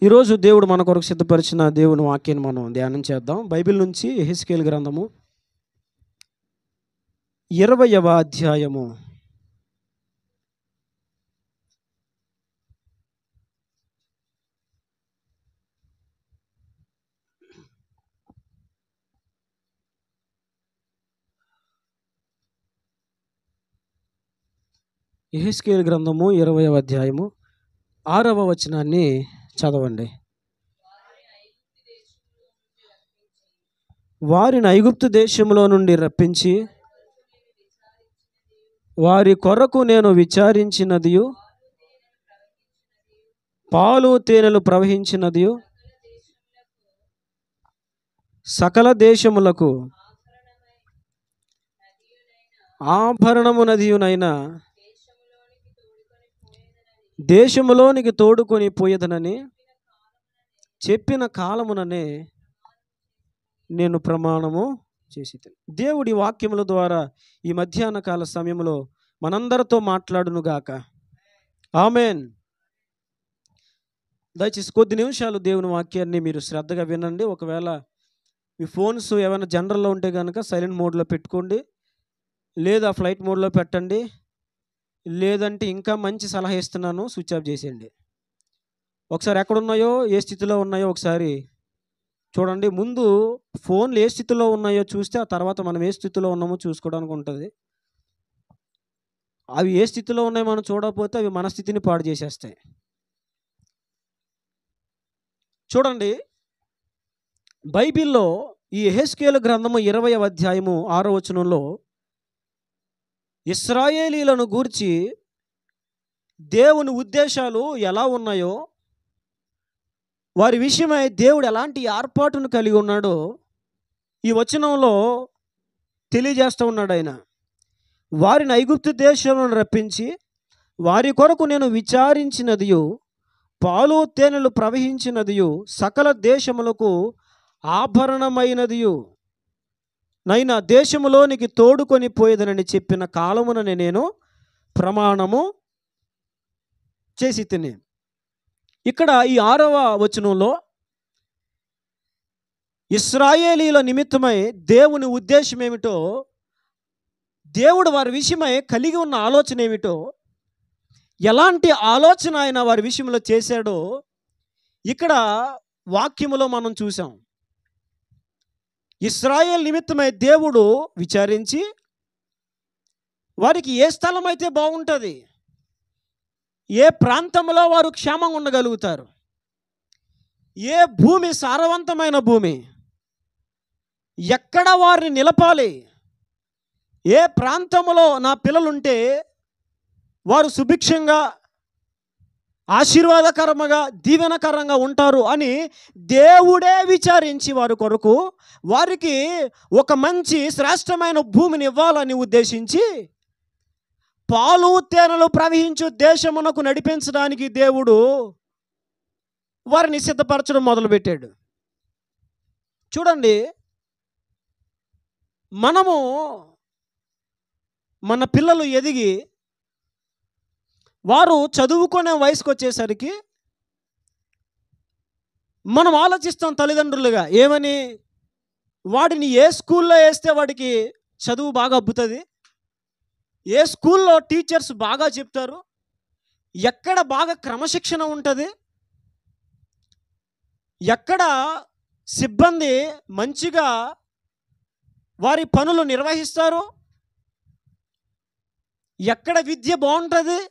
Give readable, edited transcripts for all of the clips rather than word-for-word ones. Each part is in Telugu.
ఈరోజు దేవుడు మన కొరకు సిద్ధపరిచిన దేవుని వాక్యాన్ని మనం ధ్యానం చేద్దాం. బైబిల్ నుంచి యెహెజ్కేలు గ్రంథము 20వ అధ్యాయము. యెహెజ్కేలు గ్రంథము 20వ అధ్యాయము 6వ వచనాన్ని చదవండి. వారిని ఐగుప్తు దేశంలో నుండి రప్పించి వారి కొరకు నేను విచారించినదియు పాలు తేనెలు ప్రవహించినదియు సకల దేశములకు ఆభరణము నదియునైన దేశములోనికి తోడుకొని పోయేదనని చెప్పిన కాలముననే నేను ప్రమాణము చేసి. దేవుడి వాక్యముల ద్వారా ఈ మధ్యాహ్న కాల సమయంలో మనందరితో మాట్లాడునుగాక. ఆమెన్. దయచేసి కొద్ది నిమిషాలు దేవుని వాక్యాన్ని మీరు శ్రద్ధగా వినండి. ఒకవేళ మీ ఫోన్స్ ఏమైనా జనరల్లో ఉంటే కనుక సైలెంట్ మోడ్లో పెట్టుకోండి, లేదా ఫ్లైట్ మోడ్లో పెట్టండి, లేదంటే ఇంకా మంచి సలహా ఇస్తున్నాను, స్విచ్ ఆఫ్ చేసేయండి. ఒకసారి ఎక్కడున్నాయో ఏ స్థితిలో ఉన్నాయో ఒకసారి చూడండి. ముందు ఫోన్లు ఏ స్థితిలో ఉన్నాయో చూస్తే ఆ తర్వాత మనం ఏ స్థితిలో ఉన్నామో చూసుకోవడానికి ఉంటుంది. అవి ఏ స్థితిలో ఉన్నాయో మనం చూడకపోతే అవి మన స్థితిని పాడు చేసేస్తాయి. చూడండి, బైబిల్లో ఈ యెహెజ్కేలు గ్రంథము 20వ అధ్యాయము 6వ వచనంలో ఇశ్రాయేలీలను గూర్చి దేవుని ఉద్దేశాలు ఎలా ఉన్నాయో, వారి విషయమై దేవుడు ఎలాంటి ఏర్పాటును కలిగి ఉన్నాడో ఈ వచనంలో తెలియజేస్తూ ఉన్నాడు. ఆయన వారిని ఐగుప్తు దేశంలో రప్పించి వారి కొరకు నేను విచారించినదియు పాలు తేనెలు ప్రవహించినదియు సకల దేశములకు ఆభరణమైనదియు నైనా దేశములోనికి తోడుకొని పోయేదనని చెప్పిన కాలముననే నేను ప్రమాణము చేసి తిని. ఇక్కడ ఈ 6వ వచనంలో ఇశ్రాయేలీల నిమిత్తమై దేవుని ఉద్దేశం ఏమిటో, దేవుడు వారి విషయమై కలిగి ఉన్న ఆలోచన ఏమిటో, ఎలాంటి ఆలోచన ఆయన వారి విషయంలో చేశాడో ఇక్కడ వాక్యములో మనం చూసాం. ఇశ్రాయేల్ నిమిత్తమై దేవుడు విచారించి వారికి ఏ స్థలం అయితే బాగుంటుంది, ఏ ప్రాంతంలో వారు క్షేమంగా ఉండగలుగుతారు, ఏ భూమి సారవంతమైన భూమి, ఎక్కడ వారిని నిలపాలి, ఏ ప్రాంతంలో నా పిల్లలుంటే వారు సుభిక్షంగా ఆశీర్వాదకరంగా దీవెనకరంగా ఉంటారు అని దేవుడే విచారించి వారి కొరకు వారికి ఒక మంచి శ్రేష్టమైన భూమిని ఇవ్వాలని ఉద్దేశించి పాలు తేనెలు ప్రవహించు దేశమునకు నడిపించడానికి దేవుడు వారిని సిద్ధపరచడం మొదలుపెట్టాడు. చూడండి, మనము మన పిల్లలు ఎదిగి వారు చదువుకునే వయసుకు వచ్చేసరికి మనం ఆలోచిస్తాం తల్లిదండ్రులుగా ఏమని, వాడిని ఏ స్కూల్లో వేస్తే వాడికి చదువు బాగా అబ్బుతుంది, ఏ స్కూల్లో టీచర్స్ బాగా చెప్తారు, ఎక్కడ బాగా క్రమశిక్షణ ఉంటుంది, ఎక్కడ సిబ్బంది మంచిగా వారి పనులు నిర్వహిస్తారు, ఎక్కడ విద్య బాగుంటుంది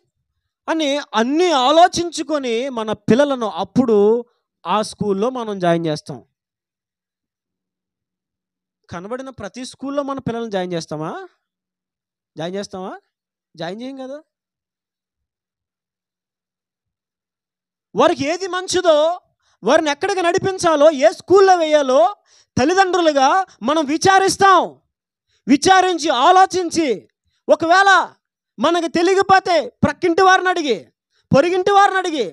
అని అన్నీ ఆలోచించుకొని మన పిల్లలను అప్పుడు ఆ స్కూల్లో మనం జాయిన్ చేస్తాం. కనబడిన ప్రతి స్కూల్లో మన పిల్లల్ని జాయిన్ చేస్తామా? జాయిన్ చేయం కదా. వారికి ఏది మంచిదో, వారిని ఎక్కడికి నడిపించాలో, ఏ స్కూల్లో వేయాలో తల్లిదండ్రులుగా మనం విచారిస్తాం. విచారించి ఆలోచించి ఒకవేళ మనకు తెలియకపోతే ప్రక్కింటి వారిని అడిగి, పొరిగింటి వారిని అడిగి,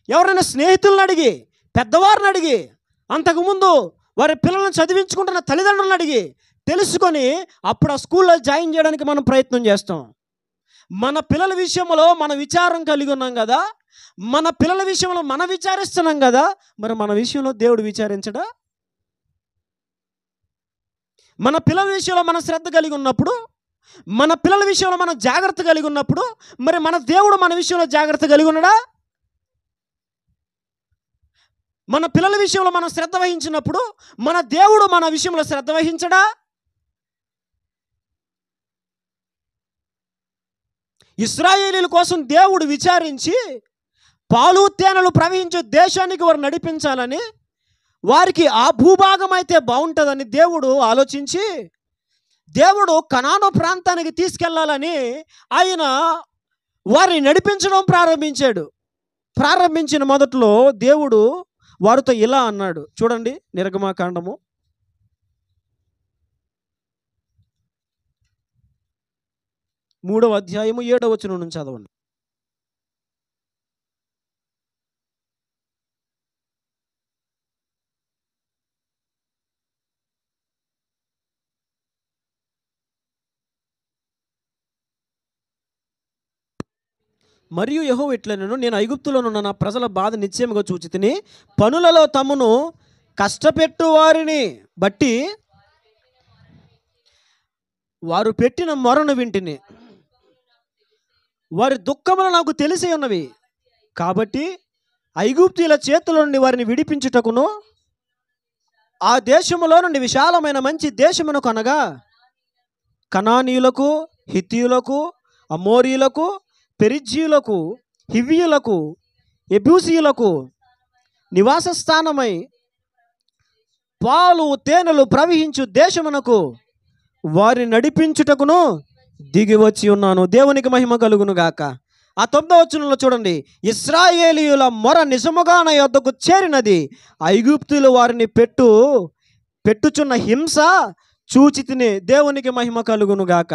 ఎవరైనా స్నేహితులను అడిగి, పెద్దవారిని అడిగి, అంతకుముందు వారి పిల్లలను చదివించుకుంటున్న తల్లిదండ్రులను అడిగి తెలుసుకొని అప్పుడు ఆ స్కూల్లో జాయిన్ చేయడానికి మనం ప్రయత్నం చేస్తాం. మన పిల్లల విషయంలో మన విచారం కలిగి ఉన్నాం కదా, మన పిల్లల విషయంలో మనం విచారిస్తున్నాం కదా, మరి మన విషయంలో దేవుడు విచారించడా? మన పిల్లల విషయంలో మనం శ్రద్ధ కలిగి ఉన్నప్పుడు, మన పిల్లల విషయంలో మనం జాగ్రత్త కలిగి ఉన్నప్పుడు, మరి మన దేవుడు మన విషయంలో జాగ్రత్త కలిగి ఉన్నాడా? మన పిల్లల విషయంలో మనం శ్రద్ధ వహించినప్పుడు మన దేవుడు మన విషయంలో శ్రద్ధ వహించడా? ఇశ్రాయేలీయుల కోసం దేవుడు విచారించి పాలు తేనెలు ప్రవహించే దేశానికి వారు నడిపించాలని, వారికి ఆ భూభాగం అయితే బాగుంటుందని దేవుడు ఆలోచించి, దేవుడు కనాను ప్రాంతానికి తీసుకెళ్లాలని ఆయన వారిని నడిపించడం ప్రారంభించాడు. ప్రారంభించిన మొదట్లో దేవుడు వారితో ఇలా అన్నాడు. చూడండి, నిర్గమాకాండము 3వ అధ్యాయము 7వ వచనం నుంచి చదవండి. మరియు యెహోవా ఇట్లనెను, నేను ఐగుప్తులోనున్న నా ప్రజల బాధ నిశ్చయముగా చూచి తిని, పనులలో తమను కష్టపెట్టు వారిని బట్టి వారు పెట్టిన మొరను వింటిని, వారి దుఃఖములు నాకు తెలిసి ఉన్నవి. కాబట్టి ఐగుప్తీయుల చేతుల నుండి వారిని విడిపించుటకును, ఆ దేశములో నుండి విశాలమైన మంచి దేశమునకు అనగా కనానీయులకు, హిత్తీయులకు, అమోరీయులకు, పెరిజ్జీయులకు, హివ్వీయులకు, ఎబూసీయులకు నివాస స్థానమై పాలు తేనెలు ప్రవహించు దేశమునకు వారిని నడిపించుటకును దిగి వచ్చి ఉన్నాను. దేవునికి మహిమ కలుగును గాక. ఆ 9వ వచనంలో చూడండి, ఇశ్రాయేలీయుల మొర నిజముగా నా యొద్దకు చేరినది, ఐగుప్తులు వారిని పెట్టుచున్న హింస చూచి తిని. దేవునికి మహిమ కలుగును గాక.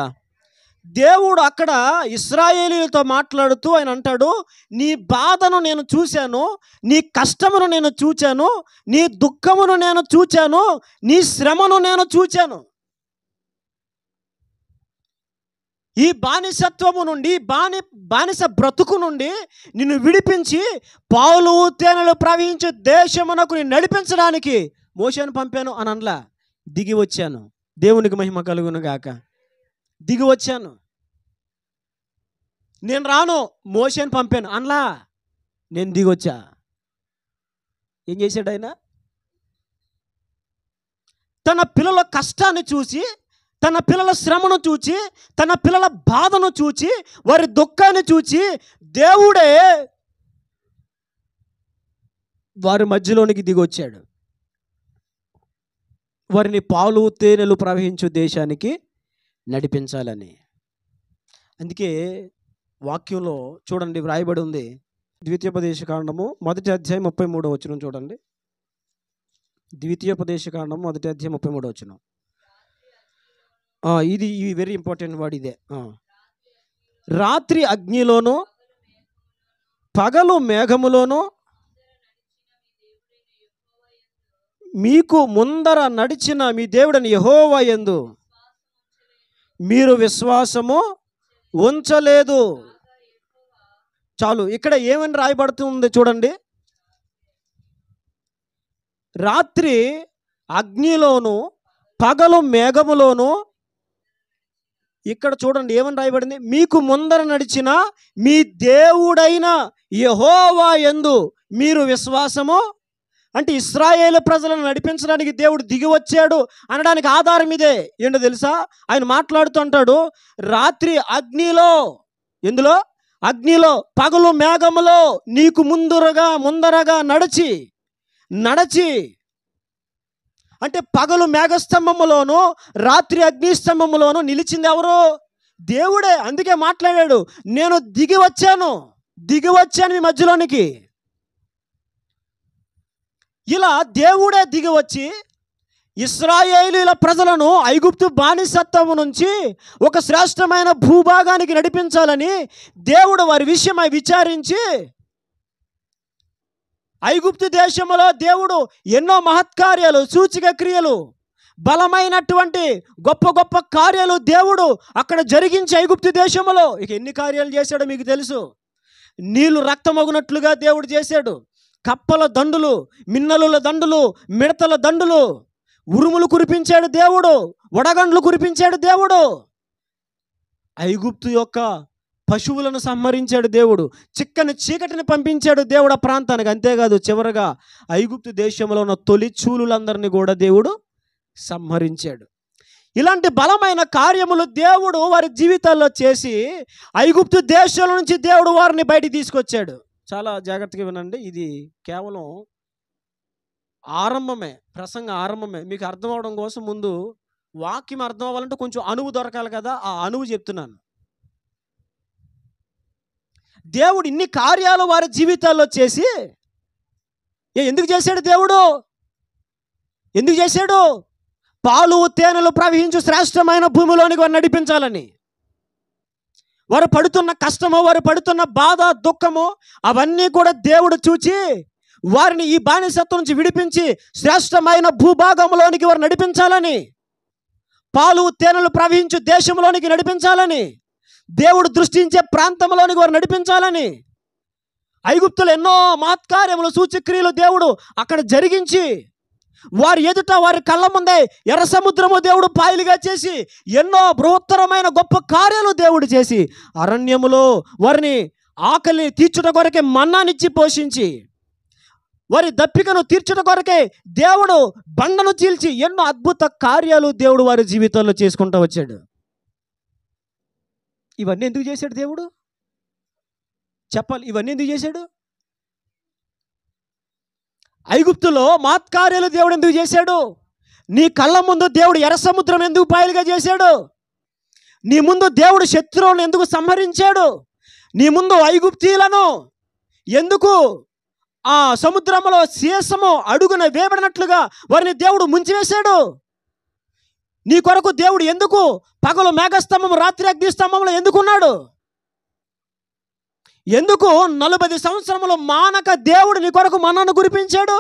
దేవుడు అక్కడ ఇశ్రాయేలీయులతో మాట్లాడుతూ ఆయన అంటాడు, నీ బాధను నేను చూశాను, నీ కష్టమును నేను చూచాను, నీ దుఃఖమును నేను చూచాను, నీ శ్రమను నేను చూచాను. ఈ బానిసత్వము నుండి, బానిస బ్రతుకు నుండి నిన్ను విడిపించి పాలు తేనెలు ప్రవహించే దేశమునకు నేను నడిపించడానికి మోషేను పంపాను అని అనలా, దిగి వచ్చాను. దేవునికి మహిమ కలుగును గాక. దిగి వచ్చాను. నేను రాను, మోషేను పంపాను అనలా, నేను దిగి వచ్చా. ఏం చేశాడు ఆయన? తన పిల్లల కష్టాన్ని చూసి, తన పిల్లల శ్రమను చూచి, తన పిల్లల బాధను చూచి, వారి దుఃఖాన్ని చూచి దేవుడే వారి మధ్యలోనికి దిగొచ్చాడు. వారిని పాలు తేనెలు ప్రవహించు దేశానికి నడిపించాలని. అందుకే వాక్యంలో చూడండి వ్రాయబడి ఉంది, ద్వితీయోపదేశకాండము 1వ అధ్యాయం 33వ వచనం చూడండి. ద్వితీయోపదేశకాండము 1వ అధ్యాయం 33వ వచనం. ఇది వెరీ ఇంపార్టెంట్ వర్డ్ ఇదే. రాత్రి అగ్నిలోను పగలు మేఘములోను మీకు ముందర నడిచిన మీ దేవుడని యెహోవా యందు మీరు విశ్వాసము ఉంచలేదు. చాలు. ఇక్కడ ఏమని రాయబడుతుంది చూడండి, రాత్రి అగ్నిలోను పగలు మేఘములోను. ఇక్కడ చూడండి ఏమని రాయబడింది, మీకు ముందర నడిచిన మీ దేవుడైన యెహోవా యందు మీరు విశ్వాసము. అంటే ఇశ్రాయేలు ప్రజలను నడిపించడానికి దేవుడు దిగి వచ్చాడు అనడానికి ఆధారం ఇదే. ఏంటో తెలుసా? ఆయన మాట్లాడుతూ అంటాడు, రాత్రి అగ్నిలో, ఎందులో? అగ్నిలో, పగలు మేఘములో నీకు ముందరగా నడచి అంటే పగలు మేఘస్తంభములోను రాత్రి అగ్నిస్తంభములోను నిలిచింది ఎవరు? దేవుడే. అందుకే మాట్లాడాడు, నేను దిగి వచ్చాను మీ మధ్యలోనికి. ఇలా దేవుడే దిగి వచ్చి ఇశ్రాయేలీయుల ప్రజలను ఐగుప్తు బానిసత్వము నుంచి ఒక శ్రేష్టమైన భూభాగానికి నడిపించాలని దేవుడు వారి విషయమై విచారించి, ఐగుప్తు దేశంలో దేవుడు ఎన్నో మహత్కార్యాలు, సూచక క్రియలు, బలమైనటువంటి గొప్ప గొప్ప కార్యాలు దేవుడు అక్కడ జరిగించి ఐగుప్తు దేశంలో. ఇక ఎన్ని కార్యాలు చేశాడో మీకు తెలుసు. నీళ్లు రక్తమగునట్లుగా దేవుడు చేశాడు. కప్పల దండులు, మిన్నలుల దండులు, మిడతల దండులు, ఉరుములు కురిపించాడు దేవుడు, వడగండ్లు కురిపించాడు దేవుడు. ఐగుప్తు యొక్క పశువులను సంహరించాడు దేవుడు. చిక్కని చీకటిని పంపించాడు దేవుడు ఆ ప్రాంతానికి. అంతేకాదు, చివరగా ఐగుప్తు దేశంలో ఉన్న తొలి చూలులందరినీ కూడా దేవుడు సంహరించాడు. ఇలాంటి బలమైన కార్యములు దేవుడు వారి జీవితాల్లో చేసి ఐగుప్తు దేశం నుంచి దేవుడు వారిని బయటికి తీసుకొచ్చాడు. చాలా జాగ్రత్తగా వినండి, ఇది కేవలం ఆరంభమే, ప్రసంగ ఆరంభమే. మీకు అర్థం అవడం కోసం ముందు వాక్యం అర్థం అవ్వాలంటే కొంచెం అణువు దొరకాలి కదా, ఆ అణువు చెప్తున్నాను. దేవుడు ఇన్ని కార్యాలు వారి జీవితాల్లో చేసి ఎందుకు చేశాడు? దేవుడు ఎందుకు చేశాడు? పాలు తేనెలు ప్రవహించు శ్రేష్టమైన భూమిలోనికి వారు నడిపించాలని. వారు పడుతున్న కష్టము, వారు పడుతున్న బాధ, దుఃఖము అవన్నీ కూడా దేవుడు చూచి వారిని ఈ బానిసత్వం నుంచి విడిపించి శ్రేష్టమైన భూభాగంలోనికి వారు నడిపించాలని, పాలు తేనెలు ప్రవహించు దేశంలోనికి నడిపించాలని, దేవుడు దృష్టించే ప్రాంతంలోనికి వారు నడిపించాలని. ఐగుప్తులు ఎన్నో మహత్కార్యములు, సూచక్రియలు దేవుడు అక్కడ జరిగించి వారి ఎదుట, వారి కళ్ళ ముందే ఎర్ర సముద్రము దేవుడు పాయలుగా చేసి ఎన్నో బృహత్తరమైన గొప్ప కార్యాలు దేవుడు చేసి అరణ్యములో వారిని ఆకలిని తీర్చుట కొరకే మన్నానిచ్చి పోషించి, వారి దప్పికను తీర్చుట కొరకే దేవుడు బండను చీల్చి ఎన్నో అద్భుత కార్యాలు దేవుడు వారి జీవితంలో చేసుకుంటూ వచ్చాడు. ఇవన్నీ ఎందుకు చేశాడు దేవుడు? చెప్పాలి, ఇవన్నీ ఎందుకు చేశాడు? ఐగుప్తులో మహత్కార్యాలు దేవుడు ఎందుకు చేశాడు? నీ కళ్ళ ముందు దేవుడు ఎర్ర సముద్రం ఎందుకు పాయలుగా చేశాడు? నీ ముందు దేవుడు శత్రువులను ఎందుకు సంహరించాడు? నీ ముందు ఐగుప్తీయులను ఎందుకు ఆ సముద్రంలో సీసము అడుగున వేయబడినట్లుగా వారిని దేవుడు ముంచివేశాడు? నీ కొరకు దేవుడు ఎందుకు పగలు మేఘస్తంభం, రాత్రి అగ్నిస్తంభంలో ఎందుకున్నాడు? ఎందుకు 40 సంవత్సరములు మానక దేవుడు నీ కొరకు మన్నాను కురిపించాడు?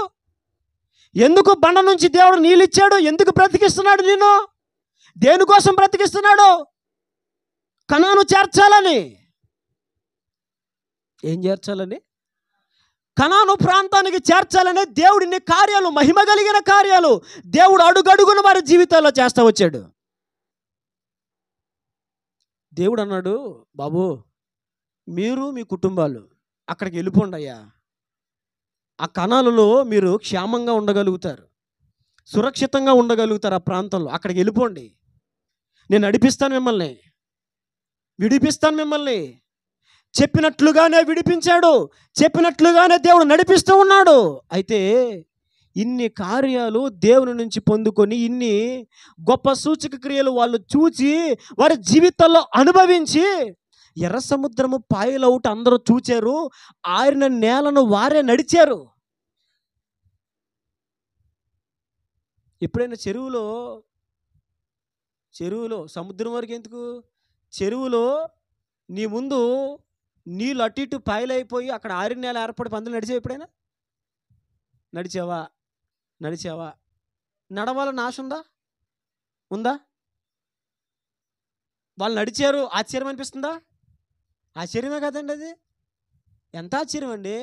ఎందుకు బండ నుంచి దేవుడు నీళ్ళు ఇచ్చాడు? ఎందుకు బ్రతికిస్తున్నాడు నిన్ను? దేనికోసం బ్రతికిస్తున్నాడు? కనాను చేర్చాలని. ఏం చేర్చాలని? కనాను ప్రాంతానికి చేర్చాలనే దేవుడు ఇన్ని కార్యాలు, మహిమ కలిగిన కార్యాలు దేవుడు అడుగడుగున వారి జీవితాల్లో చేస్తూ వచ్చాడు. దేవుడు అన్నాడు, బాబు మీరు మీ కుటుంబాలు అక్కడికి వెళ్ళిపోండి అయ్యా, ఆ కణాలలో మీరు క్షేమంగా ఉండగలుగుతారు, సురక్షితంగా ఉండగలుగుతారు ఆ ప్రాంతంలో. అక్కడికి వెళ్ళిపోండి, నేను నడిపిస్తాను మిమ్మల్ని, విడిపిస్తాను మిమ్మల్ని. చెప్పినట్లుగానే విడిపించాడు, చెప్పినట్లుగానే దేవుడు నడిపిస్తూ ఉన్నాడు. అయితే ఇన్ని కార్యాలు దేవుని నుంచి పొందుకొని, ఇన్ని గొప్ప సూచక క్రియలు వాళ్ళు చూచి వారి జీవితాల్లో అనుభవించి, ఎర్ర సముద్రము పాయలవుట అందరూ చూచారు, ఆరిన నేలను వారే నడిచారు. ఎప్పుడైనా చెరువులో సముద్రం వరకు ఎందుకు, చెరువులో నీ ముందు నీళ్ళు అటు ఇటు పాయలైపోయి అక్కడ ఆరిన నేల ఏర్పడి పందులు నడిచావు? ఎప్పుడైనా నడిచావా? నడవాలని ఆశ ఉందా? వాళ్ళు నడిచారు, ఆశ్చర్యం అనిపిస్తుందా? ఆశ్చర్యమే కదండి అది. ఎంత ఆశ్చర్యం అండి.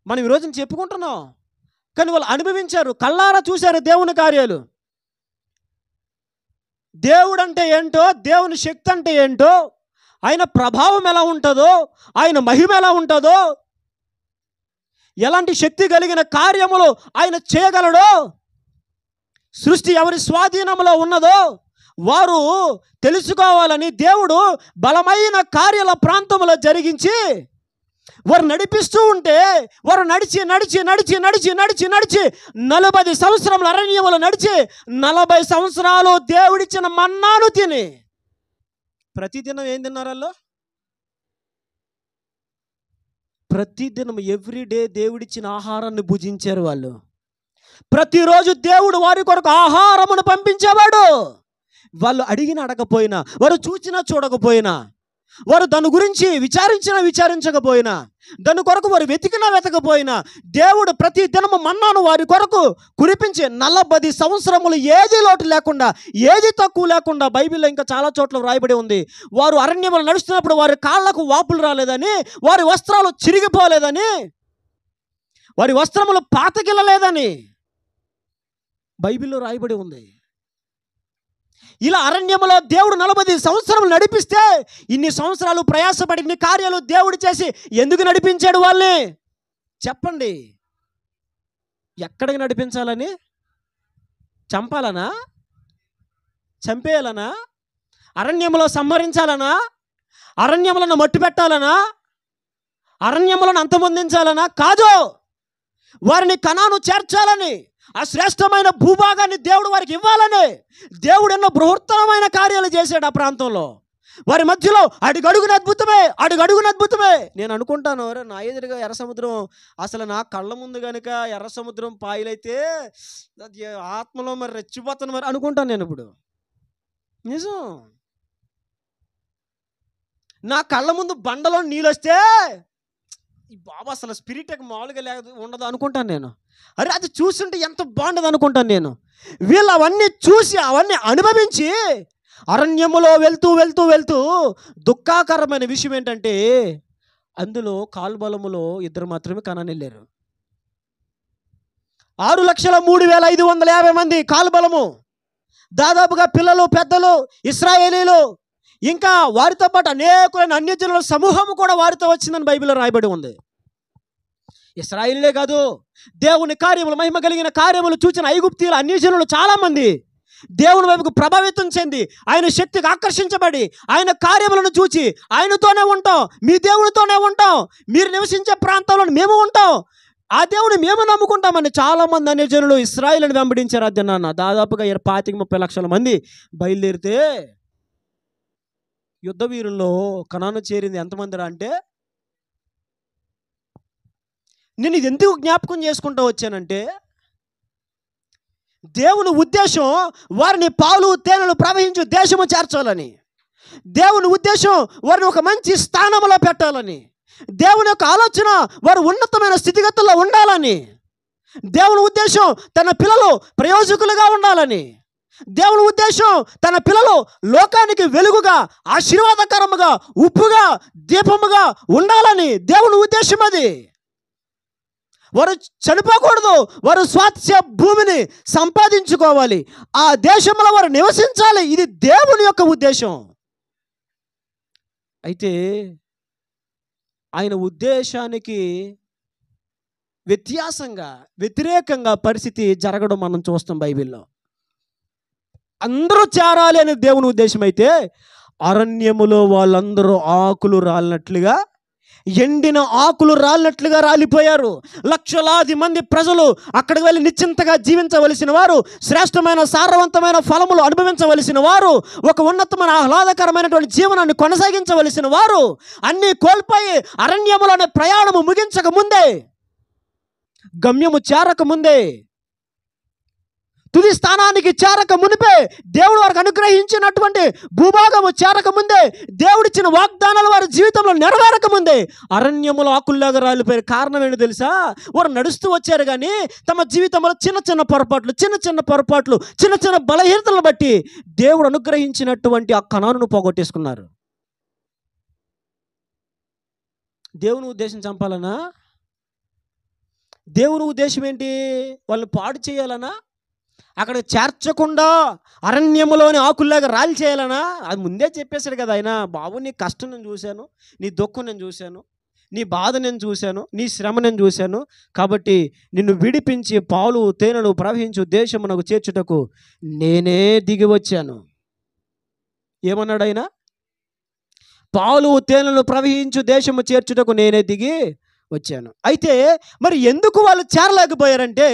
మనం ఈరోజు చెప్పుకుంటున్నాం, కానీ వాళ్ళు అనుభవించారు, కళ్ళారా చూశారు దేవుని కార్యాలు. దేవుడు అంటే ఏంటో, దేవుని శక్తి అంటే ఏంటో, ఆయన ప్రభావం ఎలా ఉంటుందో, ఆయన మహిమ ఎలా ఉంటుందో, ఎలాంటి శక్తి కలిగిన కార్యములు ఆయన చేయగలడో, సృష్టి ఎవరి స్వాధీనంలో ఉన్నదో వారు తెలుసుకోవాలని దేవుడు బలమైన కార్యాల ప్రాంతంలో జరిగించి వారు నడిపిస్తూ ఉంటే, వారు నడిచి 40 సంవత్సరముల అరణ్యములు నడిచి 40 సంవత్సరాలు దేవుడిచ్చిన మన్నాను తిని, ప్రతిదినం ఏం తిన్నారు వాళ్ళు? ప్రతిదినం ఎవ్రీడే దేవుడిచ్చిన ఆహారాన్ని భుజించారు వాళ్ళు. ప్రతిరోజు దేవుడు వారి కొరకు ఆహారమును పంపించేవాడు. వాళ్ళు అడిగిన అడగపోయినా, వారు చూచినా చూడకపోయినా, వారు దాని గురించి విచారించకపోయినా, దాని కొరకు వారు వెతకపోయినా, దేవుడు ప్రతి దినము మన్నాను వారి కొరకు కురిపించి 40 సంవత్సరములు ఏది లోటు లేకుండా, ఏది తక్కువ లేకుండా, బైబిల్లో ఇంకా చాలా చోట్ల వ్రాయబడి ఉంది. వారు అరణ్యములు నడుస్తున్నప్పుడు వారి కాళ్ళకు వాపులు రాలేదని, వారి వస్త్రాలు చిరిగిపోలేదని, వారి వస్త్రములు పాతగిల్లలేదని బైబిల్లో రాయబడి ఉంది. ఇలా అరణ్యములో దేవుడు 40 సంవత్సరములు నడిపిస్తే, ఇన్ని సంవత్సరాలు ప్రయాసపడి ఇన్ని కార్యాలు దేవుడు చేసి ఎందుకు నడిపించాడు వాళ్ళని చెప్పండి? ఎక్కడికి నడిపించాలని? చంపాలనా? చంపేయాలనా? అరణ్యములో సంహరించాలనా? అరణ్యములను మట్టు పెట్టాలనా? అరణ్యములను అంతమొందించాలనా? కాదు, వారిని కనాను చేర్చాలని, ఆ శ్రేష్టమైన భూభాగాన్ని దేవుడు వారికి ఇవ్వాలని దేవుడు ఎన్నో బృహత్తరమైన కార్యాలు చేశాడు ఆ ప్రాంతంలో. వారి మధ్యలో అడుగడుగున అద్భుతమే. నేను అనుకుంటాను, నా ఎదురుగా ఎర్ర సముద్రం, అసలు నా కళ్ళ ముందు కనుక ఎర్ర సముద్రం పాయలైతే ఆత్మలో మరి రెచ్చిపోతాను మరి అనుకుంటాను నేను. ఇప్పుడు నిజం, నా కళ్ళ ముందు బండలో నీళ్ళు వస్తే ఈ బాబా అసలు స్పిరిట్ మామూలుగా లేదు ఉండదు అనుకుంటాను నేను. అరే అది చూస్తుంటే ఎంత బాగుండదు అనుకుంటాను నేను. వీళ్ళు అవన్నీ చూసి అవన్నీ అనుభవించి అరణ్యములో వెళ్తూ దుఃఖాకరమైన విషయం ఏంటంటే, అందులో కాల్బలములో 2 మాత్రమే కనాను వెళ్ళారు. 6,03,550 మంది కాల్బలము, దాదాపుగా పిల్లలు పెద్దలు ఇశ్రాయేలీలు, ఇంకా వారితో పాటు అనేకులైన అన్యజనుల సమూహము కూడా వారితో వచ్చిందని బైబిల్లో రాయబడి ఉంది. ఇశ్రాయేలీలే కాదు, దేవుని కార్యములు, మహిమ కలిగిన కార్యములు చూసిన ఐగుప్తీయుల అన్యజనులు చాలామంది దేవుని వైపుకు ప్రభావితం చెంది ఆయన శక్తికి ఆకర్షించబడి ఆయన కార్యములను చూచి ఆయనతోనే ఉంటాం, మీ దేవునితోనే ఉంటాం, మీరు నివసించే ప్రాంతంలో మేము ఉంటాం, ఆ దేవుని మేము నమ్ముకుంటామని చాలామంది అన్యజనులు ఇశ్రాయేలుని వెంబడించారు. అది నాన్న దాదాపుగా 25-30 లక్షల మంది బయలుదేరితే యుద్ధ వీరుల్లో కనాను చేరింది ఎంతమందిరా అంటే, నేను ఇది ఎందుకు జ్ఞాపకం చేసుకుంటూ వచ్చానంటే, దేవుని ఉద్దేశం వారిని పాలు తేనెలు ప్రవహించు దేశము చేర్చాలని, దేవుని ఉద్దేశం వారిని ఒక మంచి స్థానంలో పెట్టాలని, దేవుని యొక్క ఆలోచన వారు ఉన్నతమైన స్థితిగతుల్లో ఉండాలని, దేవుని ఉద్దేశం తన పిల్లలు ప్రయోజకులుగా ఉండాలని, దేవుని ఉద్దేశం తన పిల్లలు లోకానికి వెలుగుగా, ఆశీర్వాదకరముగా, ఉప్పుగా, దీపముగా ఉండాలని దేవుని ఉద్దేశం. అది వారు చనిపోకూడదు, వారు స్వాస్థ్య భూమిని సంపాదించుకోవాలి, ఆ దేశంలో వారు నివసించాలి. ఇది దేవుని యొక్క ఉద్దేశం. అయితే ఆయన ఉద్దేశానికి వ్యతిరేకంగా పరిస్థితి జరగడం మనం చూస్తాం బైబిల్లో. అందరూ చేరాలి అనే దేవుని ఉద్దేశం అయితే, అరణ్యములో వాళ్ళందరూ ఆకులు రాలినట్లుగా, ఎండిన ఆకులు రాలినట్లుగా రాలిపోయారు. లక్షలాది మంది ప్రజలు అక్కడికి వెళ్ళి నిశ్చింతగా జీవించవలసిన వారు, శ్రేష్టమైన సారవంతమైన ఫలములు అనుభవించవలసిన వారు, ఒక ఉన్నతమైన ఆహ్లాదకరమైనటువంటి జీవనాన్ని కొనసాగించవలసిన వారు అన్నీ కోల్పోయి అరణ్యములోనే ప్రయాణము ముగించక ముందే, గమ్యము చేరక ముందే, తుది స్థానానికి చేరక మునిపే, దేవుడు వారికి అనుగ్రహించినటువంటి భూభాగము చేరక ముందే, దేవుడిచ్చిన వాగ్దానాలు వారి జీవితంలో నెరవేరక ముందే అరణ్యములో ఆకుల్లాగా రాలిపోయారు. కారణం ఏంటో తెలుసా? వారు నడుస్తూ వచ్చారు కానీ తమ జీవితంలో చిన్న పొరపాట్లు, చిన్న బలహీనతలను బట్టి దేవుడు అనుగ్రహించినటువంటి ఆ కనానును పోగొట్టేసుకున్నారు. దేవుని ఉద్దేశం చంపాలనా? దేవుని ఉద్దేశం ఏంటి? వాళ్ళని పాడు చేయాలనా? అక్కడ చేర్చకుండా అరణ్యములోని ఆకుల్లాగా రాలి చేయాలనా? అది ముందే చెప్పేశాడు కదా ఆయన. బాబు, నీ కష్టం నేను చూశాను, నీ దుఃఖం నేను చూశాను, నీ బాధ నేను చూశాను, నీ శ్రమ నేను చూశాను, కాబట్టి నిన్ను విడిపించి పాలు తేనెలు ప్రవహించు దేశమునకు చేర్చుటకు నేనే దిగి వచ్చాను. ఏమన్నాడు ఆయన? పాలు తేనెలు ప్రవహించు దేశము చేర్చుటకు నేనే దిగి వచ్చాను. అయితే మరి ఎందుకు వాళ్ళు చేరలేకపోయారంటే,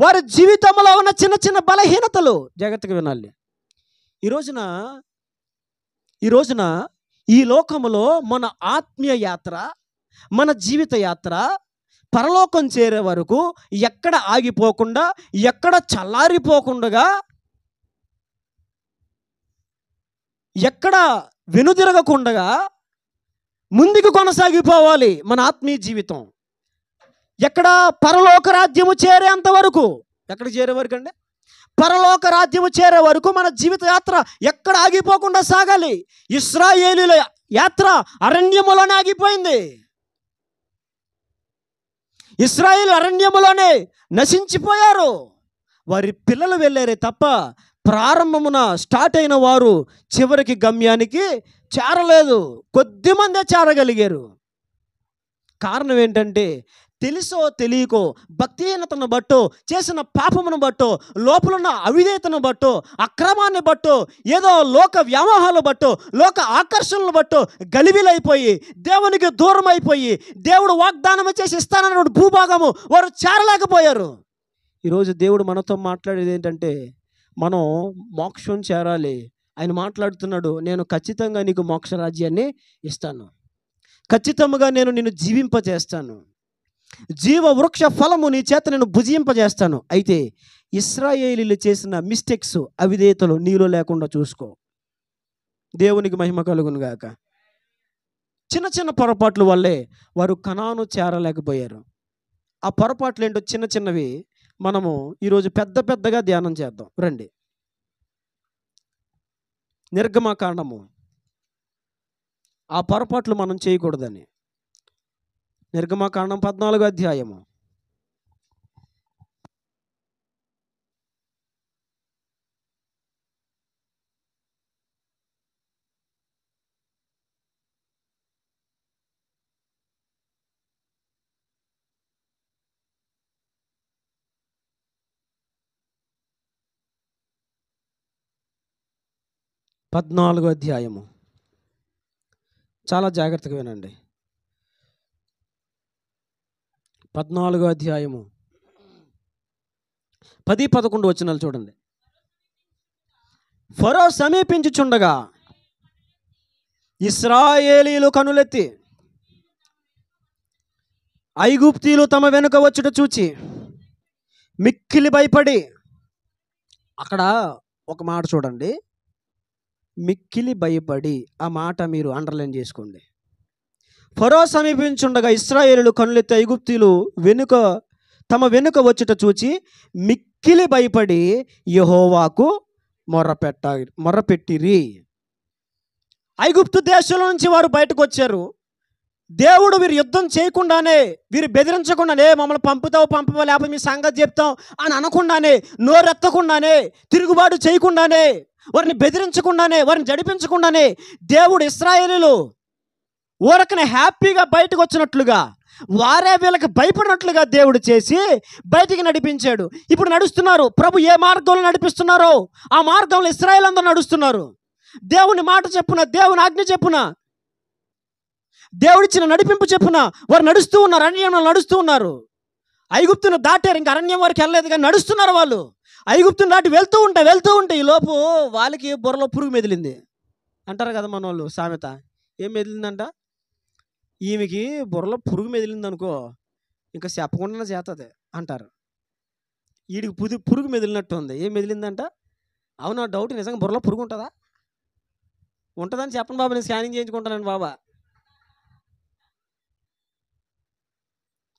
వారి జీవితంలో ఉన్న చిన్న బలహీనతలు. జాగ్రత్తగా వినాలి. ఈ రోజున ఈ లోకములో మన ఆత్మీయ యాత్ర, మన జీవిత యాత్ర పరలోకం చేరే వరకు ఎక్కడ ఆగిపోకుండా, ఎక్కడ చల్లారిపోకుండా, ఎక్కడ వెనుదిరగకుండా ముందుకు కొనసాగిపోవాలి మన ఆత్మీయ జీవితం. ఎక్కడ? పరలోక రాజ్యము చేరేంత వరకు. ఎక్కడ చేరే వరకు అండి? పరలోక రాజ్యము చేరే వరకు మన జీవిత యాత్ర ఎక్కడ ఆగిపోకుండా సాగాలి. ఇశ్రాయేలీయుల యాత్ర అరణ్యములోనే ఆగిపోయింది. ఇశ్రాయేలు అరణ్యములోనే నశించిపోయారు. వారి పిల్లలు వెళ్ళారే తప్ప ప్రారంభమున స్టార్ట్ అయిన వారు చివరికి గమ్యానికి చేరలేదు. కొద్దిమందే చేరగలిగారు. కారణం ఏంటంటే తెలుసో తెలియకో, భక్తిహీనతను బట్టో, చేసిన పాపమును బట్టో, లోపలున్న అవిధేయతను బట్టో, అక్రమాన్ని బట్టో, ఏదో లోక వ్యామోహాలు బట్టో, లోక ఆకర్షణలు బట్టో గలిబిలైపోయి దేవునికి దూరం అయిపోయి, దేవుడు వాగ్దానం చేసి ఇస్తానన్న భూభాగము వారు చేరలేకపోయారు. ఈరోజు దేవుడు మనతో మాట్లాడేది ఏంటంటే మనం మోక్షం చేరాలి. ఆయన మాట్లాడుతున్నాడు, నేను ఖచ్చితంగా నీకు మోక్ష రాజ్యాన్ని ఇస్తాను, ఖచ్చితంగా నేను నిన్ను జీవింపజేస్తాను, జీవ వృక్ష ఫలము నీ చేత నేను భుజింపజేస్తాను. అయితే ఇశ్రాయేలీలు చేసిన మిస్టేక్స్, అవిధేయతలు నీలో లేకుండా చూసుకో. దేవునికి మహిమ కలుగును గాక. చిన్న చిన్న పొరపాట్ల వల్లే వారు కనాను చేరలేకపోయారు. ఆ పొరపాట్లు ఏంటో చిన్న చిన్నవి మనము ఈరోజు పెద్ద పెద్దగా ధ్యానం చేద్దాం రండి. నిర్గమకాండము, ఆ పొరపాట్లు మనం చేయకూడదని. నిర్గమకాండం 14వ అధ్యాయము. చాలా జాగ్రత్తగా వినండి. 14వ అధ్యాయము 10-11 వచనాలు చూడండి. ఫరో సమీపించుచుండగా ఇశ్రాయేలీయులు కనులెత్తి ఐగుప్తీయులు తమ వెనుక వచ్చుట చూచి మిక్కిలి భయపడి. అక్కడ ఒక మాట చూడండి, మిక్కిలి భయపడి. ఆ మాట మీరు అండర్లైన్ చేసుకోండి. ఫరో సమీపించుండగా ఇశ్రాయేలీయులు కనులెత్తి ఐగుప్తీయులు తమ వెనుక వచ్చుట చూచి మిక్కిలి భయపడి యెహోవాకు మొర్రపెట్టిరి. ఐగుప్తు దేశంలో నుంచి వారు బయటకు వచ్చారు. దేవుడు వీరు యుద్ధం చేయకుండానే, వీరు బెదిరించకుండానే, మమ్మల్ని పంపుతావు లేకపోతే మీ సంగతి చెప్తాం అని అనకుండానే, నోరెత్తకుండానే, తిరుగుబాటు చేయకుండానే, వారిని బెదిరించకుండానే, వారిని జడిపించకుండానే దేవుడు ఇశ్రాయేలీయులు ఊరకనే హ్యాపీగా బయటకు వచ్చినట్లుగా, వారే వీళ్ళకి భయపడినట్లుగా దేవుడు చేసి బయటికి నడిపించాడు. ఇప్పుడు నడుస్తున్నారు. ప్రభు ఏ మార్గంలో నడిపిస్తున్నారో ఆ మార్గంలో ఇశ్రాయేలు అందరూ నడుస్తున్నారు. దేవుని మాట చెప్పున, దేవుని ఆజ్ఞ చెప్పున, దేవుడిచ్చిన నడిపింపు చెప్పున వారు నడుస్తూ ఉన్నారు. అరణ్యంలో నడుస్తూ ఉన్నారు. ఐగుప్తును దాటారు, ఇంకా అరణ్యం వరకు వెళ్ళలేదు కానీ నడుస్తున్నారు వాళ్ళు. ఐగుప్తును దాటి వెళ్తూ ఉంటే ఈ లోపు వాళ్ళకి బుర్రలో పురుగు మెదిలింది అంటారు కదా మన వాళ్ళు సామెత. ఏం మెదిలిందంట? ఈమెకి బుర్రలో పురుగు మెదిలింది అనుకో, ఇంకా చెప్పకుండా చేస్తుంది అంటారు. వీడికి పురుగు మెదిలినట్టు ఉంది. ఏం మెదిలిందంట? అవునా, డౌట్, నిజంగా బుర్రలో పురుగు ఉంటుందా? ఉంటుందని చెప్పండి బాబా, నేను స్కానింగ్ చేయించుకుంటానండి బాబా.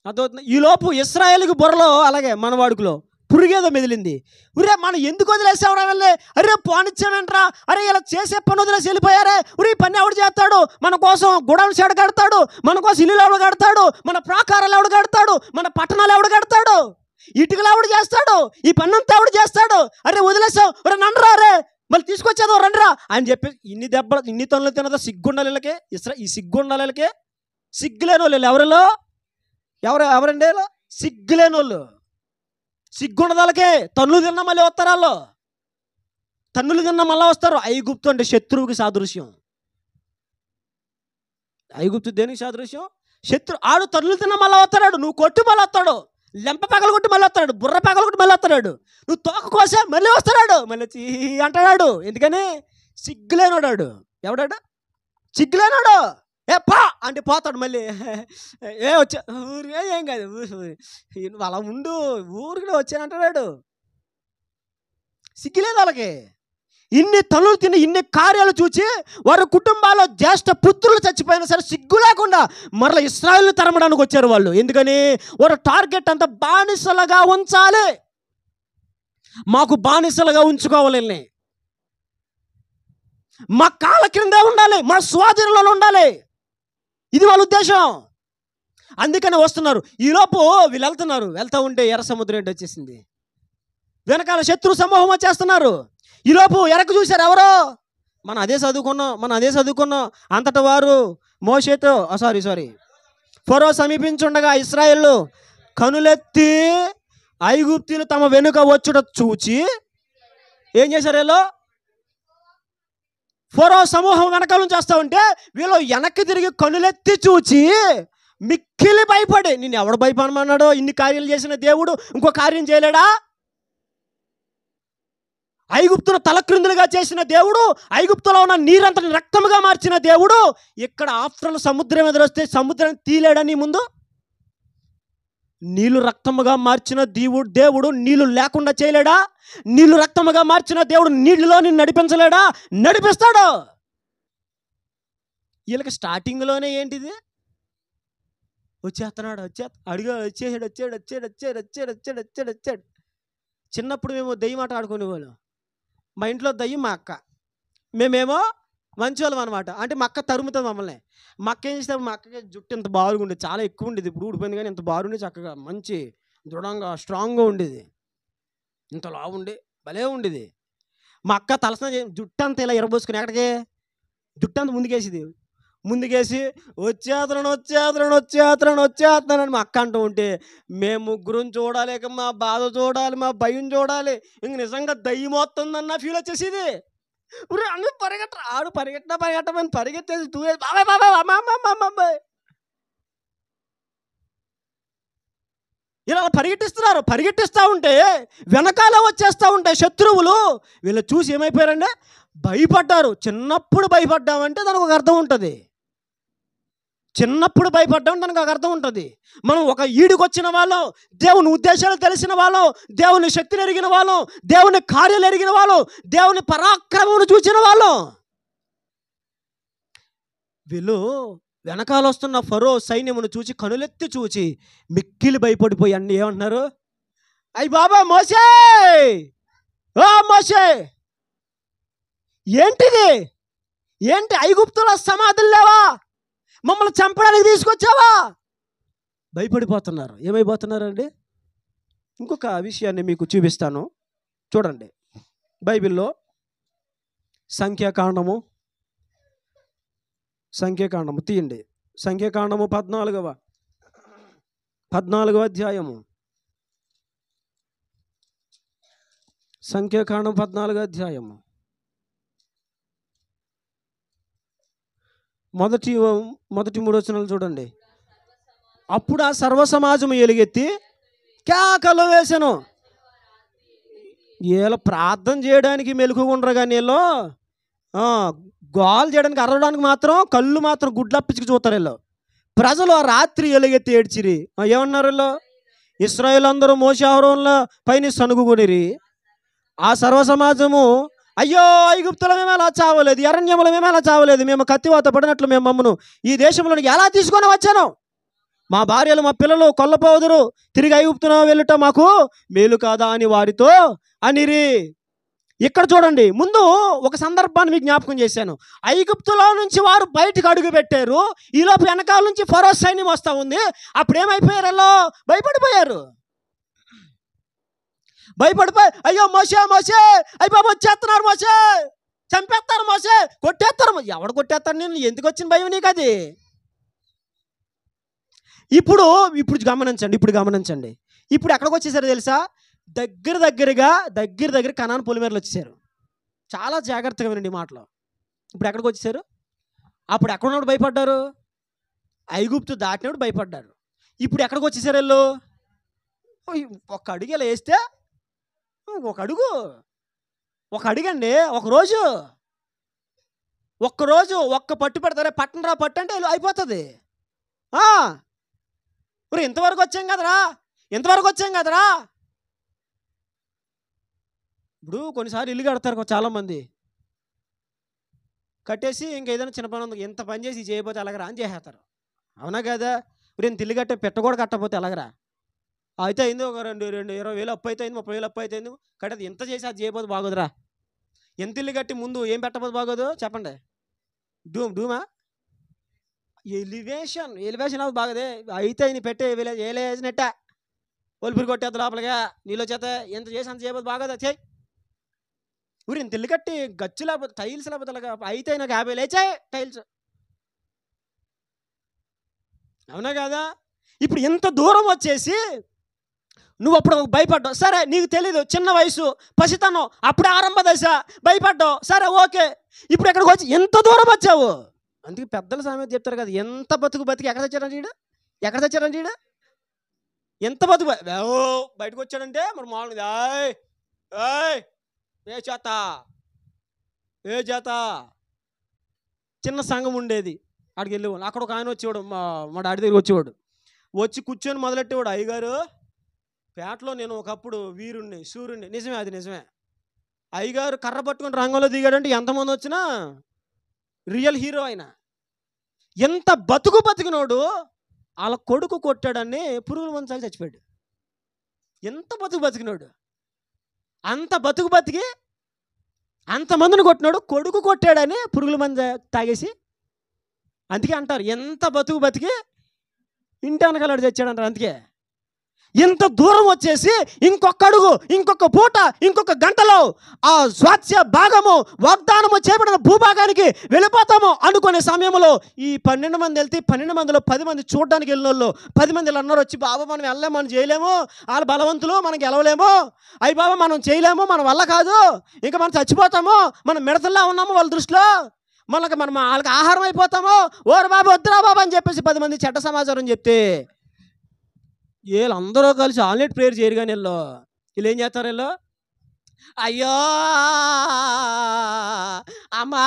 అదవుతుంది. ఈలోపు ఇశ్రాయేలుకి బుర్రలో అలాగే మన వాడుకలో పురుగేదో మెదిలింది. ఉరే మనం ఎందుకు వదిలేసేవడం వెళ్ళే, అరే పోనిచ్చామంటరా, అరే ఇలా చేసే పని వదిలేసి వెళ్ళిపోయారే, ఉరి పని ఎవడు చేస్తాడు, మన కోసం గుడౌన్స్ ఎవడు కడతాడు, మన కోసం ఇల్లులు ఎవడు కడతాడు, మన ప్రాకారాలు ఎవడు కడతాడు, మన పట్టణాలు ఎవడు కడతాడు, ఇటుకలు ఎవడు చేస్తాడు, ఈ పని అంతా ఎవడు చేస్తాడు, అరే వదిలేసావు, అరే నండరా, అరే మళ్ళీ తీసుకొచ్చేదో రండిరా అని చెప్పి ఇన్ని దెబ్బలు, ఇన్ని తనులు తినదో సిగ్గుండాలకే. ఈ సిగ్గుండాలకే సిగ్గులేని వాళ్ళు ఎవరిలో ఎవరండి? సిగ్గులేని వాళ్ళు, సిగ్గుండదాలకే తన్నులు తిన్నా మళ్ళీ వస్తారు. వాళ్ళు తన్నులు తిన్నా మళ్ళీ వస్తారు. ఐగుప్తు అంటే శత్రువుకి సాదృశ్యం. ఐగుప్తు దేనికి సాదృశ్యం? ఆడు తన్నులు తిన్నా మళ్ళీ వస్తాడు, నువ్వు కొట్టి మళ్ళీ వస్తాడు, లెంప పగలు కొట్టి మళ్ళీ వస్తాడు, బుర్ర పగలు కొట్టి మళ్ళీ వస్తాడు, నువ్వు తోక కోసే మళ్ళీ వస్తాడు, మళ్ళీ చీ అంటాడు. ఎందుకని? సిగ్గులేనాడు. ఎవడాడు? సిగ్గులేనాడు. ఏ పా అంటే పోతాడు మళ్ళీ. వచ్చా ఊరికే ఏం కాదు, అలా ఉండు, ఊరికి వచ్చానంటాడు. సిగ్గులేదు వాళ్ళకి. ఇన్ని తనులు తిని ఇన్ని కార్యాలు చూచి వారి కుటుంబాల్లో జ్యేష్ఠ పుత్రులు చచ్చిపోయినా సరే సిగ్గు లేకుండా మరలా ఇశ్రాయేలును తరమడానికి వచ్చారు వాళ్ళు. ఎందుకని? వారు టార్గెట్ అంతా బానిసలుగా ఉంచాలి, మాకు బానిసలుగా ఉంచుకోవాలి, మా కాళ్ళ కిందే ఉండాలి, మా స్వాధీనంలో ఉండాలి. ఇది వాళ్ళ ఉద్దేశం. అందుకని వస్తున్నారు. ఈలోపు వీళ్ళు వెళ్తూ ఉంటే ఎర్ర సముద్రం ఏంటి వచ్చేసింది. వెనకాల శత్రు సమూహం వచ్చేస్తున్నారు. ఈలోపు ఎరకు చూశారు ఎవరో, మనం అదే చదువుకున్నాం. అంతటా వారు మోషేతో ఫరో సమీపించుండగా ఇశ్రాయేలు కనులెత్తి ఐగుప్తీయులు తమ వెనుక వచ్చుట చూచి ఏం చేశారు? వీళ్ళు ఫరో సమూహం వెనకాల నుంచి వస్తూ ఉంటే వీళ్ళు వెనక్కి తిరిగి కనులెత్తి చూచి మిక్కిలి భయపడి, నేను ఎవడు భయపడమన్నాడో? ఇన్ని కార్యాలు చేసిన దేవుడు ఇంకో కార్యం చేయలేడా? ఐగుప్తును తలక్రిందులుగా చేసిన దేవుడు, ఐగుప్తులో ఉన్న నీరంతని రక్తముగా మార్చిన దేవుడు, ఇక్కడ ఆఫ్టర్ సముద్రం ఎదురొస్తే సముద్రం తీలేడని ముందు నీళ్లు రక్తముగా మార్చిన దేవుడు నీళ్లు లేకుండా చేయలేడా? నీళ్లు రక్తముగా మార్చిన దేవుడు నీళ్ళలో నిన్ను నడిపించలేడా? నడిపిస్తాడు. వీళ్ళకి స్టార్టింగ్లోనే ఏంటిది? వచ్చేస్తున్నాడు, వచ్చాడు. చిన్నప్పుడు మేము దెయ్యం ఆట ఆడుకునేవాళ్ళం. మా ఇంట్లో దయ్యం మా అక్క, మేమేమో మంచోళ్ళం అనమాట. అంటే మా అక్క తరుముతుంది మమ్మల్ని. మా అక్క ఏం చేస్తే, మా అక్కకి జుట్టు ఇంత బారుగా ఉండేది, చాలా ఎక్కువ ఉండేది. ఇప్పుడు ఊడిపోయింది కానీ ఇంత బారుండే, చక్కగా మంచి దృఢంగా స్ట్రాంగ్గా ఉండేది. ఇంత లావు ఉండి భలే ఉండేది. మా అక్క తలస్నానం జుట్టు అంతా ఇలా ఎరబోసుకుని ఎక్కడికి జుట్టు అంతా ముందుకేసి వచ్చేస్తున్నానని మా అక్క అంటూ ఉంటే మేము ముగ్గురం చూడాలి, ఇక మా బాధ చూడాలి, మా భయం చూడాలి. ఇంక నిజంగా దయ్యం వస్తుందన్న ఫీల్ వచ్చేసేది. అన్నీ పరిగెట్టేసి బాబాయ్ ఇలా పరిగెట్టిస్తూ ఉంటే వెనకాల వచ్చేస్తూ ఉంటాయి శత్రువులు. వీళ్ళు చూసి ఏమైపోయారంటే భయపడ్డారు. చిన్నప్పుడు భయపడ్డామంటే దానికి ఒక అర్థం ఉంటుంది. దానికి ఒక అర్థం ఉంటుంది. మనం ఒక ఈడికి వచ్చిన వాళ్ళం, దేవుని ఉద్దేశాలు తెలిసిన వాళ్ళం, దేవుని శక్తిని ఎరిగిన వాళ్ళం, దేవుని కార్యాలు ఎరిగిన వాళ్ళం, దేవుని పరాక్రమమును చూసిన వాళ్ళం. వీళ్ళు వెనకాల వస్తున్న ఫరో సైన్యమును చూచి కనులెత్తి చూచి మిక్కిలి భయపడిపోయి అన్ని ఏమంటున్నారు? అయ్యి బాబా మోసే, ఏంటి ఐగుప్తులో సమాధులు లేవా? మమ్మల్ని చంపడానికి తీసుకొచ్చావా? భయపడిపోతున్నారు. ఏమైపోతున్నారండి? ఇంకొక విషయాన్ని మీకు చూపిస్తాను, చూడండి. బైబిల్లో సంఖ్యాకాండము తీయండి. సంఖ్యాకాండము 14వ అధ్యాయము. సంఖ్యాకాండం 14వ అధ్యాయము మొదటి 3 వచనాలు చూడండి. అప్పుడు ఆ సర్వ సమాజము ఎలుగెత్తి కేకలు వేసెను. వీళ్ళు ప్రార్థన చేయడానికి మెలకుగా ఉండరు, కానీ వీళ్ళు గోల్ చేయడానికి అరవడానికి మాత్రం కళ్ళు మాత్రం గుడ్లప్పించుకు చూస్తారు. వీళ్ళు ప్రజలు ఆ రాత్రి ఎలుగెత్తి ఏడ్చిరి. ఏమన్నారు వీళ్ళు? ఇశ్రాయేలు అందరూ మోషే అహరోనుల పైన సనుగుకొనిరి. ఆ సర్వ సమాజము, అయ్యో ఐగుప్తుల మేము ఎలా చావలేదు, అరణ్యముల మేము ఎలా చావలేదు, మేము కత్తివాత పడినట్లు మేము మమ్మను ఈ దేశంలోనికి ఎలా తీసుకొని వచ్చాను? మా భార్యలు మా పిల్లలు కొల్లపోదురు, తిరిగి ఐగుప్తున వెళ్ళుట మాకు మేలు కాదా అని వారితో అనిరి. ఇక్కడ చూడండి, ముందు ఒక సందర్భాన్ని మీకు జ్ఞాపకం చేశాను. ఐగుప్తులో నుంచి వారు బయటకు అడుగు పెట్టారు. ఈలోపు వెనకాల నుంచి ఫరో సైన్యం వస్తూ ఉంది. అప్పుడు ఏమైపోయారు? భయపడిపోయి అయ్యో మోసే అయ్యి బాబు వచ్చేస్తున్నారు, మోసే చంపేస్తారు, మోసే కొట్టేస్తారు. ఎవడు కొట్టేస్తారు? నేను ఎందుకు వచ్చిన భయం నీకు? అది ఇప్పుడు గమనించండి. ఇప్పుడు ఎక్కడికి వచ్చేసారు తెలుసా? దగ్గర కనాను పొలిమేరలు వచ్చేసారు. చాలా జాగ్రత్తగా వినండి మాటలు. ఇప్పుడు ఎక్కడికి వచ్చేసారు? అప్పుడు ఎక్కడున్నప్పుడు భయపడ్డారు? ఐగుప్తు దాటినప్పుడు భయపడ్డారు. ఇప్పుడు ఎక్కడికి వచ్చేసారు వీళ్ళు? ఒక అడుగు ఇలా వేస్తే ఒక అడుగండి. ఒక్కరోజు ఒక్క పట్టు పెడతారే, పట్టణరా పట్టు అంటే అయిపోతుంది. ఇంతవరకు వచ్చాం కదరా. ఇప్పుడు కొన్నిసార్లు ఇల్లు కడతారు చాలామంది. కట్టేసి ఇంకేదైనా చిన్న పని ఉంది, ఎంత పని చేసి చేయకపోతే ఎలాగరా అని చేసేస్తారు. అవునా కదా? ఇప్పుడు తిల్లు కట్టే పెట్ట కూడా కట్టకపోతే ఎలాగరా? అయితే అయింది ఒక 20,000 అప్పు అయితే అయింది, 30,000 అప్పు అయితే అయింది, కట్టేది ఎంత చేసి అది చేయకపోతే బాగోదురా. ఎంత ఇల్లు కట్టి ముందు ఏం పెట్టకపోతే బాగోదు చెప్పండి? డూమా ఎలివేషన్ అది బాగదే. అయితే నీ పెట్టే వేసినట్ట ఒలిపిరి కొట్టేది లోపలిగా నీలో చేత ఎంత చేసి అంత చేయబోదు బాగోదా? చేయి ఊరి ఇంత ఇల్లు కట్టి గచ్చు లేకపోతే టైల్స్ లేకపోతే అలాగా అయితే నాకు 50,000 లేచాయి టైల్స్. అవునా కదా? ఇప్పుడు ఇంత దూరం వచ్చేసి నువ్వు అప్పుడు భయపడ్డావు, సరే నీకు తెలీదు, చిన్న వయసు, పసితనం, అప్పుడే ఆరంభ దశ, భయపడ్డావు, సరే ఓకే. ఇప్పుడు ఎక్కడికి వచ్చి ఎంత దూరం వచ్చావు? అందుకే పెద్దల సామెత చెప్తారు కదా, ఎంత బతికి ఎక్కడ తెచ్చారంటే ఈడ ఎంత బయటకు వచ్చాడంటే మరి మామూలుగా ఏ చేత చిన్న సంఘం ఉండేది, అక్కడికి వెళ్ళేవాడు. అక్కడ ఒక ఆయన వచ్చేవాడు, మా డాడీ దగ్గర వచ్చి కూర్చొని మొదలెట్టేవాడు, అయ్యగారు పేటలో నేను ఒకప్పుడు వీరుణ్ణి సూర్యుడిని. నిజమే, అది నిజమే. అయ్యగారు కర్ర పట్టుకుని రంగంలో దిగాడంటే ఎంతమంది వచ్చినా రియల్ హీరో ఆయన. ఎంత బతికినోడు వాళ్ళ కొడుకు కొట్టాడని పురుగుల మంచాలు చచ్చిపోయాడు. ఎంత బతికినోడు, అంత బతికి అంతమందిని కొట్టినాడు, కొడుకు కొట్టాడని పురుగుల మంద తాగేసి. అందుకే అంటారు ఎంత బతికి ఇంటి వెనకాల తెచ్చాడంటారు. అందుకే ఇంత దూరం వచ్చేసి ఇంకొక అడుగు, ఇంకొక పూట, ఇంకొక గంటలో ఆ స్వాస్థ్య భాగము వాగ్దానము చేయబడిన భూభాగానికి వెళ్ళిపోతాము అనుకునే సమయంలో ఈ 12 మంది వెళ్తే 12 మందిలో 10 మంది చూడడానికి వెళ్ళిన వాళ్ళు 10 మంది అన్నారు వచ్చి, బాబా మనం వెళ్ళలేము, మనం చేయలేము, వాళ్ళు బలవంతులు, మనం గెలవలేము, అయ్యి బాబా మనం చేయలేము, మన వల్ల కాదు, ఇంకా మనం చచ్చిపోతాము, మనం మిడతల్లా ఉన్నాము వాళ్ళ దృష్టిలో, మనం వాళ్ళకి ఆహారం అయిపోతాము, ఓరు బాబా వద్దురా బాబా అని చెప్పేసి 10 మంది చెడ్డ సమాచారం చెప్తే వీళ్ళందరూ కలిసి ఆన్లైన్ ప్రేయర్ చేయరు. కానీ వీళ్ళు ఏం చేస్తారు? వీళ్ళు అయ్యో అమ్మా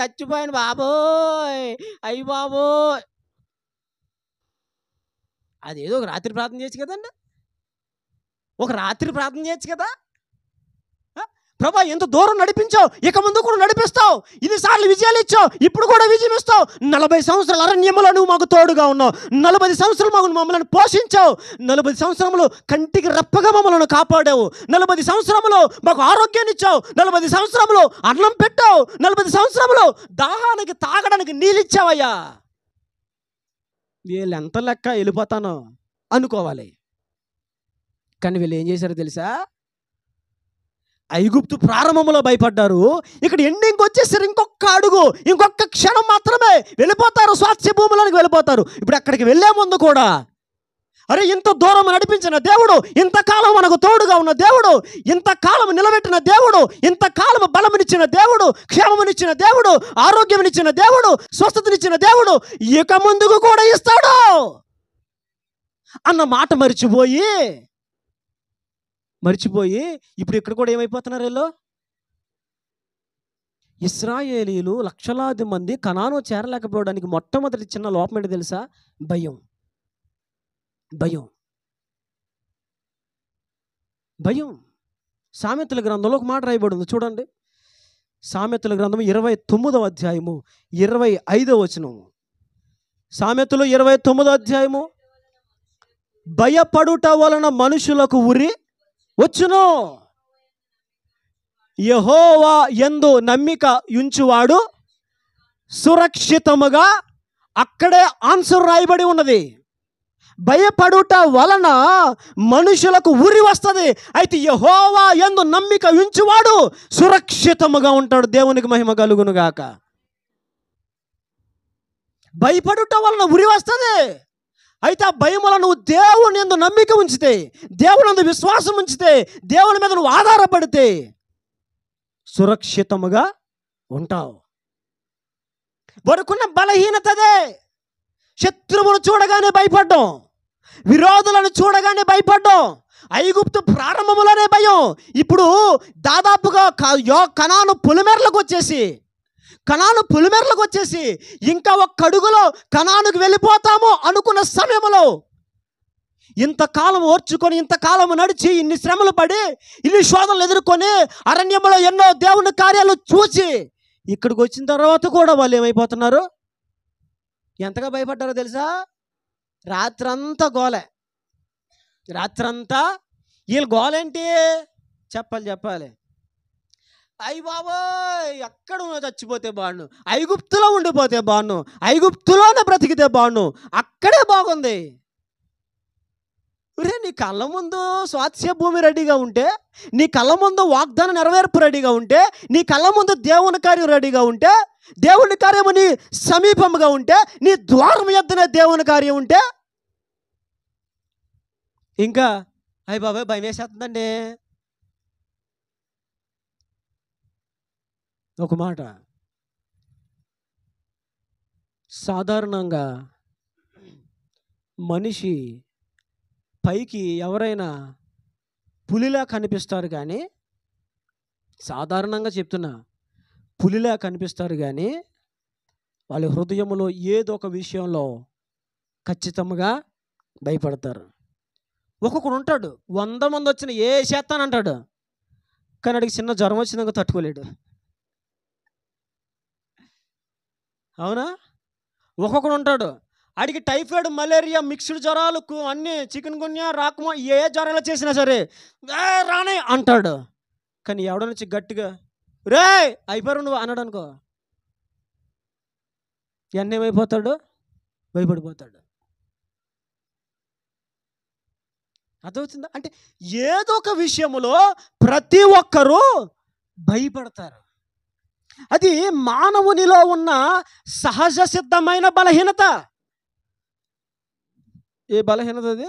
చచ్చిపోయాను బాబోయ్, అయ్యి బాబోయ్. అదేదో ఒక రాత్రి ప్రార్థన చేయొచ్చు కదండి, కదా. ప్రభా ఎంత దూరం నడిపించావు, ఇక ముందు కూడా నడిపిస్తావు, ఇన్నిసార్లు విజయాలు ఇచ్చావు, ఇప్పుడు కూడా విజయం ఇస్తావు. 40 సంవత్సరాల అరణ్యములో నువ్వు మాకు తోడుగా ఉన్నావు, 40 సంవత్సరాలు మమ్మల్ని పోషించావు, 40 సంవత్సరములు కంటికి రెప్పగా మమ్మల్ని కాపాడావు, 40 సంవత్సరములు మాకు ఆరోగ్యాన్ని ఇచ్చావు, 40 సంవత్సరములు అన్నం పెట్టావు, 40 సంవత్సరములు దాహానికి తాగడానికి నీళ్ళు ఇచ్చావయ్యా. వీళ్ళు ఎంత లెక్క వెళ్ళిపోతానో అనుకోవాలి. కానీ వీళ్ళు ఏం చేశారో తెలుసా? ఐగుప్తు ప్రారంభంలో భయపడ్డారు, ఇక్కడ ఎండింగ్ వచ్చేసరి ఇంకొక అడుగు, ఇంకొక క్షణం మాత్రమే వెళ్ళిపోతారు, స్వాస్థ్య భూములకు వెళ్ళిపోతారు. ఇప్పుడు అక్కడికి వెళ్ళే ముందు కూడా అరే ఇంత దూరం నడిపించిన దేవుడు, ఇంతకాలం మనకు తోడుగా ఉన్న దేవుడు, ఇంతకాలం నిలబెట్టిన దేవుడు, ఇంతకాలం బలమునిచ్చిన దేవుడు, క్షేమమునిచ్చిన దేవుడు, ఆరోగ్యమునిచ్చిన దేవుడు, స్వస్థతనిచ్చిన దేవుడు ఇక ముందుకు కూడా ఇస్తాడు అన్న మాట మర్చిపోయి ఇప్పుడు ఇక్కడ కూడా ఏమైపోతున్నారు? వీళ్ళు ఇశ్రాయేలీలు లక్షలాది మంది కనాను చేరలేకపోవడానికి మొట్టమొదటి చిన్న లోపం ఏంటి తెలుసా? భయం. సామెతల గ్రంథంలో ఒక మాట రాయబడింది చూడండి. సామెతల గ్రంథం 29వ అధ్యాయము 25వ వచనం. సామెతలు 29వ అధ్యాయము, భయపడుట వలన మనుషులకు ఉరి వచ్చును, యెహోవా యందు నమ్మిక ఉంచువాడు సురక్షితముగా. అక్కడే ఆన్సర్ రాయబడి ఉన్నది. భయపడుట వలన మనుషులకు ఉరి వస్తుంది, అయితే యెహోవా యందు నమ్మిక ఉంచువాడు సురక్షితముగా ఉంటాడు. దేవునికి మహిమ కలుగును గాక. భయపడుట వలన ఉరి వస్తుంది, అయితే ఆ భయం వల్ల నువ్వు దేవుని యందు నమ్మిక ఉంచితే, దేవుని యందు విశ్వాసం ఉంచితే, దేవుని మీద నువ్వు ఆధారపడితే సురక్షితముగా ఉంటావు. వరకున్న బలహీనతదే శత్రువును చూడగానే భయపడ్డాం, విరోధులను చూడగానే భయపడ్డాం. ఐగుప్తు ప్రారంభంలోనే భయం. ఇప్పుడు దాదాపుగా కనాను పొలిమేరలకు వచ్చేసి ఇంకా ఒక్క అడుగులో కనానుకు వెళ్ళిపోతాము అనుకున్న సమయంలో ఇంతకాలం ఓర్చుకొని, ఇంతకాలం నడిచి, ఇన్ని శ్రమలు పడి, ఇన్ని శోధనలు ఎదుర్కొని, అరణ్యంలో ఎన్నో దేవుని కార్యాలు చూసి ఇక్కడికి వచ్చిన తర్వాత కూడా వాళ్ళు ఏమైపోతున్నారు? ఎంతగా భయపడ్డారో తెలుసా? రాత్రంతా గోలే. రాత్రంతా వీళ్ళు గోలేంటి? చెప్పాలి. అయ్య బాబోయ్, ఎక్కడ చచ్చిపోతే బాగుండు, ఐగుప్తులో ఉండిపోతే బాగుండు, ఐగుప్తులోనే బ్రతికితే బాగుండు, అక్కడే బాగుంది. నీ కళ్ళ ముందు స్వాస్థ్య భూమి రెడీగా ఉంటే, నీ కళ్ళ ముందు వాగ్దానం నెరవేర్పు రెడీగా ఉంటే, నీ కళ్ళ ముందు దేవుని కార్యం రెడీగా ఉంటే, దేవుని కార్యము నీ సమీపంగా ఉంటే, నీ ద్వారం ఎద్దనే దేవుని కార్యం ఉంటే, ఇంకా అయ్య బాబాయ్ భయం వేసేస్తుందండి. ఒక మాట, సాధారణంగా మనిషి పైకి ఎవరైనా పులిలా కనిపిస్తారు కానీ, సాధారణంగా చెప్తున్నా, పులిలా కనిపిస్తారు కానీ వాళ్ళ హృదయంలో ఏదో ఒక విషయంలో ఖచ్చితంగా భయపడతారు. ఒక్కొక్కడు ఉంటాడు 100 మంది వచ్చిన ఏ చేస్తానంటాడు, కానీ అడిగి చిన్న జ్వరం వచ్చినాక తట్టుకోలేడు. అవునా? ఒక్కొక్కడు ఉంటాడు అడిగి టైఫాయిడ్, మలేరియా, మిక్స్డ్ జ్వరాలు అన్నీ, చికెన్ గున్యా, రాకమో ఏ జ్వరాలు చేసినా సరే రానే అంటాడు. కానీ ఎవడ నుంచి గట్టిగా రే అయిపోయారు నువ్వు అన్నాడు అనుకో, ఏమైపోతాడు? భయపడిపోతాడు. అర్థమవుతుందా? అంటే ఏదో ఒక విషయంలో ప్రతి ఒక్కరూ భయపడతారు. అది మానవునిలో ఉన్న సహజ సిద్ధమైన బలహీనత. ఏ బలహీనత అది?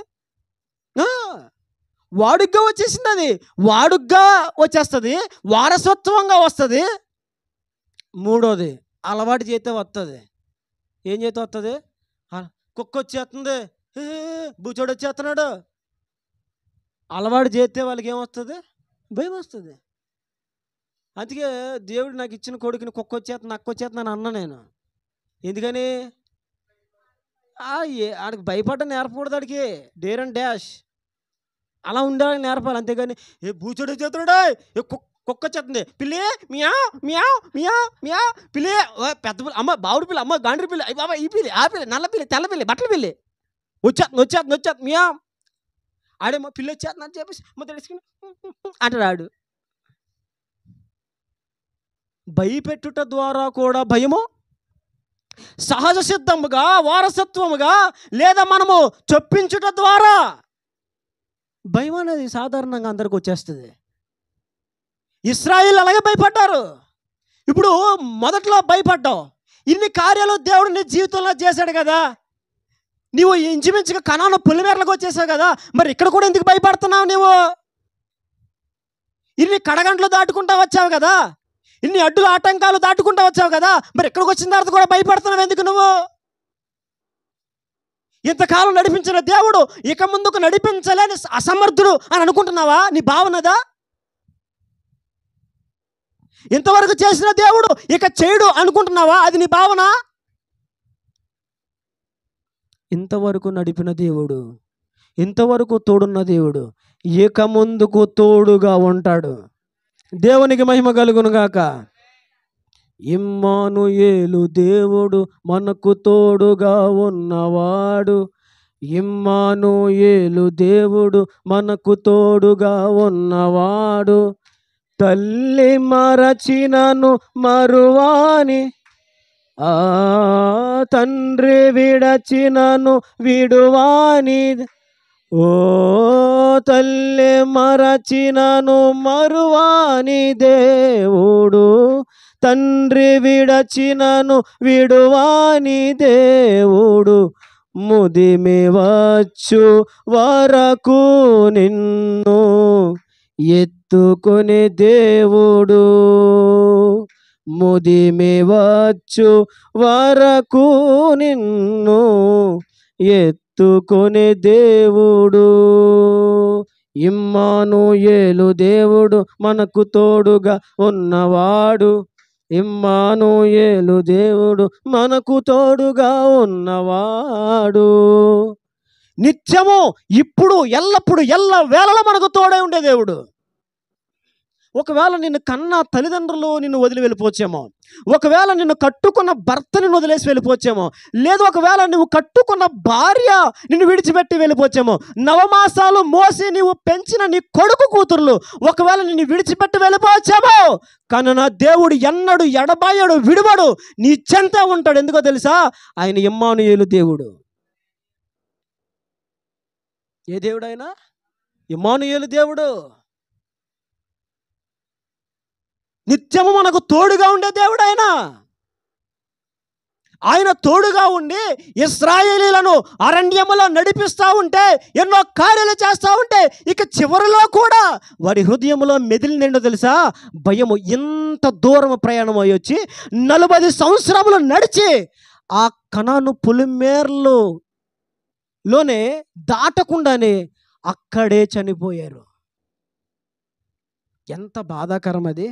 వాడుగ్గా వచ్చేసింది. అది వాడుగ్గా వచ్చేస్తుంది, వారసత్వంగా వస్తుంది. మూడోది అలవాటు చేస్తే వస్తుంది. ఏం చేస్తే వస్తుంది? కుక్క వచ్చేస్తుంది, బూచోడు వచ్చేస్తున్నాడు. అలవాటు చేస్తే వాళ్ళకి ఏమొస్తుంది? భయం వస్తుంది. అందుకే దేవుడు నాకు ఇచ్చిన కొడుకుని కుక్క వచ్చేస్తుంది, నక్క వచ్చేస్తుందని అన్నా నేను. ఎందుకని? ఆడికి భయపడ్డ నేర్పకూడదు. ఆడికి డేర్ అండ్ డాష్ అలా ఉండాలని నేర్పాలి. అంతేగాని ఏ బూచోడు వచ్చేస్తున్నాడు, ఏ కుక్క వచ్చేస్తుంది, పిల్లి మియా మియా మియా మియా, పిల్లి పెద్ద పిల్లి, అమ్మ బావుడి పిల్లి, అమ్మ గాండ్రి పిల్లి, అయ్యి బాబా ఈ పిల్లి, ఆ పిల్లి, నల్ల పిల్లి, తెల్ల పిల్లి, బట్టల పిల్లి వచ్చేస్తుంది మియా. ఆడేమో పిల్లి వచ్చేస్తుంది అని చెప్పేసి తెలుసుకుని అంటాడు. ఆడు భయపెట్టుట ద్వారా కూడా భయము సహజ సిద్ధముగా, వారసత్వముగా, లేదా మనము చొప్పించుట ద్వారా భయం అనేది సాధారణంగా అందరికి వచ్చేస్తుంది. ఇశ్రాయేలు అలాగే భయపడ్డారు. ఇప్పుడు మొదట్లో భయపడ్డావు, ఇన్ని కార్యాలు దేవుడు నీ జీవితంలో చేశాడు కదా, నీవు ఇంచుమించుగా కనాను పులిమేరలకు వచ్చేసావు కదా, మరి ఇక్కడ కూడా ఎందుకు భయపడుతున్నావు? నీవు ఇన్ని కడగంటలు దాటుకుంటా వచ్చావు కదా, ఇన్ని అడ్డుల ఆటంకాలు దాటుకుంటా వచ్చావు కదా, మరి ఎక్కడికి వచ్చిన తర్వాత కూడా భయపడుతున్నావు ఎందుకు నువ్వు? ఇంతకాలం నడిపించిన దేవుడు ఇక ముందుకు నడిపించలేని అసమర్థుడు అని అనుకుంటున్నావా? నీ భావనదా? ఇంతవరకు చేసిన దేవుడు ఇక చేయడు అనుకుంటున్నావా? అది నీ భావన? ఇంతవరకు నడిపిన దేవుడు, ఇంతవరకు తోడున్న దేవుడు ఇక ముందుకు తోడుగా ఉంటాడు. దేవునికి మహిమ కలుగును గాక. ఇమ్మానుయేలు దేవుడు మనకు తోడుగా ఉన్నవాడు, ఇమ్మానుయేలు దేవుడు మనకు తోడుగా ఉన్నవాడు. తల్లి మరచినను మరువాని, ఆ తండ్రి విడచినను విడువాని. ఓ తల్లి మరచినను మరువాని దేవుడు, తండ్రి విడచినను విడువాని దేవుడు. ముదిమి వచ్చు వరకు నిన్ను ఎత్తుకొని దేవుడు, ముదిమి వచ్చు వరకు నిన్ను ఎత్తుకొని దేవుడు. ఇమ్మానుయేలు దేవుడు మనకు తోడుగా ఉన్నవాడు, ఇమ్మానుయేలు దేవుడు మనకు తోడుగా ఉన్నవాడు. నిత్యము, ఇప్పుడు, ఎల్లప్పుడు, ఎల్ల వేళలా మనకు తోడై ఉండే దేవుడు. ఒకవేళ నిన్ను కన్న తల్లిదండ్రులు నిన్ను వదిలి వెళ్ళిపోవచ్చేమో, ఒకవేళ నిన్ను కట్టుకున్న భర్త నిన్ను వదిలేసి వెళ్ళిపోవచ్చేమో, లేదు ఒకవేళ నువ్వు కట్టుకున్న భార్య నిన్ను విడిచిపెట్టి వెళ్ళిపోవచ్చేమో, నవమాసాలు మోసి నీవు పెంచిన నీ కొడుకు కూతుర్లు ఒకవేళ నిన్ను విడిచిపెట్టి వెళ్ళిపోవచ్చేమో, కానీ నా దేవుడు ఎన్నడు ఎడబాయడు, విడువడు, నీ చెంత ఉంటాడు. ఎందుకో తెలుసా? ఆయన ఇమ్మానుయేలు దేవుడు. ఏ దేవుడు ఆయన? ఇమ్మానుయేలు దేవుడు. నిత్యము మనకు తోడుగా ఉండే దేవుడు ఆయన. ఆయన తోడుగా ఉండి ఇశ్రాయేలీలను అరణ్యములో నడిపిస్తూ ఉంటే, ఎన్నో కార్యాలు చేస్తూ ఉంటే, ఇక చివరిలో కూడా వారి హృదయంలో మెదిలిందేంటో తెలుసా? భయము. ఇంత దూరం ప్రయాణం అయ్యి వచ్చి 40 సంవత్సరములు నడిచి ఆ కనాను పొలిమేర్లోనే దాటకుండానే అక్కడే చనిపోయారు. ఎంత బాధాకరం అది!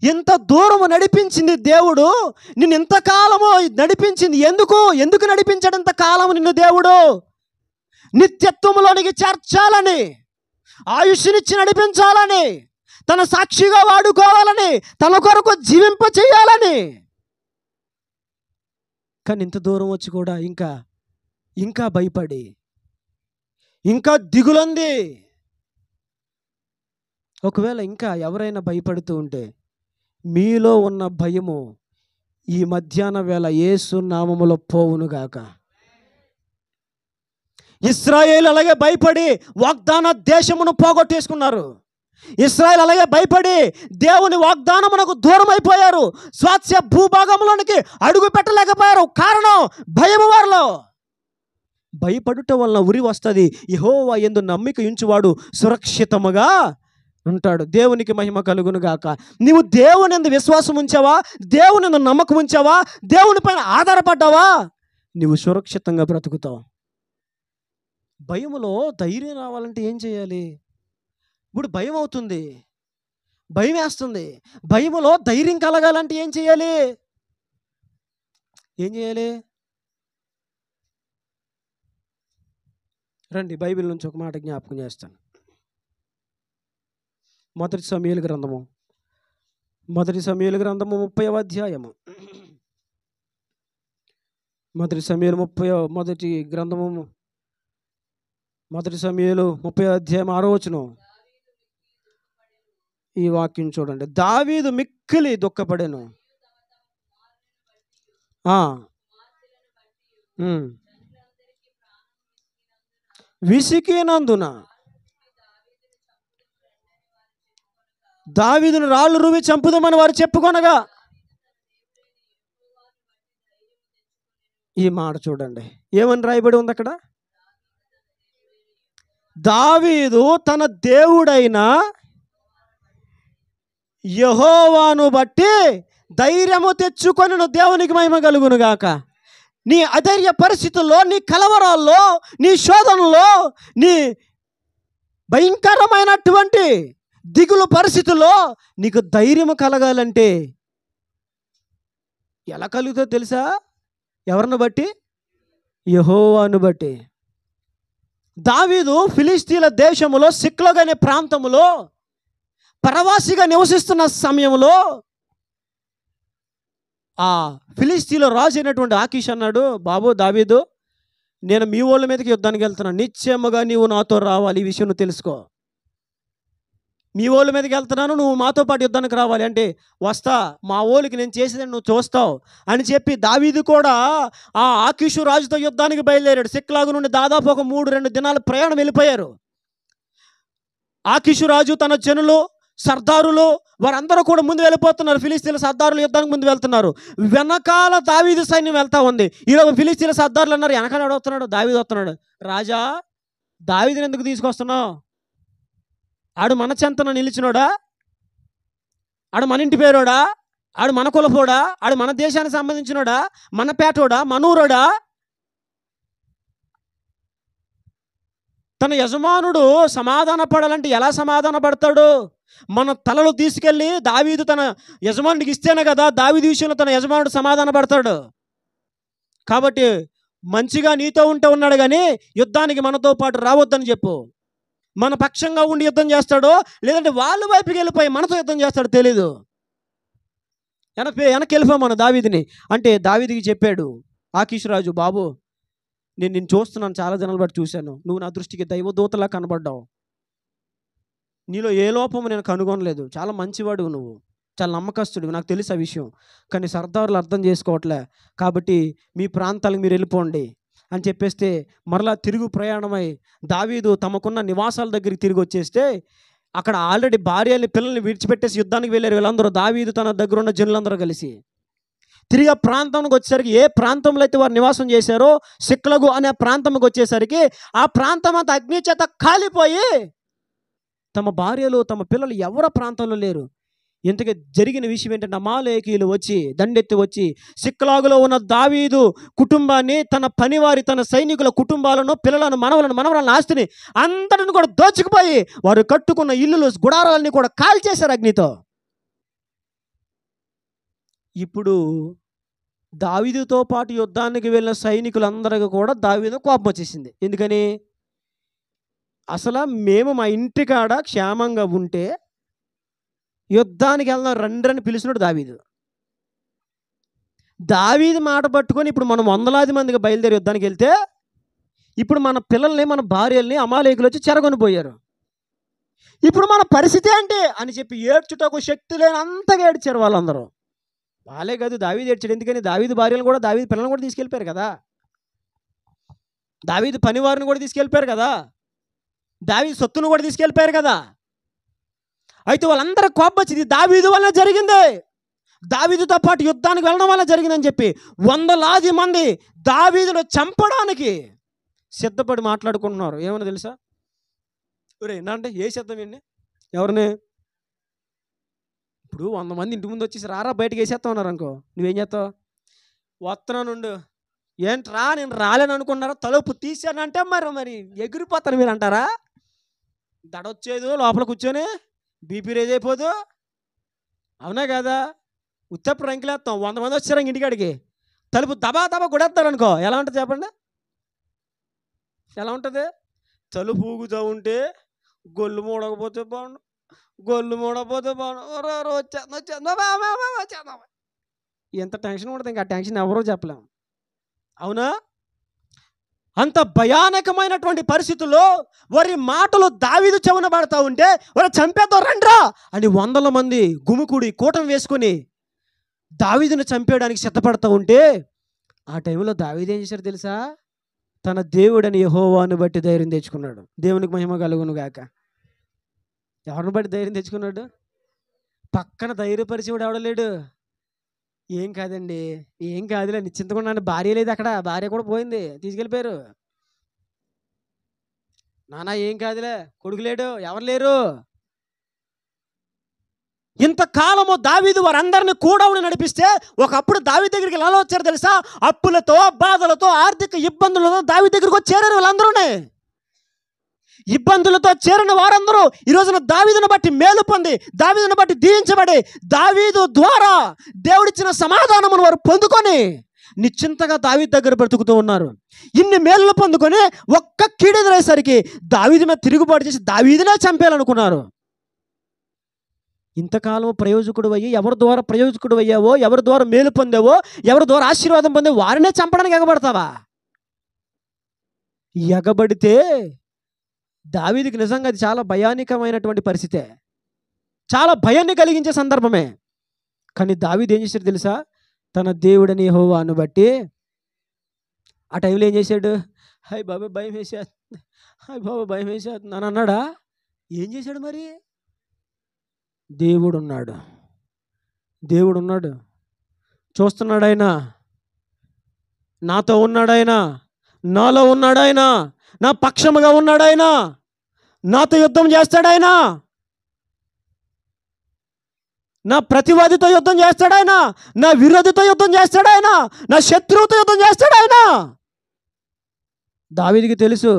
ఇంత దూరము నడిపించింది దేవుడు, నిన్ను ఇంతకాలము నడిపించింది. ఎందుకు నడిపించాడు ఇంతకాలము నిన్ను దేవుడు? నిత్యత్వములోనికి చేర్చాలని, ఆయుష్నిచ్చి నడిపించాలని, తన సాక్షిగా వాడుకోవాలని, తన కొరకు జీవింప చేయాలని. కానీ ఇంత దూరం వచ్చి కూడా ఇంకా భయపడి, ఇంకా దిగులంది. ఒకవేళ ఇంకా ఎవరైనా భయపడుతూ ఉంటే, మీలో ఉన్న భయము ఈ మధ్యాహ్న వేళ యేసు నామములో పోవునుగాక. ఇశ్రాయేలు అలాగే భయపడి వాగ్దాన దేశమును పోగొట్టేసుకున్నారు. ఇశ్రాయేలు అలాగే భయపడి దేవుని వాగ్దానమునకు దూరం అయిపోయారు. స్వాస్థ్య భూభాగంలోనికి అడుగు పెట్టలేకపోయారు. కారణం భయము వారిలో. భయపడుట వలన ఉరి వస్తుంది. యెహోవా యందు నమ్మిక ఉంచువాడు సురక్షితముగా ఉంటాడు. దేవునికి మహిమ కలుగును గాక. నీవు దేవుని యందు విశ్వాసం ఉంచావా? దేవుని యందు నమ్మకం ఉంచావా? దేవుని పైన ఆధారపడ్డావా? నీవు సురక్షితంగా బ్రతుకుతావు. భయములో ధైర్యం రావాలంటే ఏం చేయాలి? ఇప్పుడు భయం అవుతుంది, భయం వేస్తుంది. భయములో ధైర్యం కలగాలంటే ఏం చేయాలి? రండి, బైబిల్ నుంచి ఒక మాట జ్ఞాపకం చేస్తాను. మొదటి సమూయేలు గ్రంథము 30వ అధ్యాయము. మొదటి సమూయేలు 30వ అధ్యాయం 6వ వచనం. ఈ వాక్యం చూడండి. దావీదు మిక్కిలి దుఃఖపడెను. విసికినందున దావీదును రాళ్ళు రువి చంపుదామని వారు చెప్పుకొనగా. ఈ మాట చూడండి, ఏమని రాయబడి ఉంది అక్కడ? దావీదు తన దేవుడైన యెహోవాను బట్టి ధైర్యము తెచ్చుకొనెను. దేవునికి మహిమ కలుగును గాక. నీ అధైర్య పరిస్థితుల్లో, నీ కలవరాల్లో, నీ శోధనలో, నీ భయంకరమైనటువంటి దిగులు పరిస్థితుల్లో నీకు ధైర్యం కలగాలంటే ఎలా కలుగుతుందో తెలుసా? ఎవరిని బట్టి? యెహోవాను బట్టి. దావీదు ఫిలిష్తీయుల దేశములో సిక్లగ్ అనే ప్రాంతములో పరవాసిగా నివసిస్తున్న సమయంలో ఆ ఫిలిష్తీయుల రాజు అయినటువంటి ఆకీష్ అన్నాడు, బాబు దావీదు, నేను మీ వాళ్ళ మీదకి యుద్ధానికి వెళ్తున్నాను, నిశ్చయముగా నీవు నాతో రావాలి, ఈ విషయం నువ్వు తెలుసుకో. మీ వాళ్ళ మీదకి వెళ్తున్నాను, నువ్వు మాతో పాటు యుద్ధానికి రావాలి. అంటే వస్తా, మా వాళ్ళకి నేను చేసేదని నువ్వు చూస్తావు అని చెప్పి దావీదు కూడా ఆ ఆకీషు రాజుతో యుద్ధానికి బయలుదేరాడు. సిక్లాగు నుండి దాదాపు ఒక 3-2 దినాల ప్రయాణం వెళ్ళిపోయారు. ఆకీషు రాజు, తన జనులు, సర్దారులు వారందరూ కూడా ముందు వెళ్ళిపోతున్నారు. ఫిలిస్తీన్ల సర్దారులు యుద్ధానికి ముందు వెళ్తున్నారు. వెనకాల దావీదు సైన్యం వెళ్తా ఉంది. ఈరోజు ఫిలిస్తీన్ల సర్దారులు అన్నారు, వెనకాల వస్తున్నాడు, దావీదు వస్తున్నాడు. రాజా, దావీదుని ఎందుకు తీసుకొస్తున్నావు? ఆడు మన చెంతన నిలిచినోడా? ఆడు మన ఇంటి పేరోడా? ఆడు మన కులపోడా? ఆడు మన దేశానికి సంబంధించినోడా? మన పేటోడా? మనూరోడా? తన యజమానుడు సమాధాన పడాలంటే ఎలా సమాధాన పడతాడు? మన తలలు తీసుకెళ్ళి దావీదు తన యజమానుడికి ఇస్తేనే కదా దావీదు విషయంలో తన యజమానుడు సమాధాన పడతాడు. కాబట్టి మంచిగా నీతో ఉంటే ఉన్నాడు కానీ యుద్ధానికి మనతో పాటు రావద్దని చెప్పు. మన పక్షంగా ఉండి యుద్ధం చేస్తాడో, లేదంటే వాళ్ళ వైపుకి వెళ్ళిపోయి మనతో యుద్ధం చేస్తాడో తెలీదు. వెనక్కి వెళ్ళిపోయాం మన దావీదుని. అంటే దావీదుకి చెప్పాడు ఆకీషు రాజు, బాబు నేను నిన్ను చూస్తున్నాను, చాలా దినాలు బట్టి చూశాను, నువ్వు నా దృష్టికి దైవదూతలా కనబడ్డావు, నీలో ఏ లోపము నేను కనుగొనలేదు, చాలా మంచివాడు నువ్వు, చాలా నమ్మకస్తుడు, నాకు తెలుసు ఆ విషయం, కానీ సర్దారులు అర్థం చేసుకోవట్లే, కాబట్టి మీ ప్రాంతాలకు మీరు వెళ్ళిపోండి అని చెప్పేస్తే మరలా తిరుగు ప్రయాణమై దావీదు తమకున్న నివాసాల దగ్గరికి తిరిగి వచ్చేస్తే అక్కడ ఆల్రెడీ భార్యని పిల్లల్ని విడిచిపెట్టేసి యుద్ధానికి వెళ్ళారు వీళ్ళందరూ. దావీదు తన దగ్గర ఉన్న జనులందరూ కలిసి తిరిగి ఆ ప్రాంతానికి వచ్చేసరికి, ఏ ప్రాంతంలో అయితే వారు నివాసం చేశారో సిక్లగు అనే ప్రాంతంకి వచ్చేసరికి ఆ ప్రాంతం అంతా అగ్ని చేత కాలిపోయి తమ భార్యలు తమ పిల్లలు ఎవరు ప్రాంతంలో లేరు. ఇంతకీ జరిగిన విషయం ఏంటంటే అమాలేకీయులు వచ్చి దండెత్తి వచ్చి సిక్లాగులో ఉన్న దావీదు కుటుంబాన్ని, తన పనివారి, తన సైనికుల కుటుంబాలను, పిల్లలను, మనవరాలను, ఆస్తిని అంతటిని కూడా దోచుకుపోయి వారు కట్టుకున్న ఇల్లులు, గుడారాలన్నీ కూడా కాల్చేశారు అగ్నితో. ఇప్పుడు దావీదుతో పాటు యుద్ధానికి వెళ్ళిన సైనికులందరికీ కూడా దావీదు కోపం వచ్చేసింది. ఎందుకని? అసలు మేము మా ఇంటికాడ క్షేమంగా ఉంటే యుద్ధానికి వెళ్దాం రండి పిలిచినాడు దావీదు. దావీదు మాట పట్టుకొని ఇప్పుడు మనం వందలాది మందిగా బయలుదేరి యుద్ధానికి వెళ్తే ఇప్పుడు మన పిల్లల్ని, మన భార్యల్ని అమాలేకులు వచ్చి చెరగొని పోయారు. ఇప్పుడు మన పరిస్థితి ఏంటి అని చెప్పి ఏడ్చుటకు శక్తి లేనంతగా ఏడ్చారు వాళ్ళందరూ. వాళ్ళే కాదు, దావీదు ఏడ్చాడు. ఎందుకని? దావీదు భార్యలు కూడా, దావీదు పిల్లలను కూడా తీసుకెళ్ళిపోయారు కదా, దావీదు పనివారిని కూడా తీసుకెళ్ళిపోయారు కదా, దావీదు సొత్తును కూడా తీసుకెళ్ళిపోయారు కదా. అయితే వాళ్ళందరూ కోపం వచ్చింది దావీదు వల్ల జరిగింది, దావీదుతో పాటు యుద్ధానికి వెళ్ళడం వల్ల జరిగిందని చెప్పి వందలాది మంది దావీదును చంపడానికి సిద్ధపడి మాట్లాడుకుంటున్నారు. ఏమన్నా తెలుసా? అంటే ఏ సిద్ధం ఏంటి? ఎవరిని? ఇప్పుడు 100 మంది ఇంటి ముందు వచ్చేసి రారా బయటకు వేసేస్తా ఉన్నారు అనుకో, నువ్వేం చేస్తావు? వస్తున్నా నుండు, ఏంట్రా నేను రాలేను అనుకున్నారా, తలుపు తీసానంటే మరి ఎగిరిపోతాను మీరు అంటారా? దడొచ్చేదు లోపల కూర్చొని బీపీ రేజ్ అయిపోదు, అవునా కదా? ఉత్తప్పుడు రంకిలేస్తాం. 100 మంది వచ్చారు ఇంటికాడికి, తలుపు దబా కొడేస్తారు అనుకో, ఎలా ఉంటుంది చెప్పండి? ఎలా ఉంటుంది? తలుపు ఊగుతూ ఉంటే గొల్లు మూడకపోతే బాగుండు, గొల్లు మూడకపోతే బాగుండు, వచ్చేద్దాం. ఎంత టెన్షన్ ఉంటుంది, ఇంకా టెన్షన్ ఎవరో చెప్పలేము, అవునా? అంత భయానకమైనటువంటి పరిస్థితుల్లో వారి మాటలు దావీదు చెవున పడతా ఉంటే వారు చంపేద్దాం రండ్రా అని 100 మంది గుమికూడి కూటమి వేసుకొని దావీదును చంపేయడానికి సిద్ధపడతా ఉంటే ఆ టైంలో దావీదు ఏం చేశారు తెలుసా? తన దేవుడని యెహోవాను బట్టి ధైర్యం తెచ్చుకున్నాడు. దేవునికి మహిమ కలుగును గాక. ఎవరిని బట్టి ధైర్యం తెచ్చుకున్నాడు? పక్కన ధైర్యపరిచేవాడు ఎవడలేడు. ఏం కాదండి, ఏం కాదులే, నిశ్చింతకుండా, భార్య లేదు అక్కడ, భార్య కూడా పోయింది, తీసుకెళ్ళిపోయారు. నానా ఏం కాదులే, కొడుకు లేడు, ఎవరు లేరు. ఇంతకాలము దావీదు వారందరినీ కూడా నడిపిస్తే ఒకప్పుడు దావీదు దగ్గరికి ఎలా వచ్చారు తెలుసా? అప్పులతో, బాధలతో, ఆర్థిక ఇబ్బందులతో దావీదు దగ్గరికి వచ్చి చేరారు వీళ్ళందరూనే. ఇబ్బందులతో చేరిన వారందరూ ఈ రోజున దావీదును బట్టి మేలు పొంది, దావీదును బట్టి దీవించబడి, దావీదు ద్వారా దేవుడిచ్చిన సమాధానమును వారు పొందుకొని నిశ్చింతగా దావీదు దగ్గర బ్రతుకుతూ ఉన్నారు. ఇన్ని మేలు పొందుకొని ఒక్క కీడెదురేసరికి దావీదు మీద తిరుగుబాటు చేసి దావీదునే చంపేయాలనుకున్నారు. ఇంతకాలం ప్రయోజకుడు అయ్యి ఎవరి ద్వారా ప్రయోజకుడు అయ్యావో, ఎవరి ద్వారా మేలు పొందావో, ఎవరి ద్వారా ఆశీర్వాదం పొందావో వారినే చంపడానికి ఎగబడతావా? ఎగబడితే దావీదుకి నిజంగా అది చాలా భయానకమైనటువంటి పరిస్థితే, చాలా భయాన్ని కలిగించే సందర్భమే. కానీ దావీదు ఏం చేశాడు తెలుసా? తన దేవుడని యెహోవాను బట్టి ఆ టైంలో ఏం చేశాడు? హాయ్ బాబా భయం వేసేస్తుంది, హాయ్ బాబా భయం వేసేస్తుంది అని అన్నాడా? ఏం చేశాడు మరి? దేవుడున్నాడు, దేవుడున్నాడు, చూస్తున్నాడు ఆయన, నాతో ఉన్నాడు ఆయన, నాలో ఉన్నాడు ఆయన, నా పక్షముగా ఉన్నాడు ఆయన, నాతో యుద్ధం చేస్తాడు ఆయన, నా ప్రతివాదితో యుద్ధం చేస్తాడు ఆయన, నా విరోధితో యుద్ధం చేస్తాడు ఆయన, నా శత్రువుతో యుద్ధం చేస్తాడు ఆయన. దావీదుకి తెలుసు,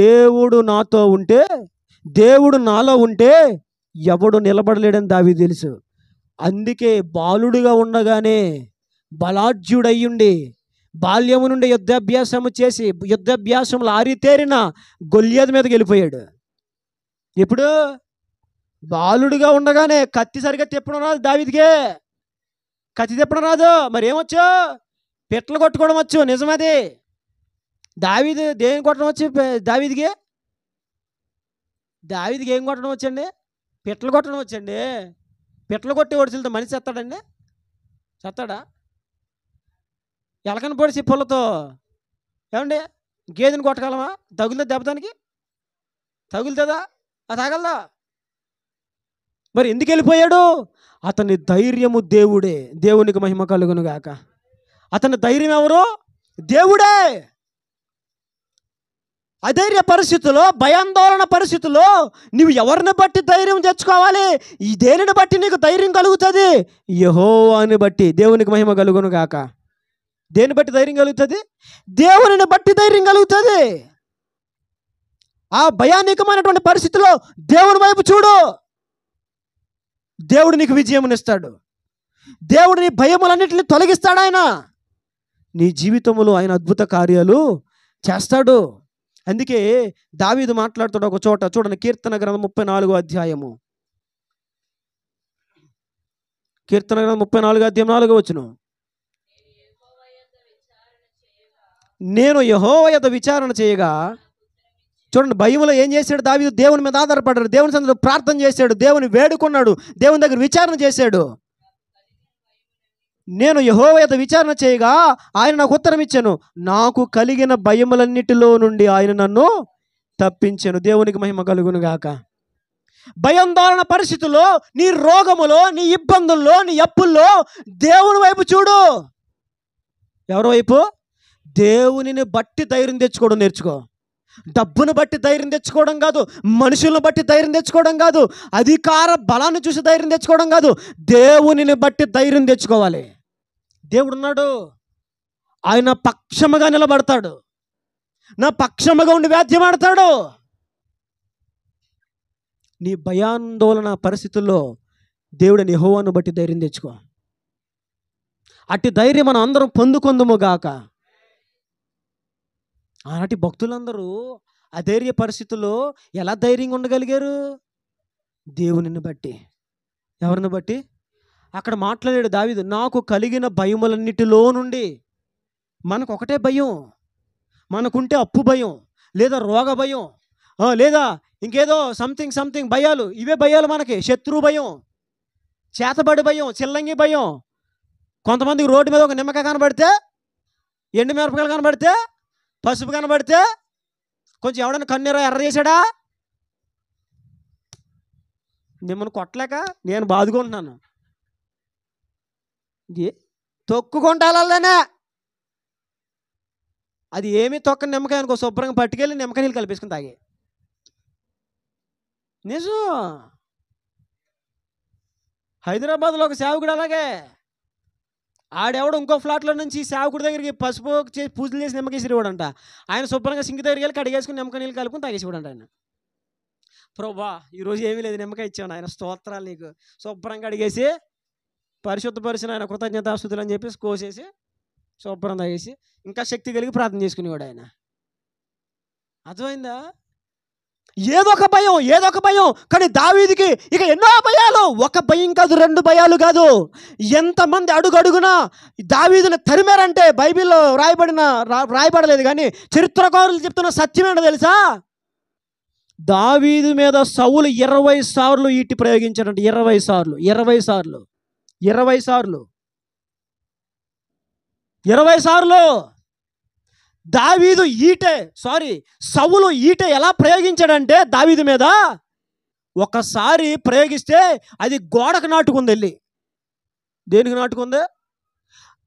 దేవుడు నాతో ఉంటే, దేవుడు నాలో ఉంటే ఎవడు నిలబడలేడని దావీదు తెలుసు. అందుకే బాలుడుగా ఉండగానే బలాఢ్యుడయ్యుండి బాల్యము నుండి యుద్ధాభ్యాసము చేసి యుద్ధాభ్యాసంలో ఆరితేరిన గొల్యాదు మీదకి వెళ్ళిపోయాడు. ఇప్పుడు బాలుడుగా ఉండగానే కత్తి సరిగ్గా తిప్పడం రాదు దావీదుకే. కత్తి తిప్పడం రాదు. మరి ఏమొచ్చు? పిట్టలు కొట్టుకోవడం వచ్చు. నిజమది. దావీదు దేని కొట్టడం వచ్చు? దావీదుకి ఏం కొట్టడం వచ్చండి? పిట్టలు కొట్టడం వచ్చండి. పిట్టలు కొట్టి ఒడిచిలతో మనిషి చేస్తాడండి? చేస్తాడా? ఎలకని పొడిచి పుల్లతో ఏమండి గేదెని కొట్టగలమా? తగులుతుంది దెబ్బతానికి? తగులుతుందా? అది తగలదా? మరి ఎందుకు వెళ్ళిపోయాడు? అతని ధైర్యము దేవుడే. దేవునికి మహిమ కలుగును గాక. అతని ధైర్యం ఎవరు? దేవుడే. అధైర్య పరిస్థితుల్లో, భయాందోళన పరిస్థితుల్లో నువ్వు ఎవరిని బట్టి ధైర్యం తెచ్చుకోవాలి? ఈ దేనిని బట్టి నీకు ధైర్యం కలుగుతుంది? యెహోవాని బట్టి. దేవునికి మహిమ కలుగును గాక. దేని బట్టి ధైర్యం కలుగుతుంది? దేవునిని బట్టి ధైర్యం కలుగుతుంది. ఆ భయానకమైనటువంటి పరిస్థితిలో దేవుని వైపు చూడు. దేవుడు నీకు విజయమునిస్తాడు. దేవుడు నీ భయములన్నింటినీ తొలగిస్తాడు. ఆయన నీ జీవితంలో ఆయన అద్భుత కార్యాలు చేస్తాడు. అందుకే దావీదు మాట్లాడుతాడు ఒక చోట. చూడండి, కీర్తన గ్రంథం 34వ అధ్యాయము. కీర్తన గ్రంథం 34వ అధ్యాయం 4వ వచనం. నేను యెహోవా యొద్ద విచారణ చేయగా. చూడండి, భయములో ఏం చేశాడు దావీదు? దేవుని మీద ఆధారపడ్డాడు. దేవుని సన్నిధిలో ప్రార్థన చేశాడు. దేవుని వేడుకున్నాడు. దేవుని దగ్గర విచారణ చేశాడు. నేను యెహోవా యొద్ద విచారణ చేయగా ఆయన నాకు ఉత్తరం ఇచ్చాను. నాకు కలిగిన భయములన్నిటిలో నుండి ఆయన నన్ను తప్పించాను. దేవునికి మహిమ కలుగును గాక. భయాందోళన పరిస్థితుల్లో, నీ రోగములో, నీ ఇబ్బందుల్లో, నీ అప్పుల్లో దేవుని వైపు చూడు. ఎవరి వైపు? దేవునిని బట్టి ధైర్యం తెచ్చుకోవడం నేర్చుకో. డబ్బును బట్టి ధైర్యం తెచ్చుకోవడం కాదు, మనుషులను బట్టి ధైర్యం తెచ్చుకోవడం కాదు, అధికార బలాన్ని చూసి ధైర్యం తెచ్చుకోవడం కాదు. దేవునిని బట్టి ధైర్యం తెచ్చుకోవాలి. దేవుడున్నాడు. ఆయన పక్షముగా నిలబడతాడు. నా పక్షముగా ఉండి వ్యాధ్యమాడతాడు. నీ భయాందోళన పరిస్థితుల్లో దేవుడిని యెహోవాను బట్టి ధైర్యం తెచ్చుకో. అట్టి ధైర్యం మనం అందరం పొందుకొందుము గాక. ఆనాటి భక్తులందరూ అధైర్య పరిస్థితుల్లో ఎలా ధైర్యంగా ఉండగలిగారు? దేవునిని బట్టి. ఎవరిని బట్టి? అక్కడ మాట్లాడాడు దావీదు, నాకు కలిగిన భయములన్నిటిలో నుండి. మనకు ఒకటే భయం. మనకుంటే అప్పు భయం, లేదా రోగ భయం, లేదా ఇంకేదో సంథింగ్ భయాలు. ఇవే భయాలు మనకి. శత్రు భయం, చేతబడి భయం, చిల్లంగి భయం. కొంతమందికి రోడ్డు మీద ఒక నిమ్మకాయ కనబడితే, ఎండు మిరపకాయలు కనబడితే, పసుపు కనబడితే కొంచెం ఎవడన్నా కన్నీరు ఎర్ర చేశాడా? మిమ్మల్ని కొట్టలేక నేను బాదుకుంటున్నాను. తొక్కుకుంటాలనే అది ఏమీ తొక్కని నిమ్మకాయ అనుకో, శుభ్రంగా పట్టుకెళ్ళి నిమ్మకాయ నీళ్ళు కలిపేసుకుని తాగే. నిజం. హైదరాబాద్లో ఒక సేవకుడు అలాగే. ఆడెవడు ఇంకో ఫ్లాట్లో నుంచి సేవకుడి దగ్గరికి పసుపు చేసి పూజలు చేసి నిమ్మకేసివాడంట. ఆయన శుభ్రంగా సింక్ దగ్గరికి వెళ్ళి కడిగేసుకుని నిమ్మకాయ నీళ్ళు కలుపుకుని తాగేసివాడంట. ఆయన, ప్రభా ఈరోజు ఏమీ లేదు, నిమ్మకాయ ఇచ్చాను ఆయన, స్తోత్రాలు నీకు. శుభ్రంగా అడిగేసి పరిశుద్ధపరిచిన ఆయన కృతజ్ఞతాస్తుతులు అని చెప్పేసి కోసేసి శుభ్రం తాగేసి ఇంకా శక్తి కలిగి ప్రార్థన చేసుకునేవాడు ఆయన. అర్థమైందా? ఏదో ఒక భయం. కానీ దావీదుకి ఇక ఎన్నో భయాలు. ఒక భయం కాదు, రెండు భయాలు కాదు. ఎంతమంది అడుగడుగునా దావీదుని తరిమారంటే బైబిల్లో రాయబడలేదు కానీ చరిత్రకారులు చెప్తున్న సత్యం ఏంటో తెలుసా? దావీదు మీద సౌలు 20 సార్లు ఈటి ప్రయోగించాడంట. 20 సార్లు సౌలు ఈటె ఎలా ప్రయోగించాడంటే దావీదు మీద, ఒకసారి ప్రయోగిస్తే అది గోడకు నాటుకుంది. వెళ్ళి దేనికి నాటుకుంది?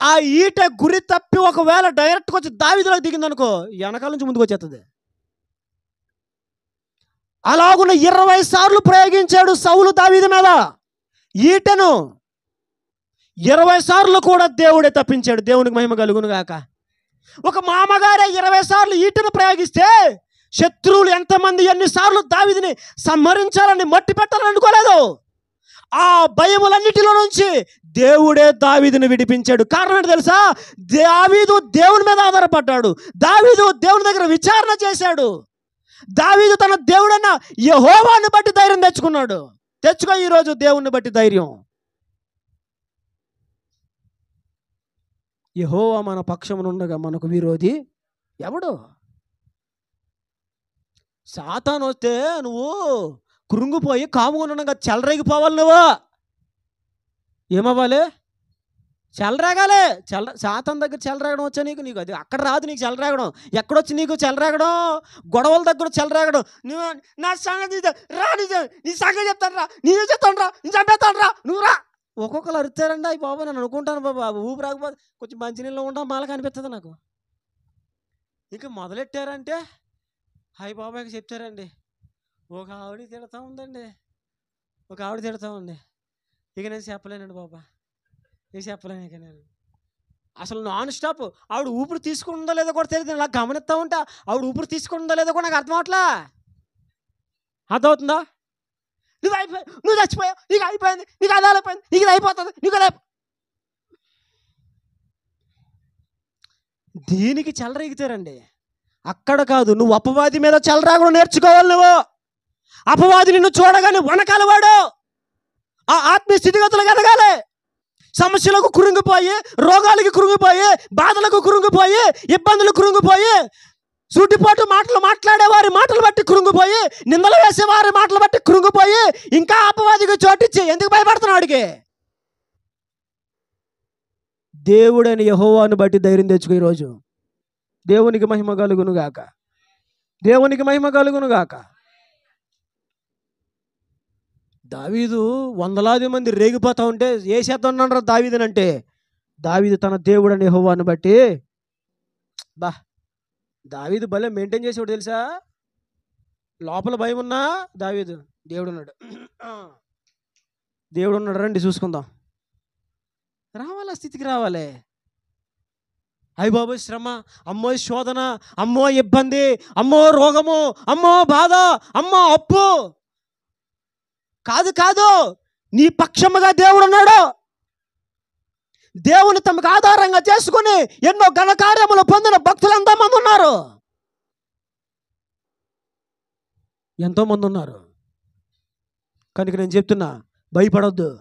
ఆ ఈటె గురి తప్పి ఒకవేళ డైరెక్ట్గా వచ్చి దావీదులోకి దిగిందనుకో, వెనకాల నుంచి ముందుకు వచ్చేస్తుంది. అలాగున్న 20 సార్లు ప్రయోగించాడు సౌలు దావీదు మీద ఈటెను. 20 సార్లు కూడా దేవుడే తప్పించాడు. దేవునికి మహిమ కలుగును గాక. ఒక మామగారే 20 సార్లు ఈటెను ప్రయోగిస్తే శత్రువులు ఎంతమంది ఎన్నిసార్లు దావీదుని సంహరించాలని మట్టి పెట్టాలని అనుకోలేదు. ఆ భయములన్నిటిలో నుంచి దేవుడే దావీదుని విడిపించాడు. కారణం ఏంటి తెలుసా? దావీదు దేవుని మీద ఆధారపడ్డాడు. దావీదు దేవుని దగ్గర విచారణ చేశాడు. దావీదు తన దేవుడన్న యెహోవాను బట్టి ధైర్యం తెచ్చుకున్నాడు. తెచ్చుకో ఈరోజు దేవుణ్ణి బట్టి ధైర్యం. యెహోవా మన పక్షమునుండగా మనకు విరోధి ఎవడు? సాతాను వస్తే నువ్వు కృంగిపోయి కాముగా చెలరేగిపోవాలి. నువ్వు ఏమవ్వాలి? చెలరేగాలి. సాతాను దగ్గర చెలరేగడం వచ్చా నీకు? నీకు అది అక్కడ రాదు. నీకు చెలరేగడం ఎక్కడొచ్చి నీకు చెలరేగడం? గొడవల దగ్గర చెలరేగడం. నువ్వు నా సంగతి రా, నీ సంగతి చెప్తాను రా, నేను చెప్తాను రా, నేను చంపేస్తాను రా, నువ్వు రా. ఒక్కొక్కరు అరుతారండి. అయ్యి బాబా నేను అనుకుంటాను బాబా ఊపి రాకపోతే కొంచెం మంచినీళ్ళు ఉంటాం మాలకు అనిపిస్తుంది నాకు. ఇంకా మొదలెట్టారంటే హాయ్ బాబాయ్కి చెప్తారండి. ఒక ఆవిడ తిడతా ఉందండి, ఒక ఆవిడ తిడతా ఉంది. ఇక నేను చెప్పలేనండి బాబా, ఇక చెప్పలేను. ఇక నేను అసలు నాన్ స్టాప్ ఆవిడ ఊపిరి తీసుకుంటుందో లేదో కూడా తెలియదు. నాకు గమనిస్తూ ఉంటా ఆవిడ ఊపిరి తీసుకుంటుందో లేదో కూడా నాకు అర్థం అవట్లా. అర్థమవుతుందా? నువ్వు అయిపోయావు, నువ్వు చచ్చిపోయావు, నీకు అయిపోయింది, నీకు అది అయిపోయింది, నీకు ఇది అయిపోతుంది, నీకు అది దీనికి చెలరేగుతారండి. అక్కడ కాదు, నువ్వు అపవాది మీద చెలరాగడం నేర్చుకోవాలి. నువ్వు అపవాది నిన్ను చూడగానే వనకాల వాడు ఆ ఆత్మీయ స్థితిగతులకు ఎదగాలి. సమస్యలకు కురుంగిపోయి, రోగాలకి కురుంగిపోయి, బాధలకు కురుంగిపోయి, ఇబ్బందులు కురుంగిపోయి, సూటిపోటు మాటలు మాట్లాడేవారి మాటలు బట్టి కృంగిపోయి, నిందలు వేసేవారి మాటలు బట్టి కృంగిపోయి, ఇంకా అపవాదికి చోటిచ్చి ఎందుకు భయపడుతున్నాడికి? దేవుడని యెహోవాను బట్టి ధైర్యం తెచ్చుకో ఈరోజు. దేవునికి మహిమ కలుగును గాక, దేవునికి మహిమ కలుగును గాక. దావీదు వందలాది మంది రేగిపోతా ఉంటే ఏ శాతం అన్నాడు దావీదునంటే, దావీదు తన దేవుడని యెహోవాను బట్టి బా దావీదు భలే మెయింటైన్ చేసేవాడు తెలుసా. లోపల భయం ఉన్నా దావీదు దేవుడు ఉన్నాడు, దేవుడు ఉన్నాడు. రండి చూసుకుందాం. రావాలి, ఆ స్థితికి రావాలి. అయ్య బాబు శ్రమ, అమ్మో శోధన, అమ్మో ఇబ్బంది, అమ్మో రోగము, అమ్మో బాధ, అమ్మో అప్పు కాదు కాదు, నీ పక్షముగా దేవుడు ఉన్నాడు. దేవుని తమకు ఆధారంగా చేసుకుని ఎన్నో ఘనకార్యములు పొందిన భక్తులు ఎంతోమంది ఉన్నారు, ఎంతోమంది ఉన్నారు. కనుక నేను చెప్తున్నా, భయపడొద్దు,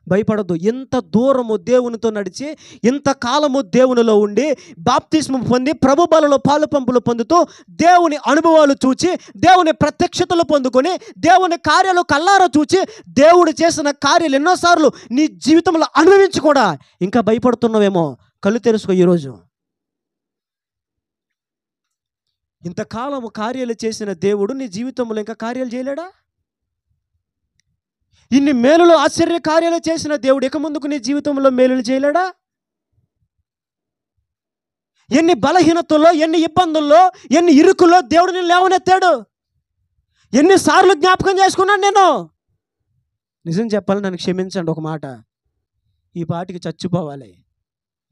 భయపడొద్దు. ఇంత దూరము దేవునితో నడిచి, ఇంతకాలము దేవునిలో ఉండి, బాప్తిస్మం పొంది, ప్రభు బలలో పాలు పంపులు పొందుతూ, దేవుని అనుభవాలు చూచి, దేవుని ప్రత్యక్షతలు పొందుకొని, దేవుని కార్యాలు కల్లారా చూచి, దేవుడు చేసిన కార్యాలు ఎన్నోసార్లు నీ జీవితంలో అనుభవించి కూడా ఇంకా భయపడుతున్నావేమో. కళ్ళు తెరుచుకో ఈరోజు. ఇంతకాలము కార్యాలు చేసిన దేవుడు నీ జీవితంలో ఇంకా కార్యాలు చేయలేడా? ఇన్ని మేలులు ఆశ్చర్య కార్యాలు చేసిన దేవుడు ఇక ముందుకు నీ జీవితంలో మేలులు చేయలేడా? ఎన్ని బలహీనతల్లో, ఎన్ని ఇబ్బందుల్లో, ఎన్ని ఇరుకుల్లో దేవుడు నేను లేవనెత్తాడు. ఎన్నిసార్లు జ్ఞాపకం చేసుకున్నాను నేను. నిజం చెప్పాలి, నన్ను క్షమించండి ఒక మాట, ఈ పాటికి చచ్చిపోవాలి,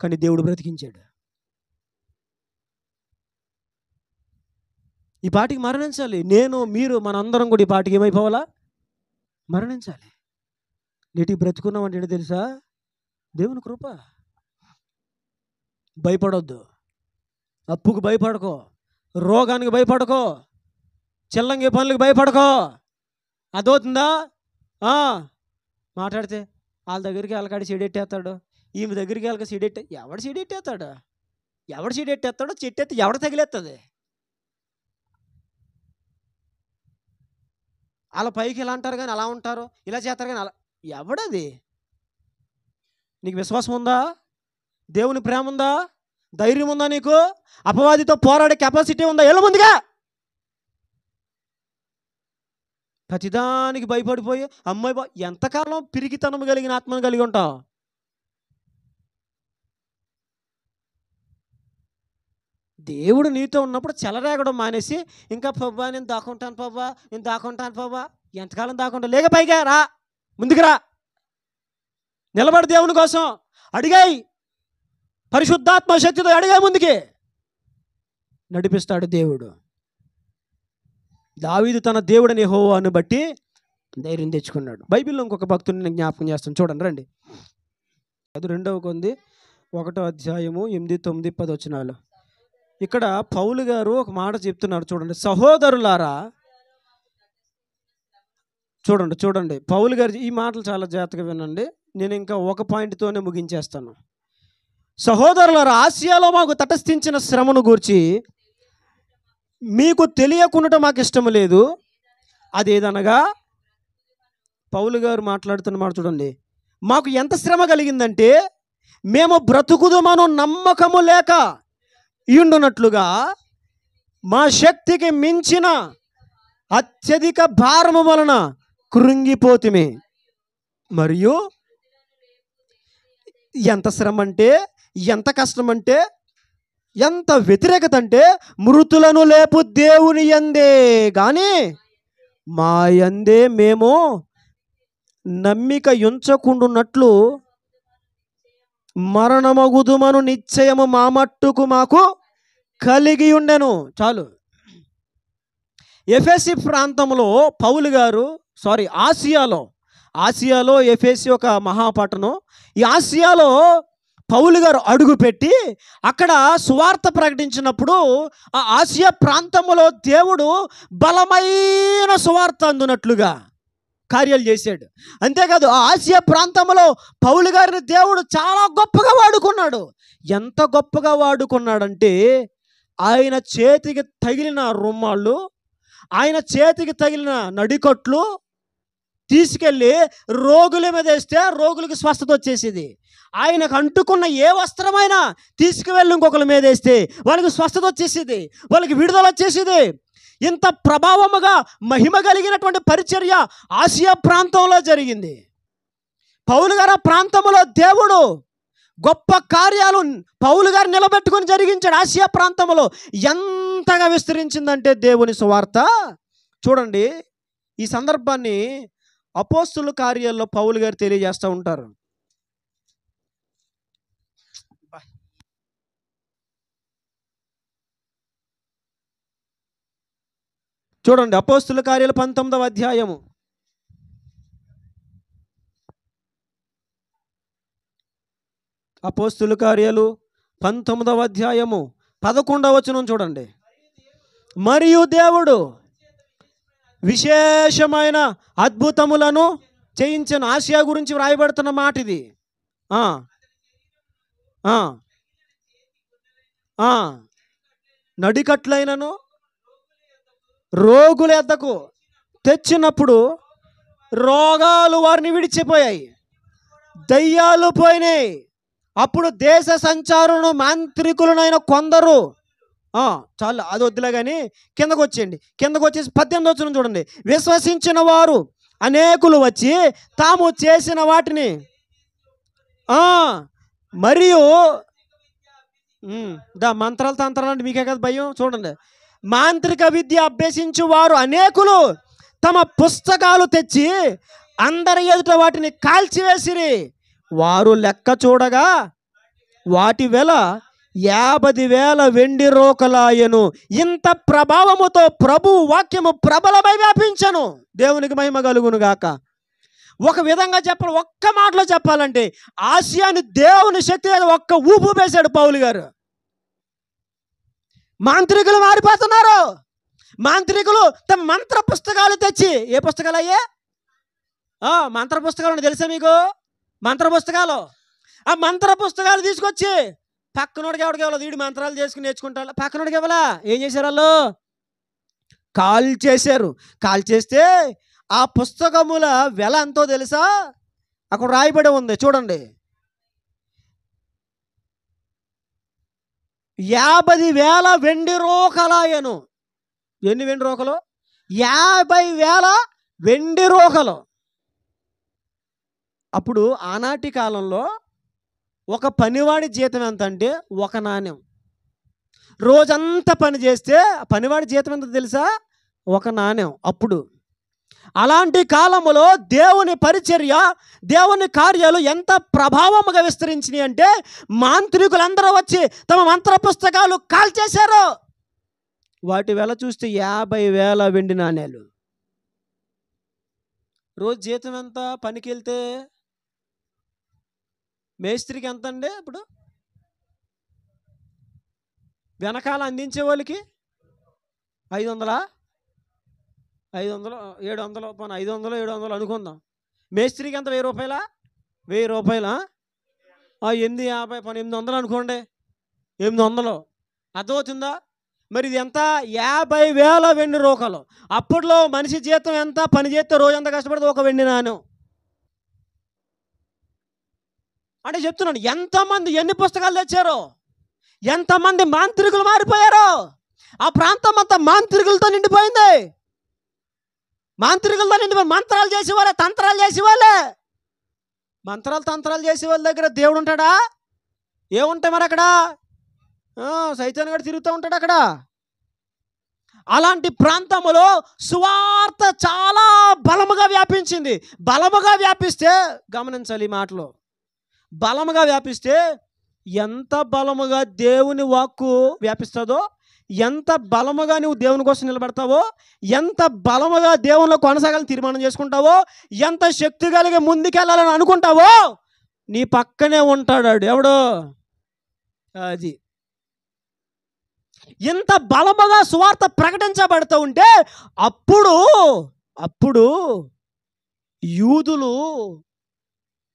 కానీ దేవుడు బ్రతికించాడు. ఈ పాటికి మరణించాలి. నేను, మీరు, మనందరం కూడా ఈ పాటికి ఏమైపోవాలా? మరణించాలి. నీటికి బ్రతుకున్నామంటే ఏంటి తెలుసా? దేవుని కృప. భయపడొద్దు, అప్పుకు భయపడకో, రోగానికి భయపడకో, చెల్లంగి పనులకు భయపడకో. అదవుతుందా? మాట్లాడితే వాళ్ళ దగ్గరికి వెళ్ళకాడి సీడెట్టేస్తాడు, ఈమె దగ్గరికి వెళ్ళక ఎవడు సీడెట్టేస్తాడు? ఎవడు సీడెట్టేస్తాడో చెట్టెత్తి ఎవడ తగిలేస్తుంది. అలా పైకి ఇలా అంటారు కానీ అలా ఉంటారు, ఇలా చేస్తారు కానీ అలా. ఎవడది? నీకు విశ్వాసం ఉందా? దేవుని ప్రేమ ఉందా? ధైర్యం ఉందా? నీకు అపవాదితో పోరాడే కెపాసిటీ ఉందా? ఎల్ల ముందుగా. ప్రతిదానికి భయపడిపోయి అమ్మాయి ఎంతకాలం పిరికితనం కలిగిన ఆత్మను కలిగి ఉంటావు? దేవుడు నీతో ఉన్నప్పుడు చెలరేగడం మానేసి ఇంకా పవ్వా నేను దాక్కుంటాను పవ్వా, నేను దాక్కుంటాను పవ్వా, ఎంతకాలం దాక్కుంటావు? లేక పైగా రా, ముందుకు రా, నిలబడి దేవుని కోసం అడిగాయి, పరిశుద్ధాత్మ శక్తితో అడిగాయి, ముందుకి నడిపిస్తాడు దేవుడు. దావీదు తన దేవుడిని యెహోవాను బట్టి ధైర్యం తెచ్చుకున్నాడు. బైబిల్లో ఇంకొక భక్తుడిని నేను జ్ఞాపకం చేస్తాను, చూడండి రండి. అది 2వ కొరింథీ 1వ అధ్యాయము 8, 9, 10 వచనాలు. ఇక్కడ పౌలు గారు ఒక మాట చెప్తున్నారు చూడండి, సహోదరులారా. చూడండి చూడండి పౌలు గారు ఈ మాటలు చాలా జాగ్రత్తగా వినండి. నేను ఇంకా ఒక పాయింట్తోనే ముగించేస్తాను. సహోదరులారా, ఆసియాలో మాకు తటస్థించిన శ్రమను గూర్చి మీకు తెలియకుండా మాకు ఇష్టం లేదు. అదేదనగా పౌలు గారు మాట్లాడుతున్న మాట చూడండి, మాకు ఎంత శ్రమ కలిగిందంటే మేము బ్రతుకుదుమను నమ్మకము లేక ఈండునట్లుగా మా శక్తికి మించిన అత్యధిక భారము వలన కృంగిపోతిమి. మరియు ఎంత శ్రమ అంటే, ఎంత కష్టం అంటే, ఎంత వ్యతిరేకత అంటే, మృతులను లేపు దేవుని యందే కానీ మా యందే మేము నమ్మిక ఉంచకుండున్నట్లు మరణమగుదుమను నిశ్చయము మా మట్టుకు మాకు కలిగి ఉండెను. చాలు. ఎఫెసీ ప్రాంతంలో పౌలు గారు ఆసియాలో ఎఫెసీ ఒక మహాపట్టణం. ఈ ఆసియాలో పౌలు గారు అడుగుపెట్టి అక్కడ సువార్త ప్రకటించినప్పుడు ఆ ఆసియా ప్రాంతంలో దేవుడు బలమైన సువార్త అందునట్లుగా కార్యాలు చేశాడు. అంతేకాదు ఆ ఆసియా ప్రాంతంలో పౌలు గారిని దేవుడు చాలా గొప్పగా వాడుకున్నాడు. ఎంత గొప్పగా వాడుకున్నాడంటే, ఆయన చేతికి తగిలిన రుమాళ్ళు, ఆయన చేతికి తగిలిన నడికట్లు తీసుకెళ్ళి రోగుల మీద వేస్తే రోగులకు స్వస్థత వచ్చేసేది. ఆయనకు అంటుకున్న ఏ వస్త్రమైనా తీసుకువెళ్ళి ఇంకొకరి మీద వేస్తే వాళ్ళకి స్వస్థత వచ్చేసేది, వాళ్ళకి విడుదల వచ్చేసేది. ఇంత ప్రభావముగా మహిమ కలిగినటువంటి పరిచర్య ఆసియా ప్రాంతంలో జరిగింది. పౌలు గారు ఆ ప్రాంతంలో దేవుడు గొప్ప కార్యాలు పౌలు గారు నిలబెట్టుకొని జరిగించాడు. ఆసియా ప్రాంతంలో ఎంతగా విస్తరించిందంటే దేవుని సువార్త. చూడండి, ఈ సందర్భాన్ని అపోస్తుల కార్యాల్లో పౌలు గారు తెలియజేస్తూ ఉంటారు. చూడండి, అపోస్తుల కార్యాలు 19వ అధ్యాయము. అపోస్తుల కార్యాలు 19వ అధ్యాయము 11వ వచనం చూడండి. మరియు దేవుడు విశేషమైన అద్భుతములను చేయించిన. ఆసియా గురించి వ్రాయబడుతున్న మాట ఇది. నడికట్లైనను రోగుల యొద్దకు తెచ్చినప్పుడు రోగాలు వారిని విడిచిపోయాయి, దయ్యాలు పోయినాయి. అప్పుడు దేశ సంచారులను మాంత్రికులనైన కొందరు, చాలు అది వద్దులే కానీ కిందకు వచ్చేయండి. కిందకు వచ్చేసి 18వ వచనం చూడండి. విశ్వసించిన వారు అనేకులు వచ్చి తాము చేసిన వాటిని మరియు మంత్రాలు తంత్రాలు అంటే మీకే కదా భయం. చూడండి, మాంత్రిక విద్య అభ్యసించు వారు అనేకులు తమ పుస్తకాలు తెచ్చి అందరి ఎదుట వాటిని కాల్చివేసిరి. వారు లెక్క చూడగా వాటి వెల 50,000 వెండి రోకలాయను. ఇంత ప్రభావముతో ప్రభు వాక్యము ప్రబలమై వ్యాపించను. దేవునికి మహిమ కలుగును గాక. ఒక విధంగా చెప్పాలి, ఒక్క మాటలో చెప్పాలంటే ఆసియాని దేవుని శక్తి ఒక్క ఊపు వేశాడు పౌలు గారు. మాంత్రికులు మారిపోతున్నారు. మాంత్రికులు తమ మంత్ర పుస్తకాలు తెచ్చి, ఏ పుస్తకాలు అయ్యే? మంత్ర పుస్తకాలు తెలుసా మీకు? మంత్ర పుస్తకాలు. ఆ మంత్ర పుస్తకాలు తీసుకొచ్చి పక్కనోడికి ఎవడికి ఇవ్వలేదు. వీడి మంత్రాలు చేసుకుని నేర్చుకుంటారు. పక్కనోడికి ఇవ్వలా. ఏం చేశారు వాళ్ళు? కాల్ చేశారు. కాల్ చేస్తే ఆ పుస్తకముల వెల ఎంతో తెలుసా? అక్కడ రాయబడి ఉంది చూడండి. 50,000 వెండి రోకలాయను. ఎన్ని వెండి రోకలు? 50,000 వెండి రోకలు. అప్పుడు ఆనాటి కాలంలో ఒక పనివాడి జీతం ఎంత అంటే 1 నాణ్యం. రోజంతా పని చేస్తే పనివాడి జీతం ఎంత తెలుసా? 1 నాణ్యం. అప్పుడు అలాంటి కాలంలో దేవుని పరిచర్య, దేవుని కార్యాలు ఎంత ప్రభావముగా విస్తరించినాయి అంటే మాంత్రికులందరూ వచ్చి తమ మంత్ర పుస్తకాలు కాల్చేశారు. వాటి వెల చూస్తే 50,000 వెండి నాణ్యాలు. రోజు జీతం ఎంత? పనికి వెళ్తే మేస్త్రికి ఎంత అండి? ఇప్పుడు వెనకాల అందించే వాళ్ళకి 500, 500, 700, పోనీ 500, 700 అనుకుందాం. మేస్త్రికి ఎంత 1000 రూపాయలా? 1000 రూపాయలా? 850, పోనీ 800 అనుకోండి. 800 అర్థమవుతుందా? మరి ఇది ఎంత? 50,000 వెండి రూకలు. అప్పట్లో మనిషి జీతం ఎంత? పని చేస్తే రోజు ఎంత కష్టపడితే ఒక వెండి నాణ్యం. అంటే చెప్తున్నాను, ఎంతమంది ఎన్ని పుస్తకాలు తెచ్చారో, ఎంతమంది మాంత్రికులు మారిపోయారో. ఆ ప్రాంతం అంతా మాంత్రికులతో నిండిపోయింది. మాంత్రికులతో నిండిపోయి మంత్రాలు చేసేవాళ్ళే, తంత్రాలు చేసేవాళ్ళే. మంత్రాలు తంత్రాలు చేసే వాళ్ళ దగ్గర దేవుడు ఉంటాడా? ఏముంటాయి మరి అక్కడ? సైతాన్ గడు తిరుగుతూ ఉంటాడు అక్కడ. అలాంటి ప్రాంతంలో సువార్త చాలా బలముగా వ్యాపించింది. బలముగా వ్యాపిస్తే, గమనించాలి ఈ మాటలో, బలముగా వ్యాపిస్తే ఎంత బలముగా దేవుని వాక్కు వ్యాపిస్తుందో, ఎంత బలముగా నువ్వు దేవుని కోసం నిలబడతావో, ఎంత బలముగా దేవునిలో కొనసాగాలని తీర్మానం చేసుకుంటావో, ఎంత శక్తి కలిగి ముందుకెళ్ళాలని అనుకుంటావో, నీ పక్కనే ఉంటాడు ఎవడో. అది ఇంత బలముగా సువార్త ప్రకటించబడుతూ ఉంటే అప్పుడు యూదులు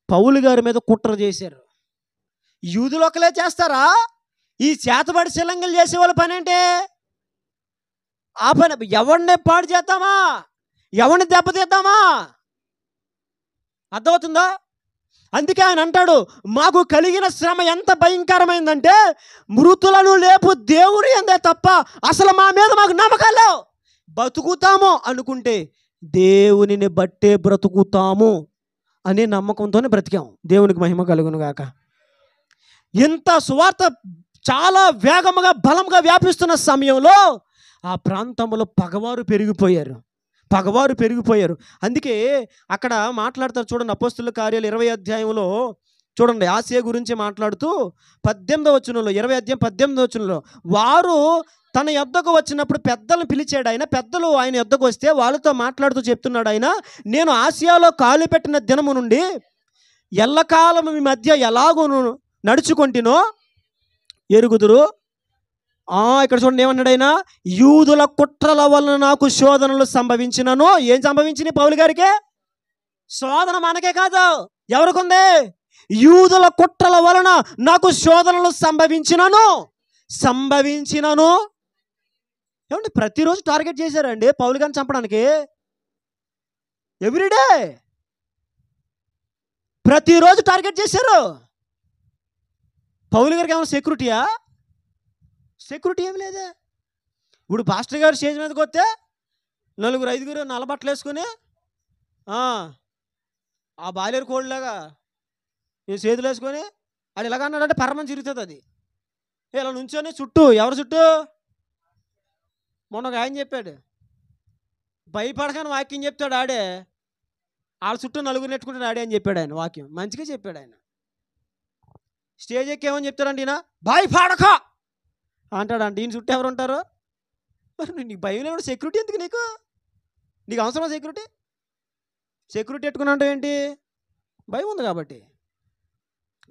పౌలు గారి మీద కుట్ర చేశారు. యూదులు ఒకలే చేస్తారా? ఈ చేతబడి శిలంగలు చేసేవాళ్ళ పని ఏంటి? ఆ పని. ఎవరిని పాడు చేద్దామా, ఎవరిని దెబ్బతీద్దామా? అర్థమవుతుందా? అందుకే ఆయన అంటాడు, మాకు కలిగిన శ్రమ ఎంత భయంకరమైందంటే మృతులను లేపు దేవుని అందే తప్ప అసలు మా మీద మాకు నమ్మకాలు. బతుకుతాము అనుకుంటే దేవునిని బట్టే బ్రతుకుతాము అనే నమ్మకంతోనే బ్రతికాం. దేవునికి మహిమ కలుగును గాక. ఇంత సువార్త చాలా వేగముగా బలంగా వ్యాపిస్తున్న సమయంలో ఆ ప్రాంతంలో పగవారు పెరిగిపోయారు. అందుకే అక్కడ మాట్లాడతారు చూడండి, అపోస్తుల కార్యాలు 20వ అధ్యాయంలో చూడండి, ఆసియా గురించి మాట్లాడుతూ 18వ వచనంలో, 20వ అధ్యాయం 18వ వచనంలో, వారు తన యొద్దకు వచ్చినప్పుడు పెద్దలను పిలిచాడు ఆయన. పెద్దలు ఆయన యొద్దకు వస్తే వాళ్ళతో మాట్లాడుతూ చెప్తున్నాడు ఆయన, నేను ఆసియాలో కాలు పెట్టిన దినము నుండి ఎల్లకాలం మీ మధ్య ఎలాగో నడుచుకుంటునో ఎరుగుదురు. ఇక్కడ చూడండి ఏమన్నాడు ఆయన, యూదుల కుట్రల వలన నాకు శోధనలు సంభవించినను. ఏం సంభవించినాయి పౌలు గారికి? శోధన మనకే కాదు, ఎవరికుంది? యూదుల కుట్రల వలన నాకు శోధనలు సంభవించినను. ఏమండి, ప్రతిరోజు టార్గెట్ చేశారండి పౌలు గారిని చంపడానికి. ఎవ్రీడే ప్రతిరోజు టార్గెట్ చేశారు. పౌలు గారికి ఏమైనా సెక్యూరిటీయా? సెక్యూరిటీ ఏమి లేదా? ఇప్పుడు పాస్టర్ గారు స్టేజ్ మీదకి వస్తే 4-5 నల్లబట్టలు వేసుకుని ఆ బాయిలర్ కోడ్లాగా చేతులు వేసుకొని అది ఇలాగ అన్నాడంటే పరమని తిరుగుతుంది. అది ఇలా నుంచొని చుట్టూ, ఎవరు చుట్టూ? మొన్న ఒక ఆయన చెప్పాడు, భయపడకని వాక్యం చెప్తాడు ఆడే, వాళ్ళ చుట్టూ 4 నెట్టుకుంటాడు ఆడే అని చెప్పాడు ఆయన. వాక్యం మంచిగా చెప్పాడు ఆయన. స్టేజ్ ఎక్కి ఏమని చెప్తాడంటే ఈయన, భయపడక అంటాడంటే, ఈయన చుట్టూ ఎవరు ఉంటారు? మరి నీకు భయం లేకుండా సెక్యూరిటీ ఎందుకు? నీకు అవసరమా సెక్యూరిటీ? సెక్యూరిటీ పెట్టుకుని అంటే ఏంటి? భయం ఉంది కాబట్టి.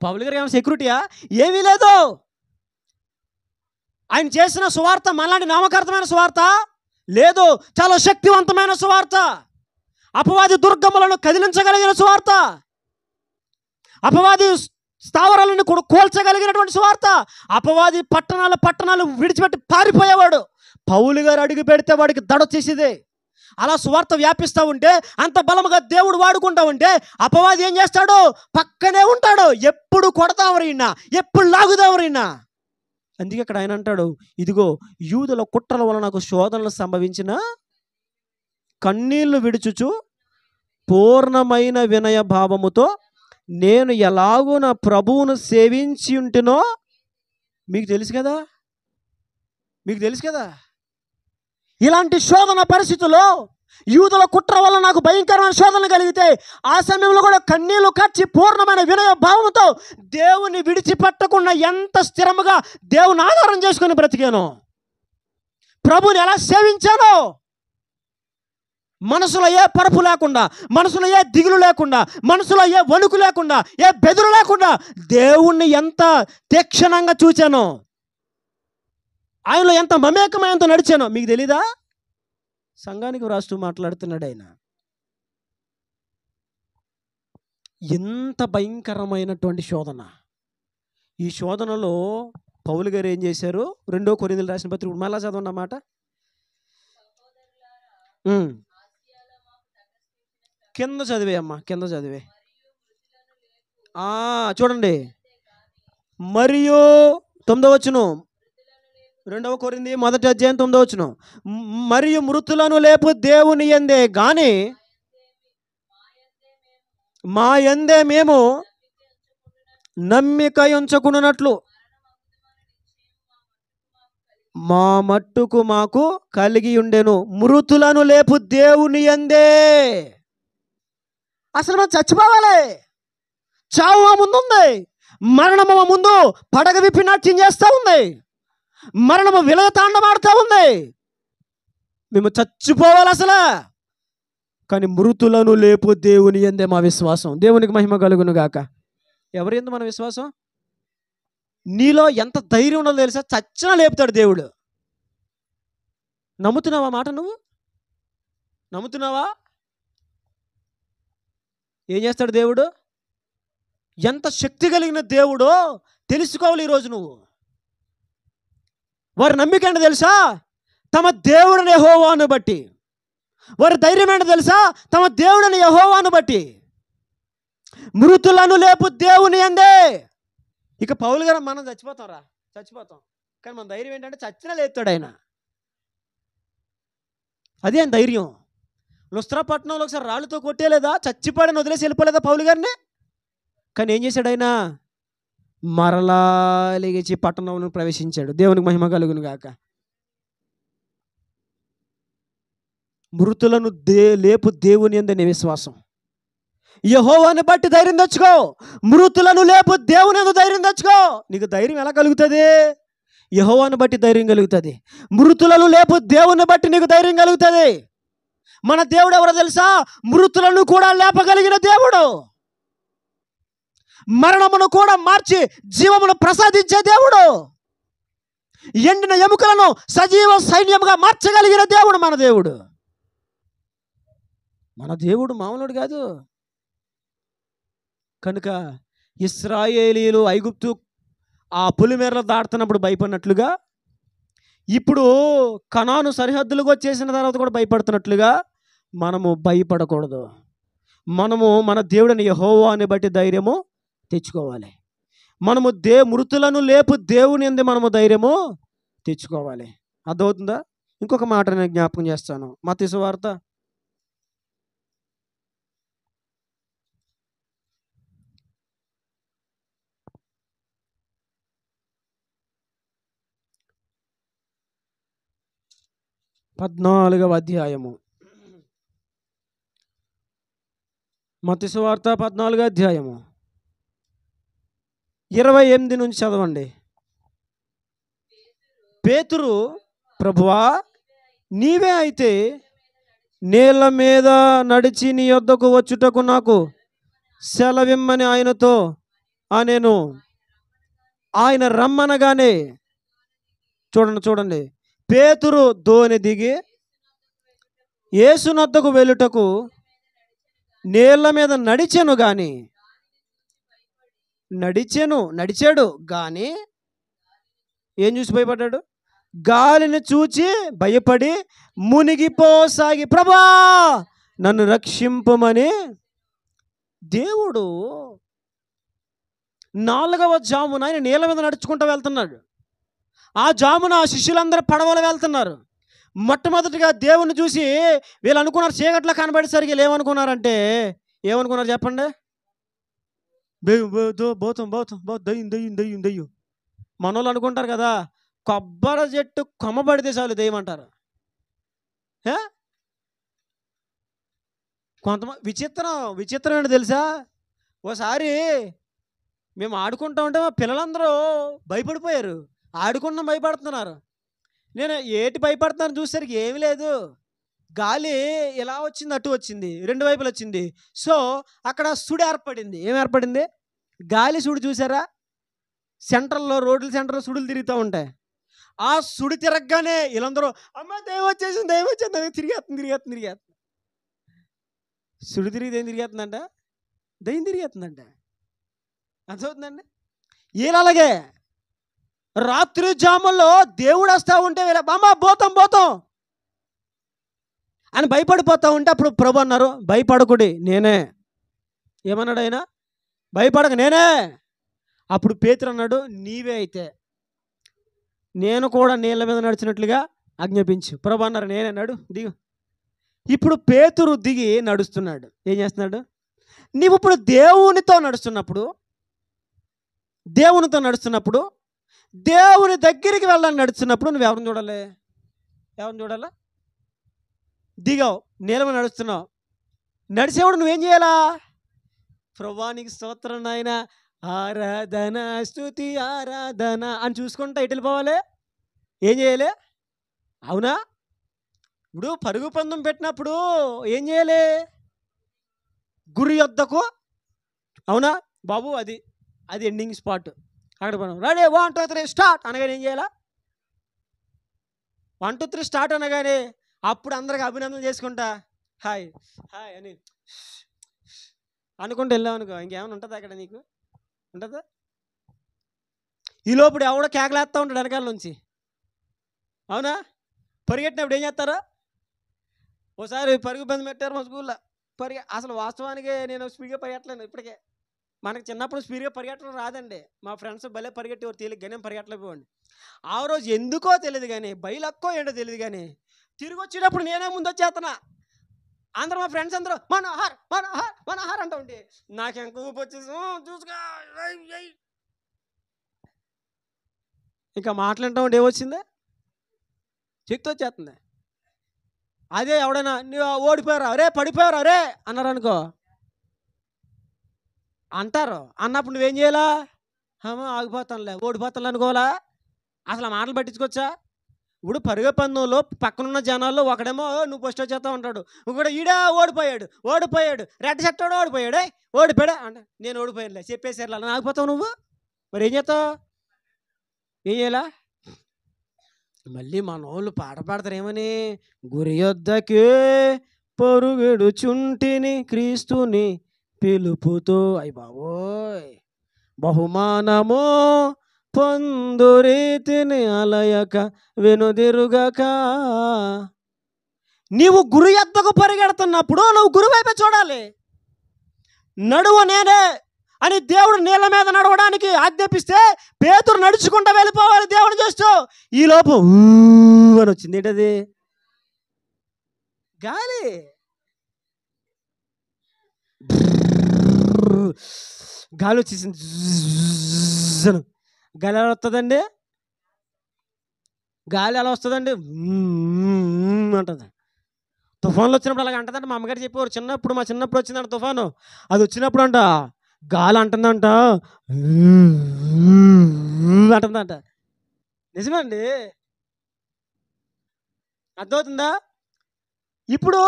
పౌలు గారికి ఏమైనా సెక్యూరిటీయా? ఏమీ లేదు. ఆయన చేసిన సువార్త మనలాంటి నామకార్థమైన సువార్త లేదు, చాలా శక్తివంతమైన సువార్త, అపవాది దుర్గములను కదిలించగలిగిన సువార్త, అపవాది స్థావరాలను కూడా కోల్చగలిగినటువంటి సువార్త. అపవాది పట్టణాలు విడిచిపెట్టి పారిపోయేవాడు. పౌలు గారు అడుగు పెడితే వాడికి దడొచ్చేసేదే. అలా సువార్త వ్యాపిస్తూ ఉంటే, అంత బలముగా దేవుడు వాడుకుంటా ఉంటే, అపవాది ఏం చేస్తాడు? పక్కనే ఉంటాడు. ఎప్పుడు కొడతావరైనా, ఎప్పుడు లాగుదావరైనా. అందుకే ఇక్కడ ఆయన అంటాడు, ఇదిగో యూదుల కుట్రల వలన నాకు శోధనలు సంభవించిన, కన్నీళ్లు విడుచుచు పూర్ణమైన వినయ భావముతో నేను ఎలాగో నా ప్రభువును సేవించి ఉంటేనో మీకు తెలుసు కదా. ఇలాంటి శోధన పరిస్థితుల్లో యూదుల కుట్ర వల్ల నాకు భయంకరమైన శోధనలు కలిగితే, ఆ సమయంలో కూడా కన్నీళ్లు కార్చి పూర్ణమైన వినయ భావంతో దేవుని విడిచిపెట్టకుండా ఎంత స్థిరముగా దేవుని ఆధారం చేసుకుని బ్రతికాను, ప్రభుని ఎలా సేవించానో, మనసులో ఏ పరపు లేకుండా, మనసులో ఏ దిగులు లేకుండా, మనసులో ఏ వణుకు లేకుండా, ఏ బెదురు లేకుండా దేవుణ్ణి ఎంత తీక్షణంగా చూచానో. ఆయనలో ఎంత మమేకమయంతో నడిచానో మీకు తెలీదా? సంఘానికి వ్రాస్తూ మాట్లాడుతున్నాడు ఆయన. ఎంత భయంకరమైనటువంటి శోధన. ఈ శోధనలో పౌలు గారు ఏం చేశారు? 2 కొరింథీయులకు రాసిన పత్రిక మళ్ళా చదవండి అన్నమాట. కింద చదివే అమ్మా, కింద చదివే. చూడండి, మరియు 9వ వచనం, 2 కొరింథీ 1వ అధ్యాయం 9వ వచనం. మరియు మృతులను లేపు దేవుని యందే గాని మా యందే మేము నమ్మిక ఉంచకున్నట్లు మా మట్టుకు మాకు కలిగి ఉండెను. మృతులను లేపు దేవుని యందే. అసలు మనం చచ్చిపోవాలి. చావు మా ముందు ఉంది, మరణము మా ముందు పడగ విప్పి నాట్యం చేస్తూ ఉంది, మరణము విలయతాండమాడుతూ ఉంది. మేము చచ్చిపోవాలి అసలు. కానీ మృతులను లేపు దేవుని యందే మా విశ్వాసం. దేవునికి మహిమ కలుగును గాక. ఎవరి యందు మన విశ్వాసం? నీలో ఎంత ధైర్యం ఉన్నదో తెలుసా? చచ్చినా లేపుతాడు దేవుడు. నమ్ముతున్నావా మాట? నువ్వు నమ్ముతున్నావా? ఏం చేస్తాడు దేవుడు? ఎంత శక్తి కలిగిన దేవుడో తెలుసుకోవాలి ఈరోజు నువ్వు. వారి నమ్మిక ఏంటో తెలుసా? తమ దేవుడిని యెహోవాను బట్టి. వారి ధైర్యం ఏంటో తెలుసా? తమ దేవుడిని యెహోవాను బట్టి. మృతులను లేపు దేవుని యందే. ఇక పౌలు గారు మనం చచ్చిపోతాం, కానీ మన ధైర్యం ఏంటంటే చచ్చినా లేపుతాడు ఆయన. అదే ఆయన ధైర్యం. లుస్త్రా పట్టణంలో ఒకసారి రాళ్ళతో కొట్టేలేదా? చచ్చిపోయాడని వదిలేసి వెళ్ళిపోలేదా పౌలు గారిని? కానీ ఏం చేశాడు ఆయన? మరలా లేచి పట్టణంలో ప్రవేశించాడు. దేవునికి మహిమ కలుగును గాక. మృతులను లేపు దేవుని యందే నీ విశ్వాసం. యెహోవాను బట్టి ధైర్యం తెచ్చుకో. మృతులను లేపు దేవుని యందు ధైర్యం తెచ్చుకో. నీకు ధైర్యం ఎలా కలుగుతుంది? యెహోవాను బట్టి ధైర్యం కలుగుతుంది. మృతులను లేపు దేవుని బట్టి నీకు ధైర్యం కలుగుతుంది. మన దేవుడు ఎవరో తెలుసా? మృతులను కూడా లేపగలిగిన దేవుడు. మరణమును కూడా మార్చి జీవమును ప్రసాదించే దేవుడు. ఎండిన ఎముకలను సజీవ సైన్యంగా మార్చగలిగిన దేవుడు మన దేవుడు. మన దేవుడు మామూలుడు కాదు. కనుక ఇశ్రాయేలీయులు ఐగుప్తు ఆ పులిమేరలు దాటుతున్నప్పుడు భయపడినట్లుగా, ఇప్పుడు కనాను సరిహద్దులకు వచ్చేసిన తర్వాత కూడా భయపడుతున్నట్లుగా మనము భయపడకూడదు. మనము మన దేవుడిని యెహోవాని బట్టి ధైర్యము తెచ్చుకోవాలి. మనము మృతులను లేపు దేవుని యందు మనము ధైర్యము తెచ్చుకోవాలి. అర్థమవుతుందా? ఇంకొక మాట నేను జ్ఞాపకం చేస్తాను. మత్తయి సువార్త 14వ అధ్యాయము. మత్తయి సువార్త 14వ అధ్యాయము 28 నుంచి చదవండి. పేతురు, ప్రభువా నీవే అయితే నీళ్ళ మీద నడిచి నీ యొద్దకు వచ్చుటకు నాకు సెలవిమ్మని ఆయనతో నేను ఆయన రమ్మనగానే. చూడండి, పేతురు దోణి దిగి యేసునొద్దకు వెళ్ళుటకు నీళ్ళ మీద నడిచాడు గాని ఏం చూసి భయపడ్డాడు? గాలిని చూచి భయపడి మునిగిపోసాగి ప్రభా నన్ను రక్షింపమని. దేవుడు 4వ జామున ఆయన నీళ్ళ మీద నడుచుకుంటూ వెళ్తున్నాడు. ఆ జామున శిష్యులందరూ పడవలు వెళ్తున్నారు. మొట్టమొదటిగా దేవుని చూసి వీళ్ళు అనుకున్నారు, చీకట్లో కనబడేసరికి ఏమనుకున్నారంటే, ఏమనుకున్నారు చెప్పండి? పోతాం దయ్యం. మనోళ్ళు అనుకుంటారు కదా, కొబ్బరి చెట్టు కొమ్మ పడితే చాలు దయ్యం అంటారు. కొంతమంది విచిత్రం ఏంటో తెలుసా? ఓసారి మేము ఆడుకుంటా ఉంటే మా పిల్లలందరూ భయపడిపోయారు. ఆడుకున్న భయపడుతున్నారు. నేను ఏటి భయపడుతున్నాను చూసేసరికి ఏమీ లేదు. గాలి ఇలా వచ్చింది, అటు వచ్చింది, 2 వైపులు వచ్చింది. సో అక్కడ సుడి ఏర్పడింది. ఏం ఏర్పడింది? గాలి సుడి. చూసారా? రోడ్ల సెంటర్లో సుడులు తిరుగుతూ ఉంటాయి. ఆ సుడి తిరగగానే వీళ్ళందరూ అమ్మ దయ్యం వచ్చేసింది, దయ్యం వచ్చేసింది, తిరిగేస్తుంది. సుడి తిరిగి ఏం తిరిగేస్తుందంట? దయ్యం తిరిగేస్తుందంట. అర్థమవుతుందండి? వీళ్ళు అలాగే రాత్రి జాముల్లో దేవుడు వస్తూ ఉంటే వీళ్ళ అమ్మ పోతాం అని భయపడిపోతూ ఉంటే అప్పుడు ప్రభు అన్నారు, భయపడకుడి నేనే. ఏమన్నాడు ఆయన? భయపడక నేనే. అప్పుడు పేతురు అన్నాడు, నీవే అయితే నేను కూడా నీళ్ళ మీద నడిచినట్లుగా ఆజ్ఞాపించు. ప్రభు అన్నారు, నేనే, నడు, దిగు. ఇప్పుడు పేతురు దిగి నడుస్తున్నాడు. ఏం చేస్తున్నాడు? నీవు ఇప్పుడు దేవునితో నడుస్తున్నప్పుడు దేవుని దగ్గరికి వెళ్ళాలని నడుస్తున్నప్పుడు నువ్వు ఎవరిని చూడాలా? దిగావు, నీళ్ళ మీద నడుస్తున్నావు. నడిచేవాడు నువ్వేం చేయాలా? ప్రభువానికి స్తోత్రం నాయన, ఆరాధన స్తుతి ఆరాధన అని చూసుకుంటా ఇటు వెళ్ళిపోవాలి. ఏం చేయాలి? అవునా? ఇప్పుడు పరుగు పందెం పెట్టినప్పుడు ఏం చేయాలి? గురి యొద్దకు, అవునా బాబు, అది ఎండింగ్ స్పాట్. అక్కడ రెడీ 1 2 3 స్టార్ట్ అనగానే ఏం చేయాలా? 1 2 3 స్టార్ట్ అనగానే అప్పుడు అందరికి అభినందనలు చేసుకుంటా హాయ్ అని అనుకుంటూ వెళ్ళావు అనుకో, ఇంకేమైనా ఉంటుందా అక్కడ? నీకు ఉంటుందా? ఈ లోపల ఎవడో కేకలేస్తూ ఉంటాడు వెనకాల నుంచి, అవునా? పరిగెట్టినప్పుడు ఏం చేస్తారా? ఓసారి పరుగు పందెం పెట్టారు మా స్కూల్లో. అసలు వాస్తవానికి నేను స్పీడ్గా పరిగెట్టలేను. ఇప్పటికే మనకు చిన్నప్పుడు స్పీడ్గా పరిగెట్టడం రాదండి. మా ఫ్రెండ్స్ భలే పరిగెట్టేవారు, తేలిగ్గానే పరిగెట్టలేకపోండి. ఆ రోజు ఎందుకో తెలియదు కానీ, బయలక్కో ఏంటో తెలియదు కానీ, తిరిగి వచ్చేటప్పుడు నేనే ముందు వచ్చేస్తున్నా. అందరూ మా ఫ్రెండ్స్ అందరూ మనోహర్ అంటూ ఉంటే నాకేం కూపు వచ్చేసి చూసుకో ఇంకా మాట్లాడటం ఉంటే ఏమొచ్చింది? చెక్తో వచ్చేస్తుంది. అదే ఎవడైనా నువ్వు ఓడిపోయారా, అరే పడిపోయారా, అరే అన్నారు అనుకో, అంటారు. అన్నప్పుడు నువ్వేం చేయాలా? ఆగిపోతానులే, ఓడిపోతాను అనుకోవాలా? అసలు ఆ మాటలు పట్టించుకోవచ్చా? ఇప్పుడు పరుగు పందెంలో పక్కనున్న జనాల్లో ఒకడేమో నువ్వు ఫస్ట్ వచ్చేస్తా ఉంటాడు, ఇంకోటి ఈడా ఓడిపోయాడు, రెడ్ షర్ట్ ఓడిపోయాడు అంటే నేను ఓడిపోయానులే చెప్పేసారు, అలా ఆగిపోతావు నువ్వు. మరి ఏం చేస్తావు? ఏం చేయాలా? మళ్ళీ మన వాళ్ళు పాట పాడతారు ఏమని? గురి యొద్దకే పరుగెడుచుంటిని క్రీస్తుని పిలుపుతో, అయ్య బాబోయ్, బహుమానము పొందు రీతిని అలయక వెనుదిరుగక. నీవు గురి యొద్దకు పరిగెడుతున్నప్పుడు నువ్వు గురి వైపే చూడాలి. నడువు నేనే అని దేవుడు నీళ్ళ మీద నడవడానికి ఆజ్ఞాపిస్తే పేతురు నడుచుకుంటూ వెళ్ళిపోవాలి దేవుడు చేస్తూ. ఈ లోపు అని వచ్చింది. ఏంటది? గాలి. గాలి వచ్చేసింది. గాలి ఎలా వస్తుందండి? గాలి ఎలా వస్తుందండి? అంటుంది. తుఫాన్లు వచ్చినప్పుడు అలాగ అంటుందంట. మా అమ్మగారు చెప్పేవారు మా చిన్నప్పుడు వచ్చిందంట తుఫాను. అది వచ్చినప్పుడు అంట గాలి అంటుందంట, అంటుందంట. నిజమండి, అర్థమవుతుందా? ఇప్పుడు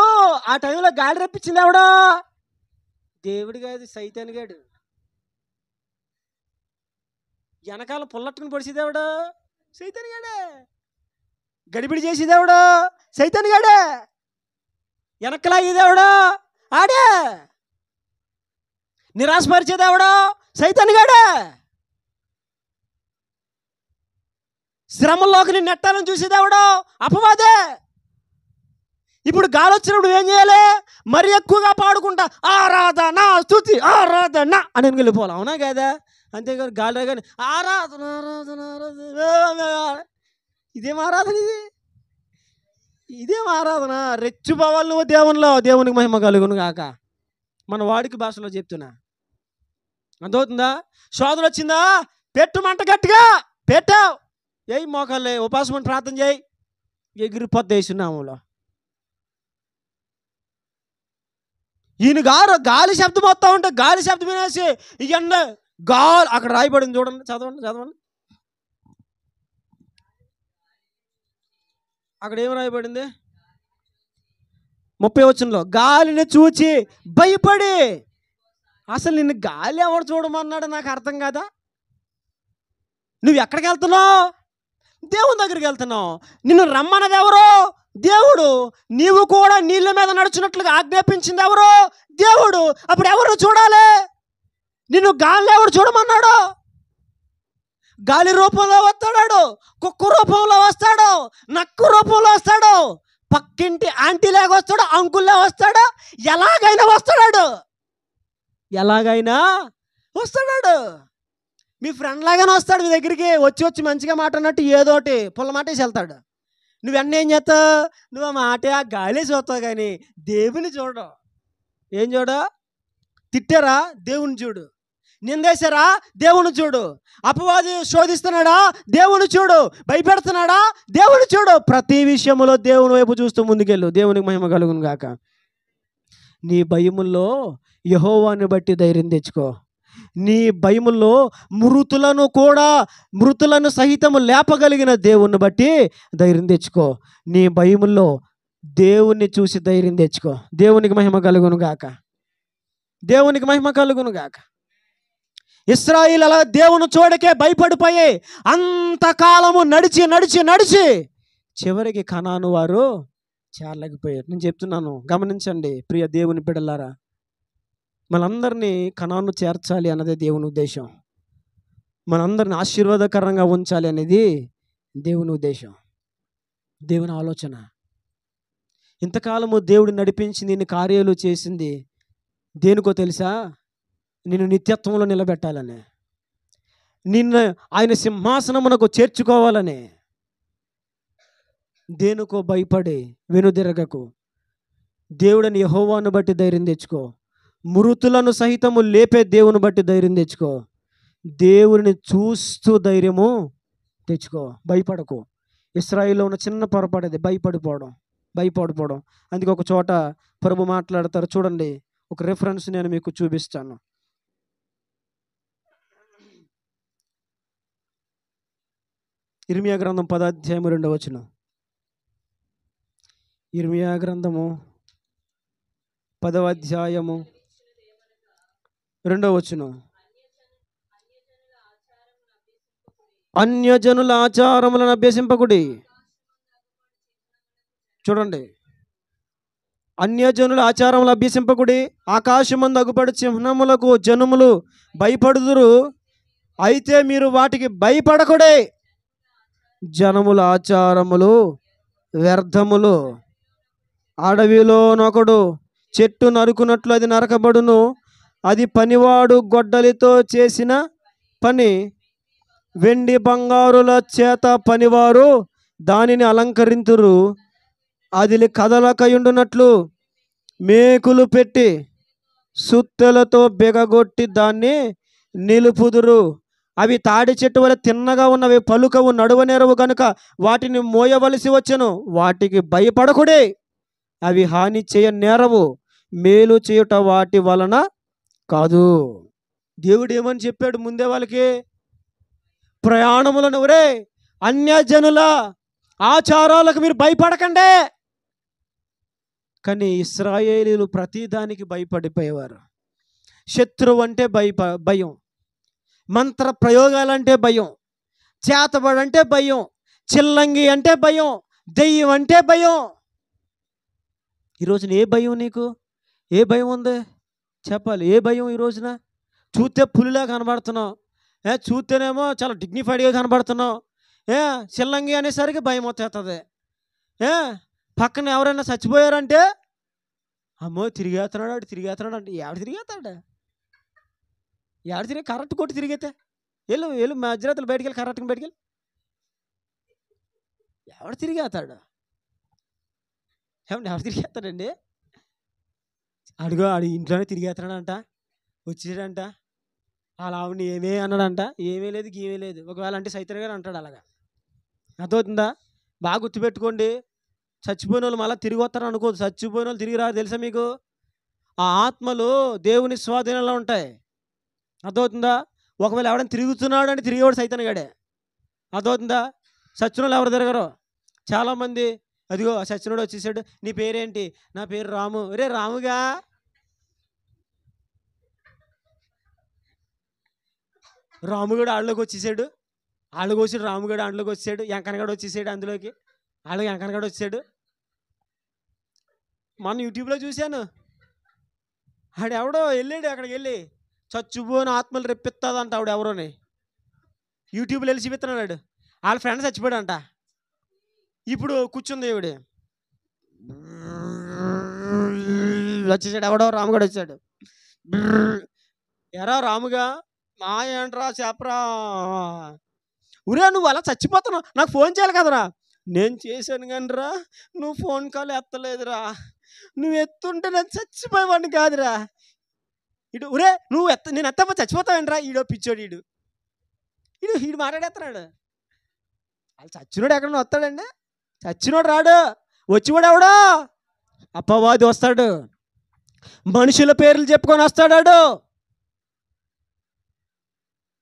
ఆ టైంలో గాలి రప్పించింది ఎవడో? దేవుడు కాదు, సైతాన్ గాడు. వెనకాల పుల్లట్టుకుని పొడిచేది ఎవడో? సైతాన్ గాడే. గడిబిడి చేసేది ఎవడో? సైతాన్ గాడే. వెనకలాగేది ఎవడో? ఆడే. నిరాశపరిచేది ఎవడో? సైతాన్ గాడే. శ్రమల్లోకి నేను నెట్టాలని చూసేది ఎవడో? అపవాదే. ఇప్పుడు గాలి వచ్చినప్పుడు ఏం చేయాలి? మరి ఎక్కువగా పాడుకుంటా ఆరాధన స్తుతి ఆరాధన అని వెళ్ళిపోవాలి, అవునా కదా? అంతేగాని గాలి కానీ ఆరాధన ఆరాధన ఆరాధన, ఇదేం ఆరాధన? ఇదేం ఆరాధన? రెచ్చిపోవాలి నువ్వు దేవునిలో, దేవునికి మహిమ కలుగును గాక. మన వాడికి భాషలో చెప్తున్నా, అర్థమవుతుందా? శోధన వచ్చిందా? పెట్టు మంట గట్టిగా పెట్టావు, ఏయ్ మోకాళ్ళే ఉపాసం ప్రార్థన చేయి, ఎగిరిపోద్ది వేసున్నాములో. ఈయన గాలి శబ్దం వస్తూ ఉంటే గాలి శబ్దం వినేసి ఇవన్న గాలి అక్కడ రాయబడింది చూడండి, చదవండి. అక్కడ ఏం రాయబడింది? 30వ వచనంలో గాలిని చూచి భయపడి. అసలు నిన్ను గాలి ఎవడు చూడమన్నాడు? నాకు అర్థం కాదా? నువ్వు ఎక్కడికి వెళ్తున్నావు? దేవుని దగ్గరికి వెళ్తున్నావు. నిన్ను రమ్మన్నది ఎవరో? దేవుడు. నీవు కూడా నీళ్ళ మీద నడుచున్నట్లుగా ఆజ్ఞాపించింది ఎవరో? దేవుడు. అప్పుడు ఎవరు చూడాలి? నిన్ను గాలిలో ఎవరు చూడమన్నాడు? గాలి రూపంలో వస్తాడు, కుక్క రూపంలో వస్తాడు, నక్కు రూపంలో వస్తాడు, పక్కింటి ఆంటీలాగా వస్తాడు, అంకుల్లా వస్తాడు, ఎలాగైనా వస్తాడు, ఎలాగైనా వస్తాడు. మీ ఫ్రెండ్ లాగానే వస్తాడు మీ దగ్గరికి. వచ్చి మంచిగా మాట అన్నట్టు ఏదోటి పుల్ల మాటేసి వెళ్తాడు. నువ్వు వెన్న ఏం చేస్తావు? నువ్వు ఆ మాట ఆ గాలి చూస్తావు, కానీ దేవుని చూడవు. ఏం చూడు? తిట్టారా? దేవుని చూడు. నిందేశారా? దేవుని చూడు. అపవాది శోధిస్తున్నాడా? దేవుని చూడు. భయపెడుతున్నాడా? దేవుని చూడు. ప్రతి విషయంలో దేవుని వైపు చూస్తూ ముందుకెళ్ళు. దేవునికి మహిమ కలుగును గాక. నీ భయముల్లో యెహోవాని బట్టి ధైర్యం తెచ్చుకో. నీ భయముల్లో మృతులను సహితము లేపగలిగిన దేవుణ్ణి బట్టి ధైర్యం తెచ్చుకో. నీ భయముల్లో దేవుణ్ణి చూసి ధైర్యం తెచ్చుకో. దేవునికి మహిమ కలుగును గాక. దేవునికి మహిమ కలుగును గాక. ఇశ్రాయేలు అలా దేవుని చూడకే భయపడిపోయి అంతకాలము నడిచి చివరికి కనాను వారు చేరలేకపోయారు. నేను చెప్తున్నాను, గమనించండి ప్రియ దేవుని బిడ్డలారా. మనందరినీ కనాను చేర్చాలి అన్నదే దేవుని ఉద్దేశం. మనందరిని ఆశీర్వాదకరంగా ఉంచాలి అనేది దేవుని ఉద్దేశం, దేవుని ఆలోచన. ఇంతకాలము దేవుడు నడిపించింది, ఇన్ని కార్యాలు చేసింది దేనికో తెలుసా? నిన్ను నిత్యత్వంలో నిలబెట్టాలని, నిన్ను ఆయన సింహాసనమునకు చేర్చుకోవాలని. దేనికో భయపడి వెనుదిరగకు. దేవుడిని యెహోవాను బట్టి ధైర్యం తెచ్చుకో. మృతులను సహితము లేపే దేవుని బట్టి ధైర్యం తెచ్చుకో. దేవుడిని చూస్తూ ధైర్యము తెచ్చుకో. భయపడకు. ఇశ్రాయేలులో ఉన్న చిన్న పొరపాటు భయపడిపోవడం. అందుకే ఒక చోట ప్రభు మాట్లాడతారు చూడండి. ఒక రెఫరెన్స్ నేను మీకు చూపిస్తాను. ఇర్మియా గ్రంథం 10వ అధ్యాయం 2వ వచనం. ఇర్మియా గ్రంథము 10వ అధ్యాయము 2వ వచనం. అన్యజనుల ఆచారములను అభ్యసింపకుడి. చూడండి, అన్యజనుల ఆచారములు అభ్యసింపకుడి. ఆకాశమందు అగుపడు చిహ్నములకు జనములు భయపడుదురు, అయితే మీరు వాటికి భయపడకుడే. జనముల ఆచారములు వ్యర్థములు. అడవిలోనొకడు చెట్టు నరుకున్నట్లు అది నరకబడును. అది పనివాడు గొడ్డలితో చేసిన పని. వెండి బంగారుల చేత పనివారు దానిని అలంకరింతురు. అది కదలకయుండునట్లు మేకులు పెట్టి సుత్తెలతో బిగగొట్టి దాన్ని నిలుపుదురు. అవి తాడి చెట్టు వలె తిన్నగా ఉన్నవి, పలుకవు, నడువనేరవు గనుక వాటిని మోయవలసి వచ్చెను. వాటికి భయపడకుడే. అవి హాని చేయ నేరవు, మేలు చేయుట వాటి వలన కాదు. దేవుడు ఏమని చెప్పాడు ముందే వాళ్ళకి? ప్రయాణములను ఒరే అన్యజనుల ఆచారాలకు మీరు భయపడకండి. కానీ ఇశ్రాయేలీలు ప్రతిదానికి భయపడిపోయేవారు. శత్రువు అంటే భయం, మంత్ర ప్రయోగాలంటే భయం, చేతబడంటే భయం, చిల్లంగి అంటే భయం, దెయ్యం అంటే భయం. ఈరోజున ఏ భయం నీకు? ఏ భయం ఉంది చెప్పాలి? ఏ భయం ఈ రోజున? చూస్తే పులిలా కనబడుతున్నావు, చూస్తేనేమో చాలా డిగ్నిఫైడ్గా కనబడుతున్నావు. చిల్లంగి అనేసరికి భయం వచ్చేస్తుంది. పక్కన ఎవరైనా చచ్చిపోయారంటే అమ్మో తిరిగేస్తున్నాడు అంటే ఎవడు తిరిగేస్తాడు? కరెక్ట్ కొట్టి తిరిగితే వెళ్ళు మధ్యరాత్రులు బయటికి వెళ్ళి కరెక్ట్గా బయటికి వెళ్ళి ఎవడు తిరిగేస్తాడు? ఎవడు తిరిగేస్తాడండి? ఆడు ఇంట్లోనే తిరిగేస్తున్నాడంట, వచ్చేసాడంట, అలా ఆవిడని ఏమే అన్నాడంట, ఏమీ లేదు గీమీ లేదు. ఒకవేళ అంటే సైతన్ గారు అంటాడు అలాగా. అర్థమవుతుందా? బాగా గుర్తుపెట్టుకోండి. చచ్చిపోయిన వాళ్ళు మళ్ళీ తిరిగి వస్తారు అనుకోదు. చచ్చిపోయిన వాళ్ళు తిరిగి రారు తెలుసా మీకు? ఆ ఆత్మలు దేవుని స్వాధీనంలో ఉంటాయి. అర్థమవుతుందా? ఒకవేళ ఎవడైనా తిరుగుతున్నాడు అంటే తిరిగేవాడు సైతన్ గాడే. అర్థమవుతుందా? చచ్చిన వాళ్ళు ఎవరు తిరగరు. చాలామంది అదిగో సచ్చినోడు వచ్చేసాడు, నీ పేరేంటి? నా పేరు రాము. రే రాముగా, రాము కూడా ఆళ్ళలోకి వచ్చేసాడు. వాళ్ళకి వచ్చాడు, రాముగాడు అందులోకి వచ్చాడు, వెంకన్నగాడు వచ్చేసాడు అందులోకి, వాళ్ళకి వెంకన్నగాడు వచ్చాడు. మొన్న యూట్యూబ్లో చూశాను, ఆడెవడో వెళ్ళాడు, అక్కడికి వెళ్ళి చచ్చిపోని ఆత్మలు రెప్పిస్తుందంట ఆవిడ ఎవరోని యూట్యూబ్లో వెళ్ళి చూపిస్తున్నాడు. వాళ్ళ ఫ్రెండ్ చచ్చిపోయాడంట. ఇప్పుడు కూర్చుంది ఈవిడ, వచ్చేసాడు ఎవడో రాముగాడు వచ్చాడు. ఎరా రాముగా, మా ఏంట్రా చెప్పరా, ఉరే నువ్వు అలా చచ్చిపోతున్నావు, నాకు ఫోన్ చేయాలి కదరా. నేను చేశాను కానీ రా, నువ్వు ఫోన్ కాల్ ఎత్తలేదురా, నువ్వు ఎత్తుంటే నేను చచ్చిపోయేవాడిని కాదురా. ఇడు ఉరే నువ్వు నేను ఎత్తపో చచ్చిపోతావేంట్రా. ఈడో పిచ్చోడు, ఈడు మాట్లాడేస్తున్నాడు. వాళ్ళు చచ్చినోడు ఎక్కడన్నా వస్తాడండి, చచ్చినోడు రాడు, వచ్చివాడు ఎవడో అపవాది వస్తాడు, మనుషుల పేర్లు చెప్పుకొని వస్తాడు,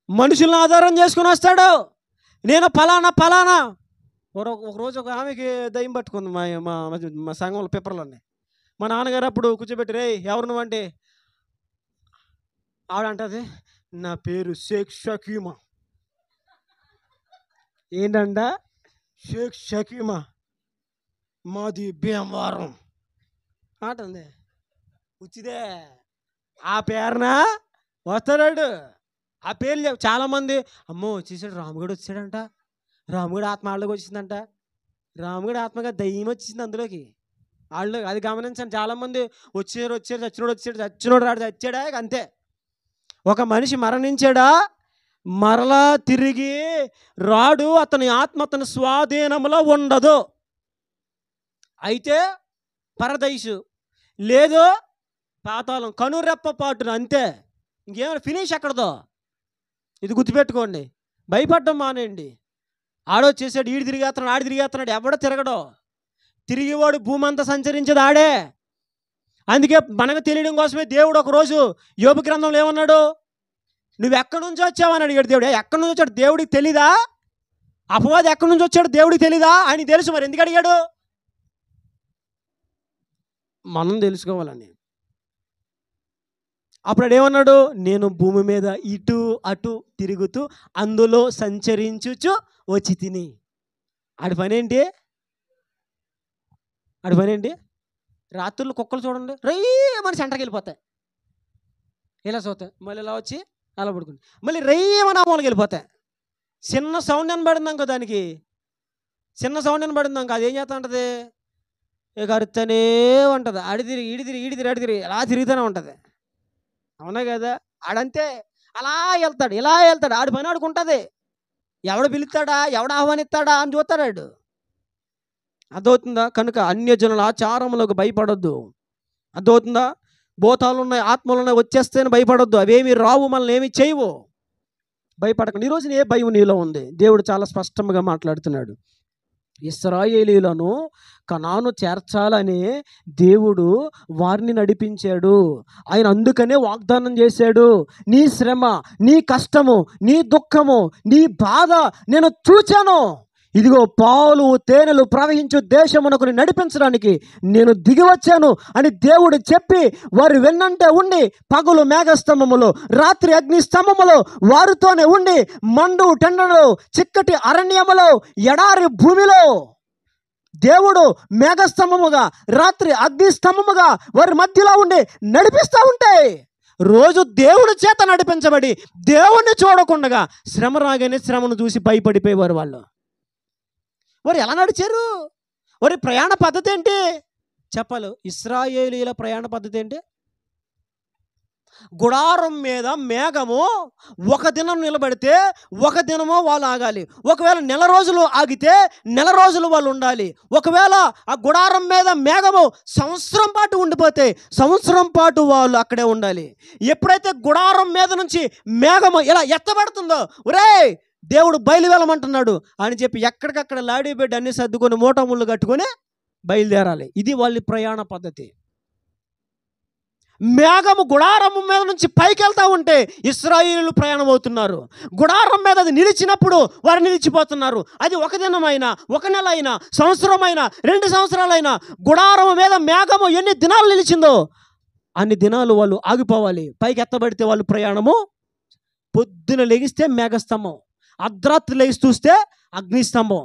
మనుషులను ఆధారం చేసుకొని వస్తాడు. నేను ఫలానా ఒకరోజు ఒక ఆమెకి దయ్యం పట్టుకుంది మా సంఘంలో పేపర్లోనే. మా నాన్నగారు అప్పుడు కూర్చోబెట్టి, రే ఎవరు నువ్వంటే, ఆవిడంటది నా పేరు షేక్ షకీమా. ఏంటంట షేక్ షకీమా, మాది భీమవరం అంటుంది. ఉచిదే ఆ పేరునా వస్తాడు. ఆ పేర్లు చాలామంది అమ్మో వచ్చేసాడు, రాముగడు వచ్చాడంట, రాముగడు ఆత్మ వాళ్ళకి వచ్చిందంట, రాముగడు ఆత్మగా దయ్యం వచ్చేసింది అందులోకి వాళ్ళు. అది గమనించండి, చాలామంది వచ్చారు చచ్చినోడు రాడు, చచ్చాడా అంతే. ఒక మనిషి మరణించాడా మరలా తిరిగి రాడు, అతని ఆత్మ అతని స్వాధీనంలో ఉండదు. అయితే పరదైసు లేదో పాతాళం, కనురెప్ప పాటును అంతే, ఇంకేమైనా ఫినిష్ ఎక్కడదో. ఇది గుర్తుపెట్టుకోండి, భయపడ్డం మానేయండి. ఆడొచ్చేసాడు, ఈడు తిరిగేస్తున్నాడు, ఆడు తిరిగేస్తున్నాడు, ఎవడో తిరగడో. తిరిగివాడు భూమి అంతా సంచరించేది ఆడే. అందుకే మనకు తెలియడం కోసమే దేవుడు ఒకరోజు యోబు గ్రంథంలో ఏమన్నాడు, నువ్వు ఎక్కడి నుంచి వచ్చావని అడిగాడు దేవుడు. ఎక్కడి నుంచి వచ్చాడు దేవుడికి తెలీదా? అపవాది ఎక్కడి నుంచి వచ్చాడు దేవుడికి తెలీదా? ఆయన తెలుసు, మరి ఎందుకు అడిగాడు? మనం తెలుసుకోవాలని. అప్పుడు ఏమన్నాడు, నేను భూమి మీద ఇటు అటు తిరుగుతూ అందులో సంచరించుచు వచ్చి తిని. ఆడి పనేంటి? రాత్రులు కుక్కలు చూడండి, రేయమని సెంటర్కి వెళ్ళిపోతాయి, ఇలా చూస్తాయి, మళ్ళీ ఇలా వచ్చి అలా పడుకుంది, మళ్ళీ రేయమని అమ్మలకి వెళ్ళిపోతాయి. చిన్న సౌండ్ వినబడిందాక దానికి, చిన్న సౌండ్ వినబడిందాక అది ఏం చేస్తూ ఉంటుంది, ఇక అరుతూనే ఉంటుంది. ఆడితిరి ఈడితిరి ఎలా తిరుగుతూనే ఉంటుంది. అవునా కదా? ఆడంతే, అలా వెళ్తాడు, ఇలా వెళ్తాడు, ఆడి పని ఆడుకుంటుంది. ఎవడు పిలుస్తాడా, ఎవడు ఆహ్వానిస్తాడా అని చూస్తాడు. అర్థమవుతుందా? కనుక అన్యజనుల ఆచారములకు భయపడొద్దు. అర్థమవుతుందా? భూతాలు ఉన్నాయి, ఆత్మలు ఉన్నాయి, వచ్చేస్తేనే భయపడొద్దు. అవేమి రావు, మనల్ని ఏమి చేయవు, భయపడకండి. ఈరోజు ఏ భయం నీలో ఉంది? దేవుడు చాలా స్పష్టంగా మాట్లాడుతున్నాడు. ఇశ్రాయేలీయులను కనాను చేర్చాలని దేవుడు వారిని నడిపించాడు. ఆయన అందుకనే వాగ్దానం చేశాడు, నీ శ్రమ, నీ కష్టము, నీ దుఃఖము, నీ బాధ నేను చూచాను. ఇదిగో పాలు తేనెలు ప్రవహించు దేశమునకు నడిపించడానికి నేను దిగి వచ్చాను అని దేవుడు చెప్పి వారు వెన్నంటే ఉండి పగలు మేఘస్తంభములో రాత్రి అగ్ని స్తంభములో వారితోనే ఉండి మండు టెండలో చిక్కటి అరణ్యములో ఎడారి భూమిలో దేవుడు మేఘస్తంభముగా రాత్రి అగ్ని స్తంభముగా వారి మధ్యలో ఉండి నడిపిస్తూ ఉంటే రోజు దేవుడి చేత నడిపించబడి దేవుణ్ణి చూడకుండా శ్రమ రాగానే శ్రమను చూసి భయపడిపోయేవారు వాళ్ళు. వారు ఎలా నడిచారు? వారి ప్రయాణ పద్ధతి ఏంటి చెప్పాలి. ఇశ్రాయేలీయుల ప్రయాణ పద్ధతి ఏంటి? గుడారం మీద మేఘము ఒక దినం నిలబడితే ఒక దినము వాళ్ళు ఆగాలి. ఒకవేళ నెల రోజులు ఆగితే నెల రోజులు వాళ్ళు ఉండాలి. ఒకవేళ ఆ గుడారం మీద మేఘము సంవత్సరం పాటు ఉండిపోతే సంవత్సరం పాటు వాళ్ళు అక్కడే ఉండాలి. ఎప్పుడైతే గుడారం మీద నుంచి మేఘము ఇలా ఎత్తబడుతుందో, ఒరే దేవుడు బయలు వెళ్ళమంటున్నాడు అని చెప్పి ఎక్కడికక్కడ లాడీ బెడ్ అన్ని సర్దుకొని మూటముళ్ళు కట్టుకొని బయలుదేరాలి. ఇది వాళ్ళ ప్రయాణ పద్ధతి. మేఘము గుడారము మీద నుంచి పైకి వెళ్తూ ఉంటే ఇశ్రాయేలీయులు ప్రయాణం అవుతున్నారు. గుడారం మీద అది నిలిచినప్పుడు వారు నిలిచిపోతున్నారు. అది ఒక దినమైనా, ఒక నెల అయినా, సంవత్సరమైనా, 2 సంవత్సరాలైనా గుడారం మీద మేఘము ఎన్ని దినాలు నిలిచిందో అన్ని దినాలు వాళ్ళు ఆగిపోవాలి. పైకి ఎత్తబడితే వాళ్ళు ప్రయాణము. పొద్దున లెగిస్తే మేఘస్తంభం, అర్ధరాత్రి లేచి చూస్తే అగ్నిస్తంభం.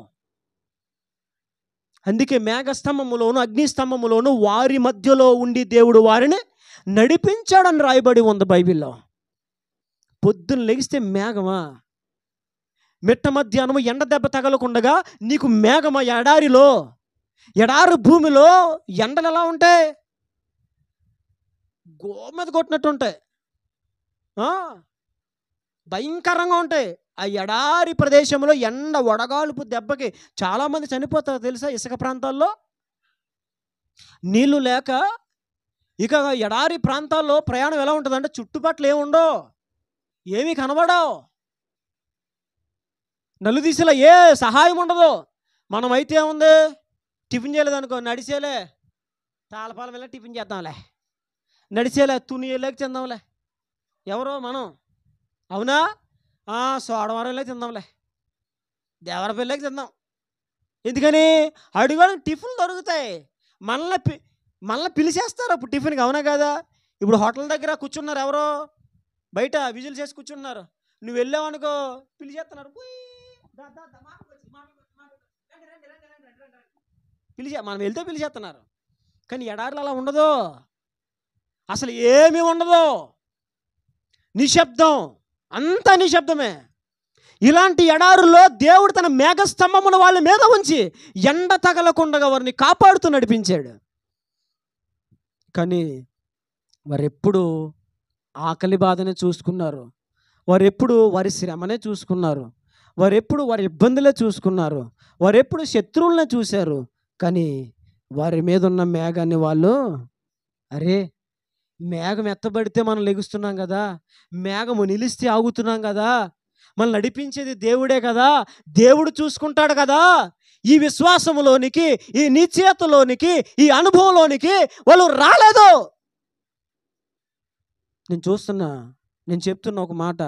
అందుకే మేఘస్తంభములోను అగ్నిస్తంభములోను వారి మధ్యలో ఉండి దేవుడు వారిని నడిపించాడని రాయబడి ఉంది బైబిల్లో. పొద్దున్న లెగిస్తే మేఘమా? మిట్ట మధ్యాహ్నము ఎండ దెబ్బ తగలకుండగా నీకు మేఘమా? ఎడారిలో, ఎడారి భూమిలో ఎండలు ఎలా ఉంటాయి? గోమద కొట్టినట్టు ఉంటాయి, భయంకరంగా ఉంటాయి. ఆ ఎడారి ప్రదేశంలో ఎండ వడగాలుపు దెబ్బకి చాలామంది చనిపోతారు తెలుసా? ఇసుక ప్రాంతాల్లో నీళ్లు లేక. ఇక ఎడారి ప్రాంతాల్లో ప్రయాణం ఎలా ఉంటుందంటే చుట్టుపక్కల ఏముండవు, ఏమీ కనబడవు, నలుదిశలో ఏ సహాయం ఉండదు. మనమైతే ఏముంది, టిఫిన్ చేయలేదనుకో, నడిచేలే తాళపాలెం వెళ్ళి టిఫిన్ చేద్దాంలే, నడిచేలే తుని వెళ్ళాక తిందాంలే. ఎవరో మనం, అవునా? సోడవరం వెళ్ళి తిందాంలే, దేవరపల్లికి తిందాం. ఎందుకని? అడుగు టిఫిన్ దొరుకుతాయి, మనల్ని పిలిచేస్తారు అప్పుడు టిఫిన్కి, అవునా కదా? ఇప్పుడు హోటల్ దగ్గర కూర్చున్నారు, ఎవరో బయట విజిల్ చేసి కూర్చున్నారు, నువ్వు వెళ్ళావనుకో పిలిచేస్తున్నారు, మనం వెళ్తే పిలిచేస్తున్నారు. కానీ ఎడారిలో అలా ఉండదు, అసలు ఏమీ ఉండదు, నిశ్శబ్దం, అంతా నిశ్శబ్దమే. ఇలాంటి ఎడారుల్లో దేవుడు తన మేఘస్తంభమును వాళ్ళ మీద ఉంచి ఎండ తగలకుండా వారిని కాపాడుతూ నడిపించాడు. కానీ వారెప్పుడు ఆకలి బాధనే చూసుకున్నారు, వారెప్పుడు వారి శ్రమనే చూసుకున్నారు, వారెప్పుడు వారి ఇబ్బందులే చూసుకున్నారు, వారెప్పుడు శత్రువులనే చూశారు. కానీ వారి మీద ఉన్న మేఘాన్ని వాళ్ళు, అరే మేఘం ఎత్తబడితే మనం లెగుస్తున్నాం కదా, మేఘము నిలిస్తే ఆగుతున్నాం కదా, మనల్ని నడిపించేది దేవుడే కదా, దేవుడు చూసుకుంటాడు కదా, ఈ విశ్వాసములోనికి, ఈ నిశ్చయతలోనికి, ఈ అనుభవంలోనికి వాళ్ళు రాలేదు. నేను చెప్తున్నా ఒక మాట,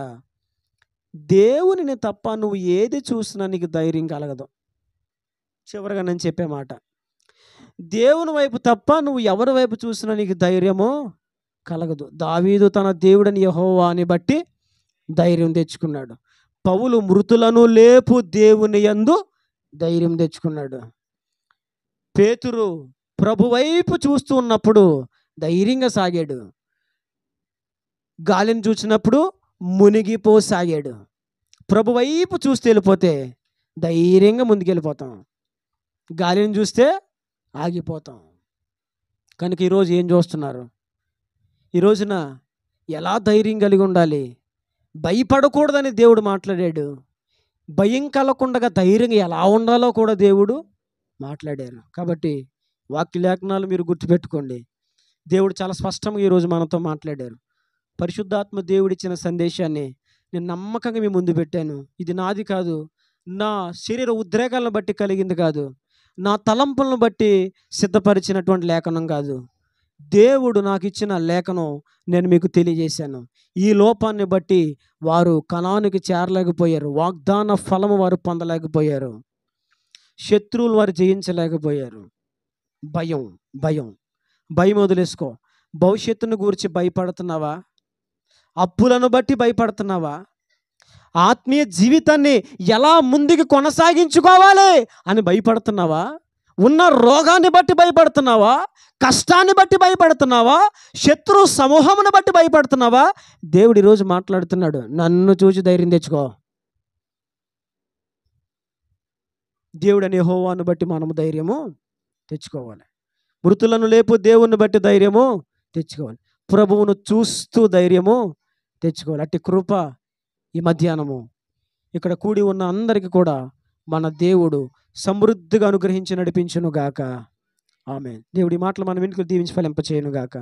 దేవునిని తప్ప నువ్వు ఏది చూసినా నీకు ధైర్యం కలగదు. చివరిగా నేను చెప్పే మాట, దేవుని వైపు తప్ప నువ్వు ఎవరి వైపు చూసినా నీకు ధైర్యము కలగదు. దావీదు తన దేవుడని యెహోవాని బట్టి ధైర్యం తెచ్చుకున్నాడు. పౌలు మృతులను లేపు దేవుని యందు ధైర్యం తెచ్చుకున్నాడు. పేతురు ప్రభు వైపు చూస్తూ ఉన్నప్పుడు ధైర్యంగా సాగాడు. గాలిని చూసినప్పుడు మునిగిపోసాగాడు. ప్రభు వైపు చూస్తే వెళ్ళిపోతే ధైర్యంగా ముందుకెళ్ళిపోతాం, గాలిని చూస్తే ఆగిపోతాం. కనుక ఈరోజు ఏం చూస్తున్నారు? ఈ రోజున ఎలా ధైర్యం కలిగి ఉండాలి? భయపడకూడదని దేవుడు మాట్లాడాడు. భయం కలగకుండా ధైర్యంగా ఎలా ఉండాలో కూడా దేవుడు మాట్లాడారు. కాబట్టి వాక్య లేఖనాలు మీరు గుర్తుపెట్టుకోండి. దేవుడు చాలా స్పష్టంగా ఈరోజు మనతో మాట్లాడారు. పరిశుద్ధాత్మ దేవుడిచ్చిన సందేశాన్ని నేను నమ్మకంగా మీ ముందు పెట్టాను. ఇది నాది కాదు, నా శరీర ఉద్రేకాలను బట్టి కలిగింది కాదు, నా తలంపులను బట్టి సిద్ధపరిచినటువంటి లేఖనం కాదు. దేవుడు నాకు ఇచ్చిన లేఖనం నేను మీకు తెలియజేశాను. ఈ లోపాన్ని బట్టి వారు కనానుకి చేరలేకపోయారు, వాగ్దాన ఫలము వారు పొందలేకపోయారు, శత్రువులు వారు జయించలేకపోయారు. భయం భయం భయం వదిలేసుకో. భవిష్యత్తును గురించి భయపడుతున్నావా? అప్పులను బట్టి భయపడుతున్నావా? ఆత్మీయ జీవితాన్ని ఎలా ముందుకు కొనసాగించుకోవాలి అని భయపడుతున్నావా? ఉన్న రోగాన్ని బట్టి భయపడుతున్నావా? కష్టాన్ని బట్టి భయపడుతున్నావా? శత్రు సమూహమును బట్టి భయపడుతున్నావా? దేవుడు ఈరోజు మాట్లాడుతున్నాడు, నన్ను చూసి ధైర్యం తెచ్చుకో. దేవుడు అనే యెహోవాను బట్టి మనము ధైర్యము తెచ్చుకోవాలి. మృతులను లేపు దేవుని బట్టి ధైర్యము తెచ్చుకోవాలి. ప్రభువును చూస్తూ ధైర్యము తెచ్చుకోవాలి. అట్టి కృప ఈ మధ్యాహ్నము ఇక్కడ కూడి ఉన్న అందరికీ కూడా మన దేవుడు సమృద్ధిగా అనుగ్రహించి నడిపించును గాక. ఆమేన్. దేవుడి మాటలు మన వెనుకలు దీవించి ఫలింపచేయును గాక.